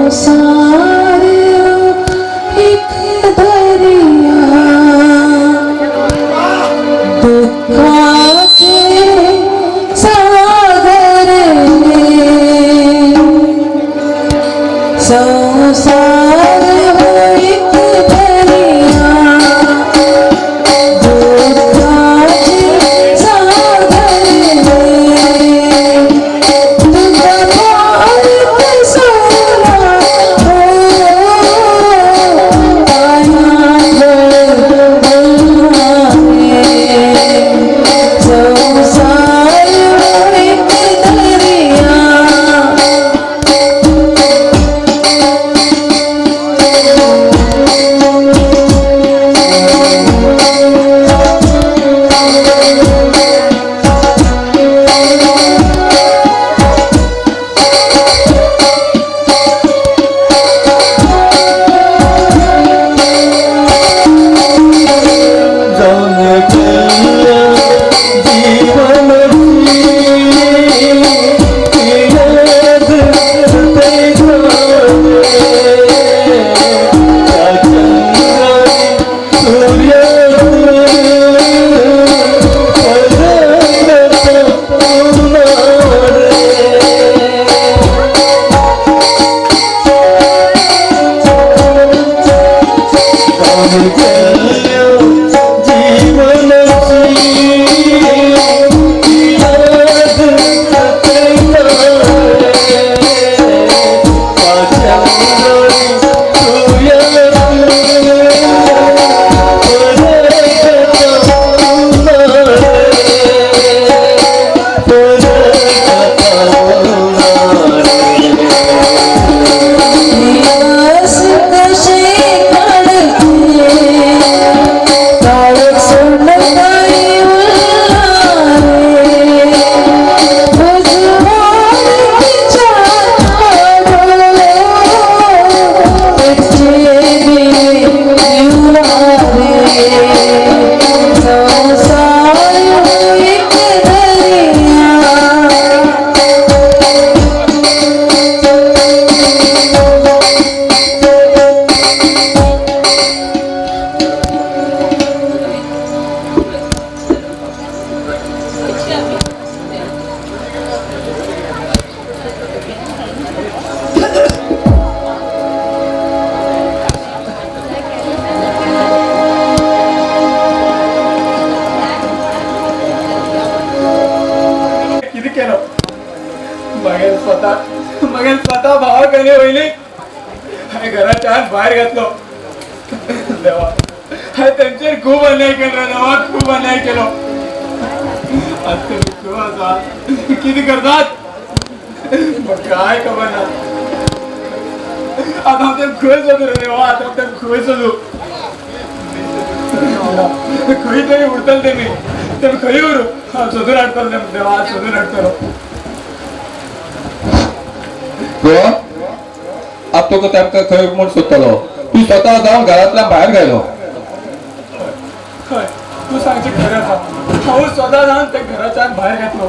संसार एक दरिया केलो मागेल स्वतः भावा गेले वहिनी हाय घराच्या आत बाहेर घातलो देवा हाय त्यांचे खूप अन्याय केला देवा खूप अन्याय केलो आज ते किती करतात मग काय खबर ना आता ते खुश होतो रे देवा आता ते खुश होतो खरी तरी उडतल ते मी तर खरी उरू शोधून आटतो देवा शोधून आटतो आता तो त्याका खंय म्हूण सोदतलो तू स्वता जावन घरांतल्यान भायर गेलो खंय तू सांगचे खरें आसा हांव स्वता जावन ते घराच्यान भायर घातलो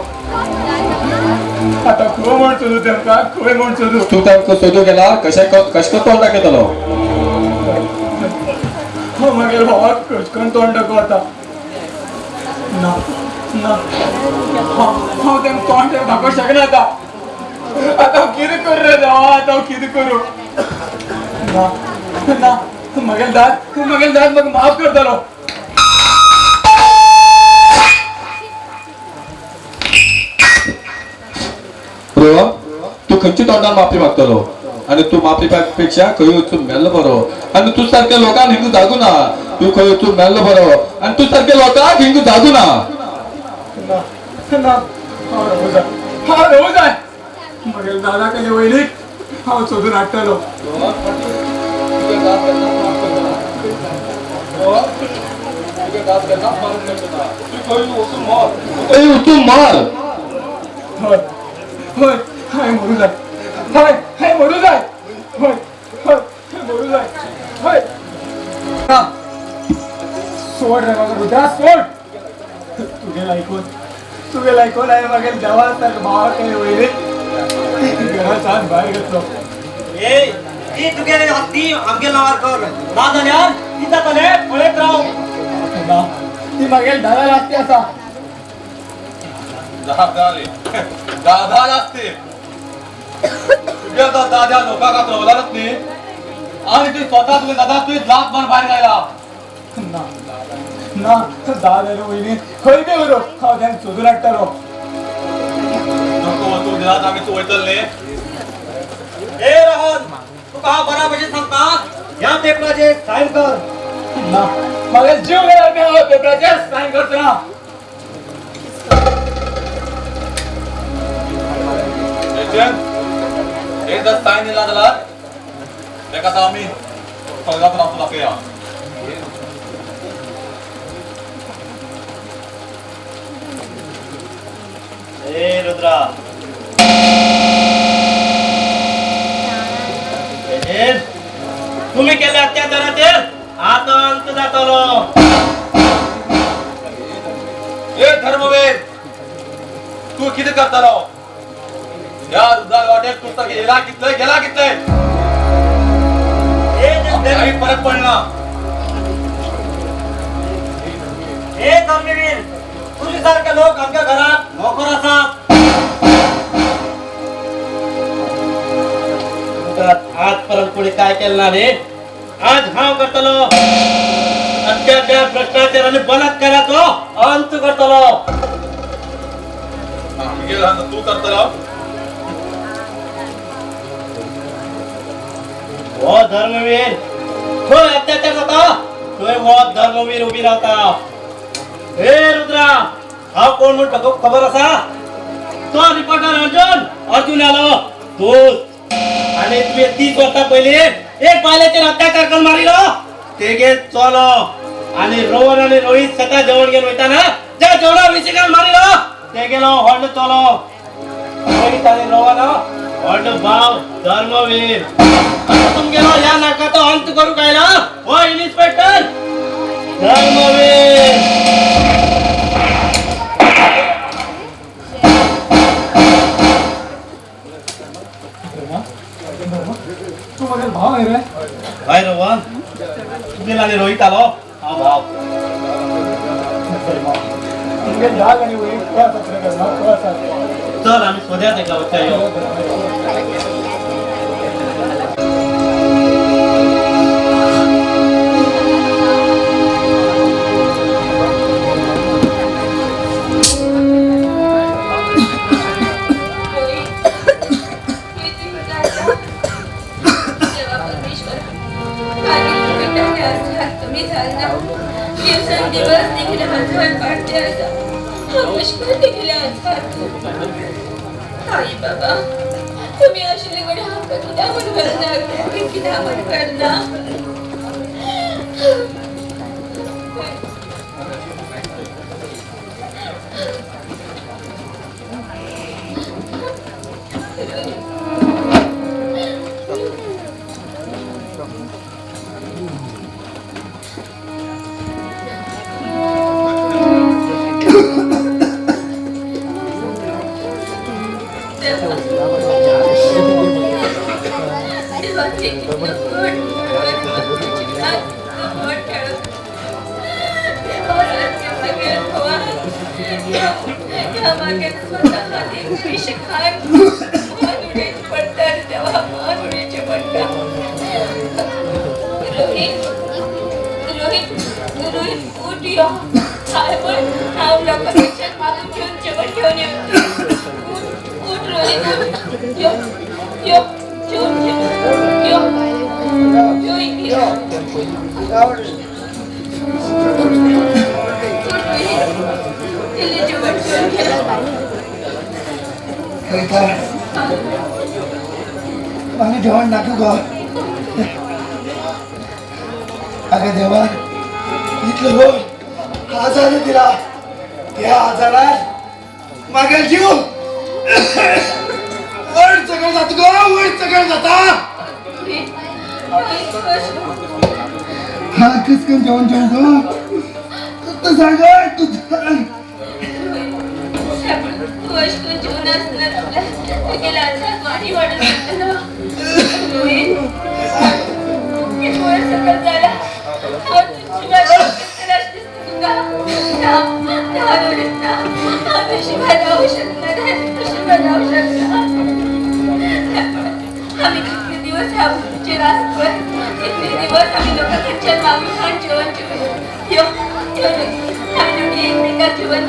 आता खंय म्हूण सोदू तेमकां खंय म्हूण सोदू तू तांकां सोदूंक गेला कशें तोंड दाखयतलो हांव मागीर भावाक कशें तोंड दाखोवता ना ना हांव तें तोंड दाखोवंक शकना आता हांव कितें करूं रे देवा आता हांव कितें करूं ना ना मागेल दाद म्हाका माफ करतलो रोवा तू खंयची तोंडान माफी मागतलो आनी तू माफी पेक्षा खंय वचून मेल्लो बरो आनी तू सारक्या लोकांक हिंग जागू ना तू खंय वचून मेल्लो बरो आनी तू सारक्या लोकांक हिंग जागू ना ना हांव रोवू जाय मागेल दादा कशें वयलीक हांव सोदून हाडटलो वचून मार हय हय हाय मरू जाय हाय मरू जाय हय हय मरू जाय हय सोड रे म्हाका रुद्रा सोड तुगे लायकोन हांवें मागीर देवा भावा केले वयलीक घराच्यान भायर घेतलो ती तुगे ती आमगे नावार कर ना जाल्यार ती जातले पळयत राव ना ती मागेल दादा लागती आसा दादा लागते तुझ्या दादा लोकांक आतां न्ही आणि ती स्वतः तुगे दादा तुवें लात मार भायर गायला ना ना दादा वयनी खंय बी व्हरो हांव तें सोदून हाडटलो नको तू दिलात आमी तू वयतल न्ही ए रोहन तुका हांव बरा भशेन सांगता ह्या पेपराचेर सायन कर ना म्हाका जीव गेला मी हांव पेपराचेर सायन करतना एकदा सायन दिला जाल्यार तेका आतां आमी सगळ्याक रावतलो दाखया ए रुद्रा तुम्ही केले अत्याचाराचेर आता अंत जातलो ए धर्मवीर तू कितें करतलो या रुद्रा वाटेर तू गेला कितले काही फरक पडना ए धर्मवीर तुझी सारखे लोक आमच्या घरात नोकर असतात आजपर्यंत कोणी काय केलं ना रे आज हाव करतलो अत्याचार भ्रष्टाचार आणि बलात्काराचो अंत करतलो तू करतलो हो धर्मवीर खंय अत्याचार जाता थंय हो धर्मवीर उभी रावता हे रुद्रा हांव कोण म्हूण तुका खबर आसा तो रिपोर्टर अर्जुन आलो तूच आणि तुवें 30 वर्सां पयलीं एक बायलेचेर अत्याचार करून मारिलो तेगे चलो आणि रोहन आणि रोहित सकाळ जेवण घेऊन वयताना त्या जेवणा विशीं मारिलो ते गेलो व्हड चलो रोहित आणि रोहन व्हड भाव धर्मवीर तुमगेलो ह्या नाटकाचो अंत करूंक आयला हो इन्स्पेक्टर धर्मवीर तू माझा भाव आहे रे काय रोहन तुझे आणि रोहित आलो हा भाव तुमगे जाग आणि वही थोडासा चल आम्ही शोध्यात एका वच्चा येऊ कशी गेल्या आई बाबा तुम्ही अशी गडे हात किती मन करणार किती मन करणार आम्ही जेवण नाकू ग अगं देवा इथलं हो आजार दिला त्या आजारात मागेल जीव वर सगळं जात ग वर सगळं जाता हा किसकन जेवण जेवण तू सांग तू आम्ही किती दिवस ह्या भूमीचे रास्ते किती दिवस आम्ही लोकांच्या मागून खान जेवण आम्ही दोघी एकमेकात जेवण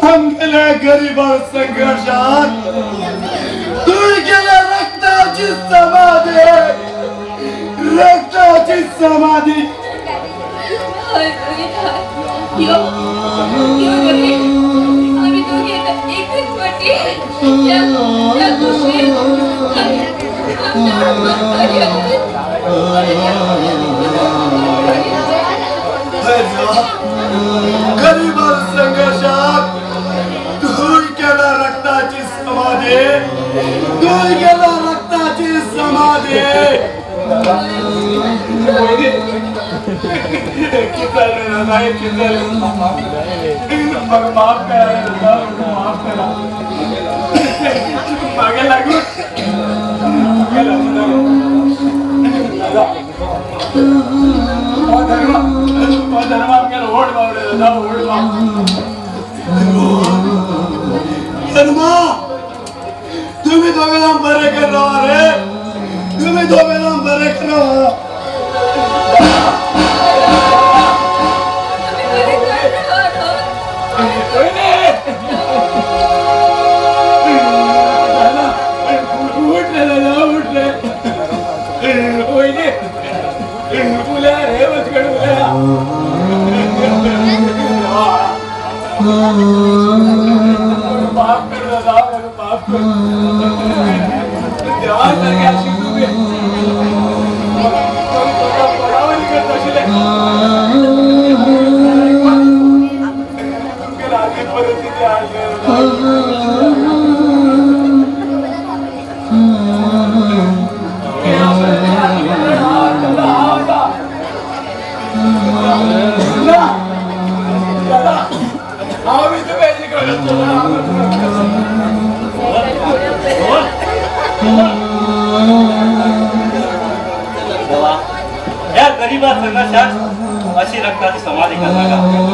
हम गेले गरीबां संघर्षात दूर गेले रक्ताची समाधी गरीबां संघर्षात माफ करा मागे लागून तुम्ही दोघांना बरे करा रे तुम्ही दोघांना बरे करा या गरीबात संघर्षात अशी रक्ताची समाधी करणार